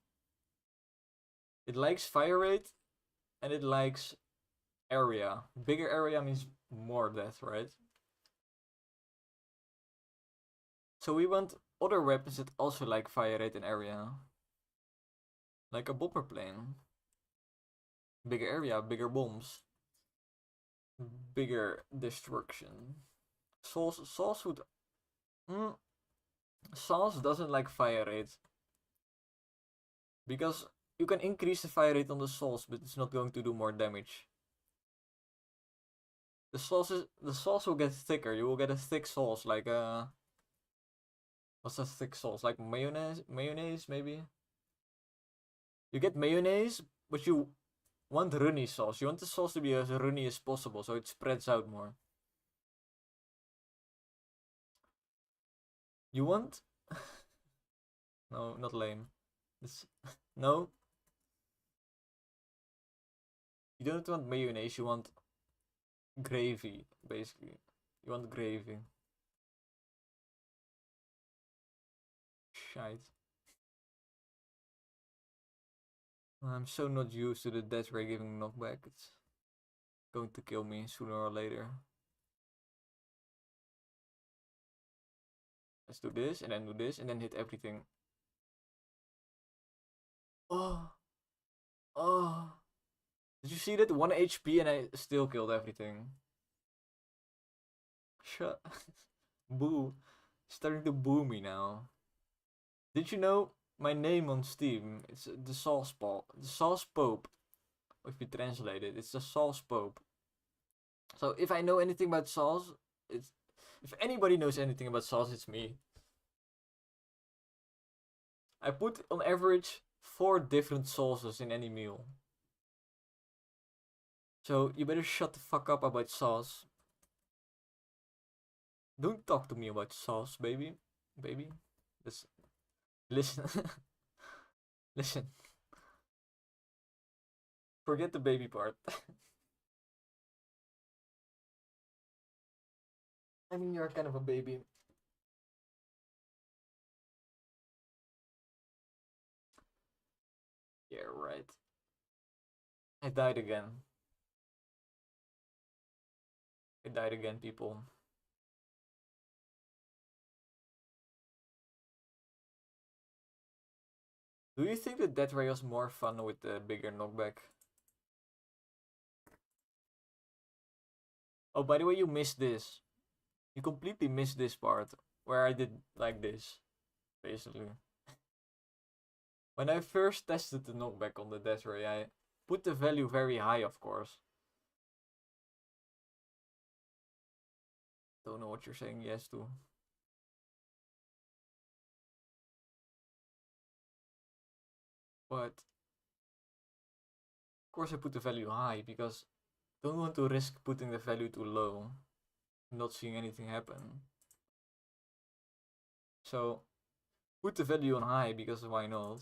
It likes fire rate and it likes area. Bigger area means more death, right? So we want other weapons that also like fire rate and area. Like a bomber plane. Bigger area, bigger bombs. Bigger destruction. Sauce would... Sauce doesn't like fire rate. Because you can increase the fire rate on the sauce, but it's not going to do more damage. The sauce will get thicker. You will get a thick sauce, like what's a thick sauce? Like mayonnaise maybe. You get mayonnaise, but you want runny sauce. You want the sauce to be as runny as possible, so it spreads out more. You want... No, not lame. This... No. You don't want mayonnaise, you want gravy, basically. You want gravy. Shite. I'm so not used to the death ray giving knockback. It's going to kill me sooner or later. Let's do this, and then hit everything. Oh! Oh! Did you see that? 1 HP and I still killed everything. Shut... Boo. Starting to boo me now. Did you know my name on Steam? It's the Sauce Pope. The Sauce Pope. If you translate it, it's the Sauce Pope. So if I know anything about sauce, it's... If anybody knows anything about sauce, it's me. I put on average 4 different sauces in any meal. So you better shut the fuck up about sauce. Don't talk to me about sauce, baby. Baby. Listen. Listen. Forget the baby part. I mean, you're kind of a baby. Yeah, right. I died again. I died again, people. Do you think that Death Ray was more fun with the bigger knockback? Oh, by the way, you missed this. You completely missed this part where I did like this, basically. When I first tested the knockback on the Death Ray, I put the value very high, of course. Don't know what you're saying yes to. But, of course I put the value high because I don't want to risk putting the value too low. Not seeing anything happen. So, put the value on high because why not?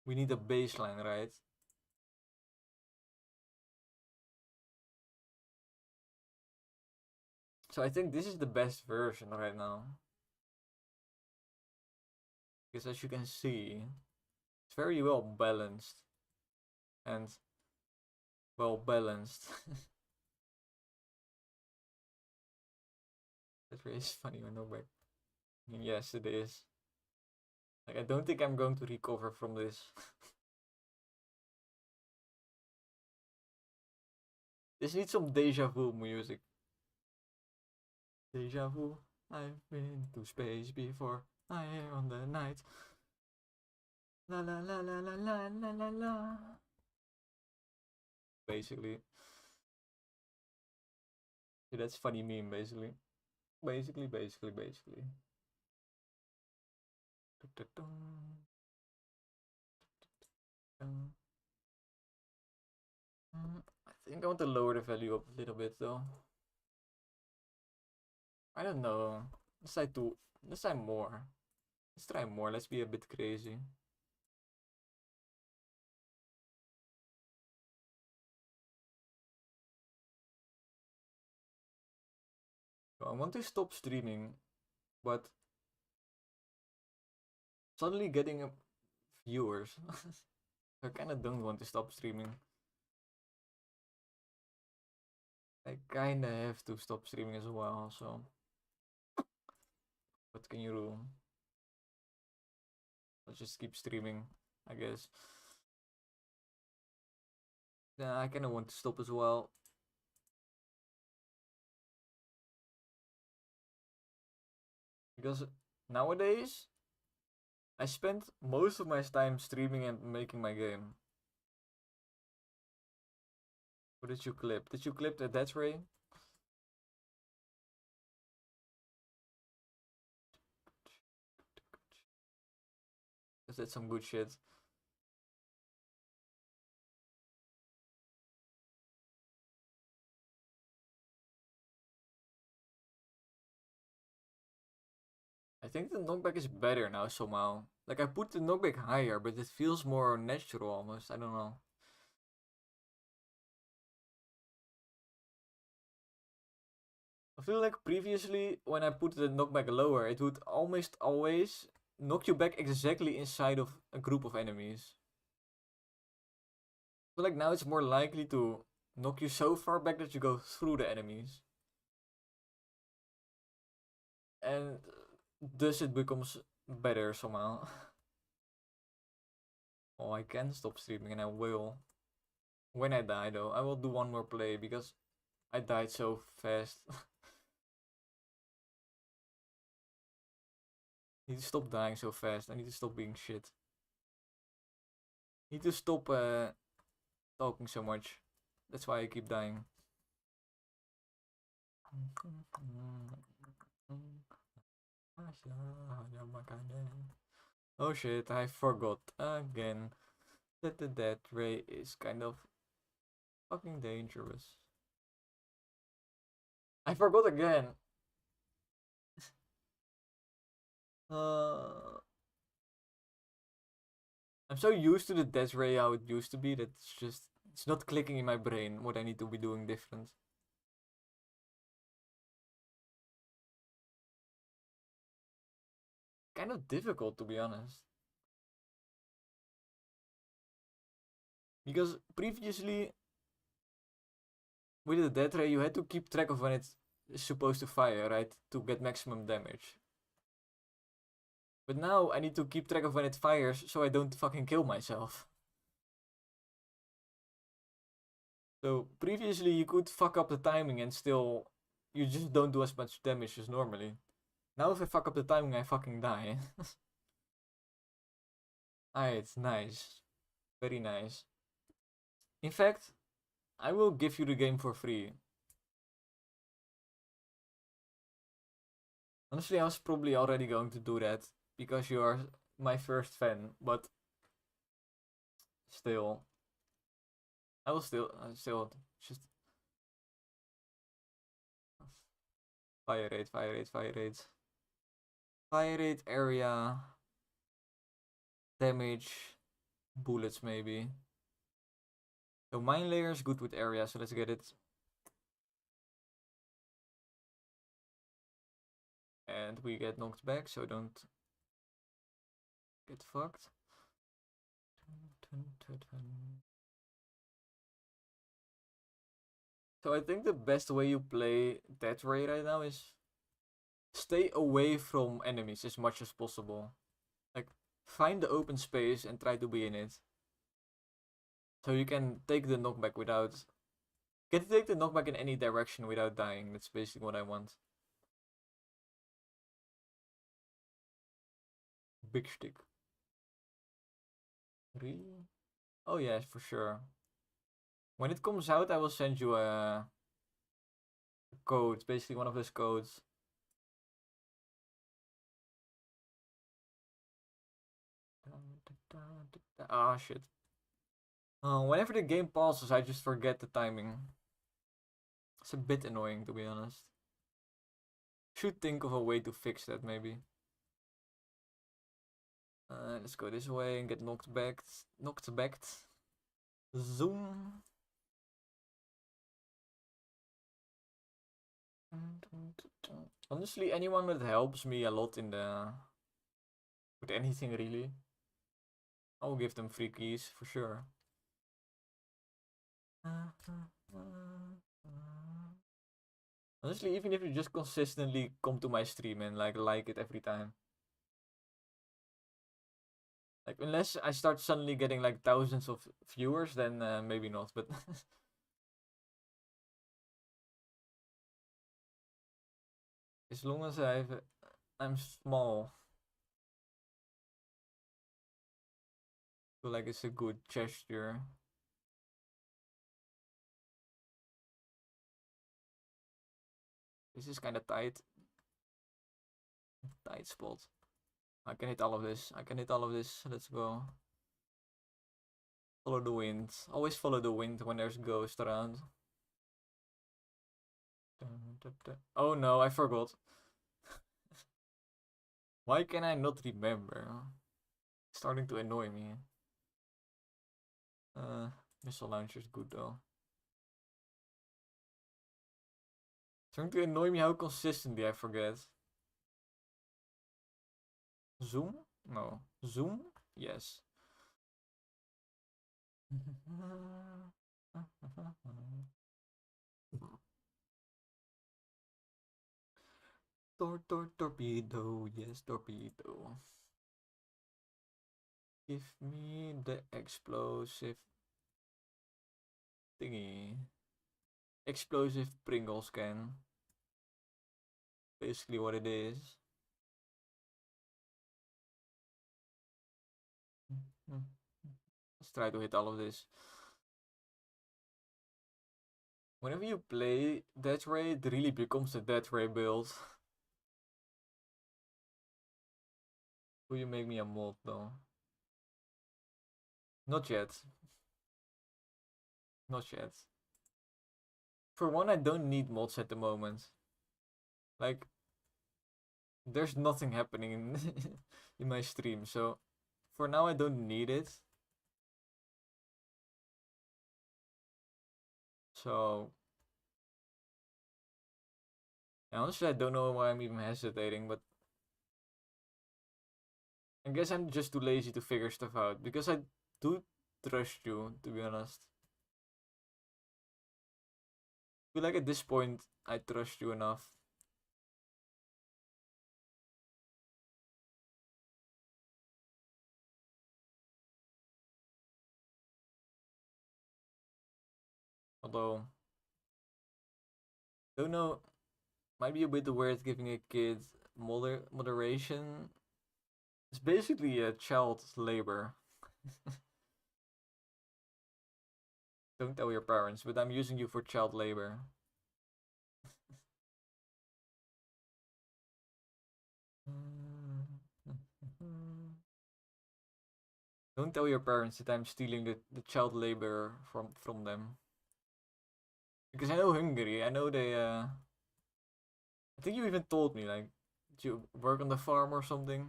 We need a baseline, right? So I think this is the best version right now. Because as you can see, it's very well balanced. And well balanced. That really is funny when no back. I mean, yes, it is. Like, I don't think I'm going to recover from this. This needs some deja vu music. Deja vu. I've been to space before. I am on the night. La la la la la la la la la. Basically. Yeah, that's funny meme, basically. Basically. I think I want to lower the value up a little bit though. I don't know. Let's try two. Let's try more. Let's try more. Let's be a bit crazy. I want to stop streaming, but suddenly getting viewers. I kind of don't want to stop streaming. I kind of have to stop streaming as well, so what can you do? Let's just keep streaming, I guess. Yeah, I kind of want to stop as well. Because nowadays, I spend most of my time streaming and making my game. What did you clip? Did you clip the Death Ray? Because that's some good shit. I think the knockback is better now somehow. Like I put the knockback higher, but it feels more natural almost. I don't know. I feel like previously when I put the knockback lower, it would almost always knock you back exactly inside of a group of enemies. I feel like now it's more likely to knock you so far back that you go through the enemies. And thus it becomes better somehow. Oh, I can stop streaming and I will. When I die though, I will do one more play because I died so fast. I need to stop dying so fast. I need to stop being shit. I need to stop talking so much. That's why I keep dying. Oh shit, I forgot again that the death ray is kind of fucking dangerous. I forgot again. uh, I'm so used to the death ray how it used to be that it's not clicking in my brain what I need to be doing different. kind of difficult, to be honest. Because previously, with the death ray, you had to keep track of when it's supposed to fire, right? To get maximum damage. But now I need to keep track of when it fires so I don't fucking kill myself. So previously you could fuck up the timing and still you just don't do as much damage as normally. Now if I fuck up the timing I fucking die. Alright, nice. Very nice. In fact, I will give you the game for free. Honestly, I was probably already going to do that because you are my first fan, but still, I will still just fire rate, fire rate, fire rate, fire rate, area, damage, bullets maybe. So mine layer is good with area, so let's get it. And we get knocked back, so don't get fucked. So I think the best way you play Death Ray right now is stay away from enemies as much as possible. Like, find the open space and try to be in it. So you can take the knockback without... Get to take the knockback in any direction without dying. That's basically what I want. Big stick. Really? Oh yes, for sure. When it comes out, I will send you a code. Basically one of those codes. Ah, shit. Whenever the game pauses, I just forget the timing. It's a bit annoying, to be honest. Should think of a way to fix that, maybe. Let's go this way and get knocked back. Knocked back. Zoom. Honestly, anyone that helps me a lot in the... with anything, really. I'll give them free keys, for sure. Honestly, even if you just consistently come to my stream and like it every time. Like, unless I start suddenly getting like thousands of viewers, then maybe not, but... as long as I'm small. I feel like it's a good gesture. This is kind of tight. Tight spot. I can hit all of this. I can hit all of this. Let's go. Follow the wind. Always follow the wind when there's ghost around. Oh no, I forgot. Why can I not remember? It's starting to annoy me. Missile launcher is good though. It's starting to annoy me how consistently I forget. Zoom? No. Zoom? Yes. Torpedo, yes, torpedo. Give me the explosive thingy. Explosive Pringles can. Basically what it is. Let's try to hit all of this. Whenever you play Death Ray, it really becomes a Death Ray build. Will you make me a mod though? Not yet. Not yet. For one, I don't need mods at the moment. Like, there's nothing happening in, in my stream, so for now I don't need it. So, honestly, I don't know why I'm even hesitating, but I guess I'm just too lazy to figure stuff out because I do trust you, to be honest. I feel like at this point I trust you enough. Although, don't know, might be a bit weird giving a kid moderation. It's basically a child labor. Don't tell your parents, but I'm using you for child labor. Don't tell your parents that I'm stealing the child labor from them. Because I know Hungary, I know they I think you even told me like you work on the farm or something.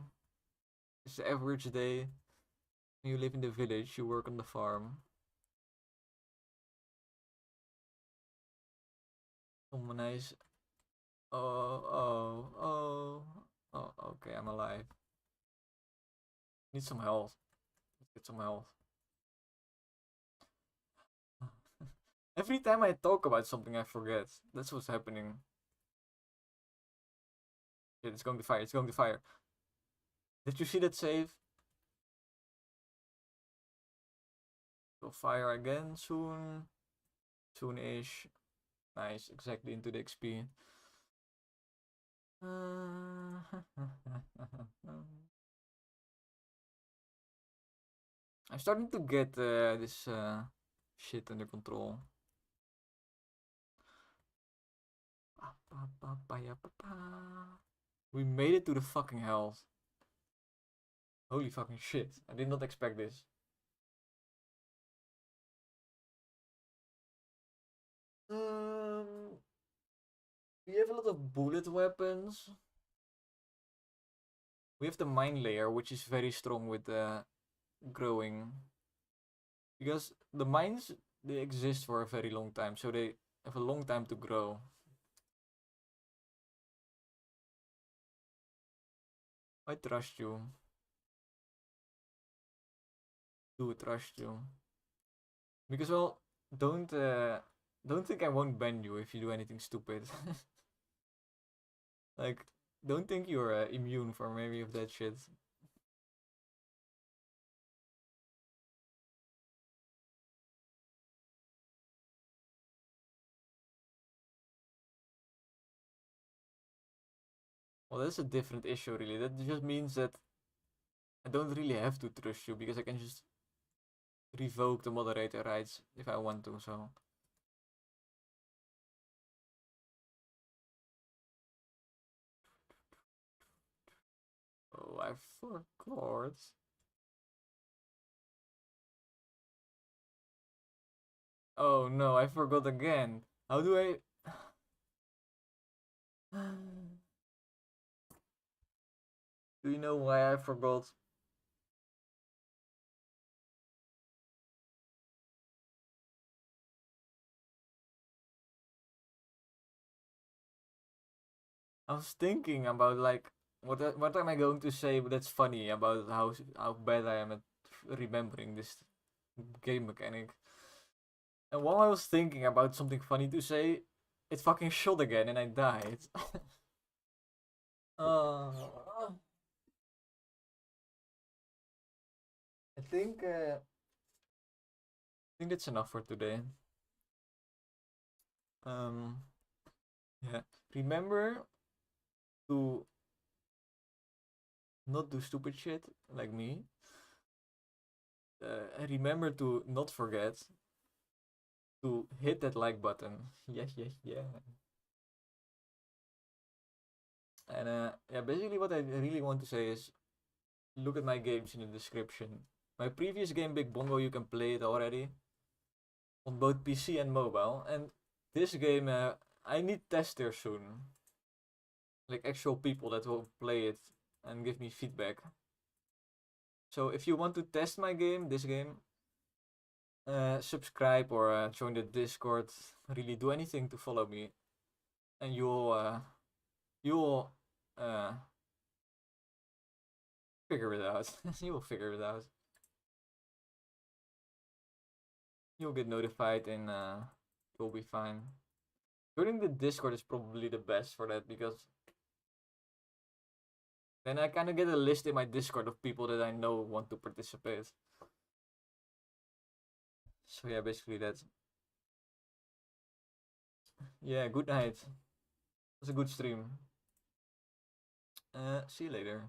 It's the average day. You live in the village, you work on the farm. Oh nice. Oh, okay, I'm alive. Need some health. Let's get some health. Every time I talk about something, I forget. That's what's happening. Shit, it's going to fire. It's going to fire. Did you see that save? Will fire again soon. Soon-ish. Nice, exactly into the XP. I'm starting to get this shit under control. We made it to the fucking health. Holy fucking shit. I did not expect this. Um, we have a lot of bullet weapons. We have the mine layer, which is very strong with growing. Because the mines, they exist for a very long time, so they have a long time to grow. I trust you. Do trust you. Because well, don't uh, don't think I won't ban you if you do anything stupid. Like, don't think you're immune from any of that shit. Well, that's a different issue, really. That just means that I don't really have to trust you because I can just revoke the moderator rights if I want to. So, oh, I forgot. Oh no, I forgot again. How do I? Do you know why I forgot? I was thinking about like what am I going to say that's funny about how bad I am at remembering this game mechanic. And while I was thinking about something funny to say, it fucking shot again and I died. uh, I think that's enough for today. Um, yeah. Remember to not do stupid shit like me. And remember to not forget to hit that like button. Yeah, yeah, yeah. And yeah, basically what I really want to say is look at my games in the description. My previous game, Big Bongo, you can play it already on both PC and mobile. And this game, I need testers soon, like actual people that will play it and give me feedback. So if you want to test my game, this game, subscribe or join the Discord. Really do anything to follow me, and you'll uh, Figure it out. You will figure it out. You'll get notified and you'll be fine. Joining the Discord is probably the best for that because then I kind of get a list in my Discord of people that I know want to participate. So yeah, basically that's. Yeah, good night. It was a good stream. See you later.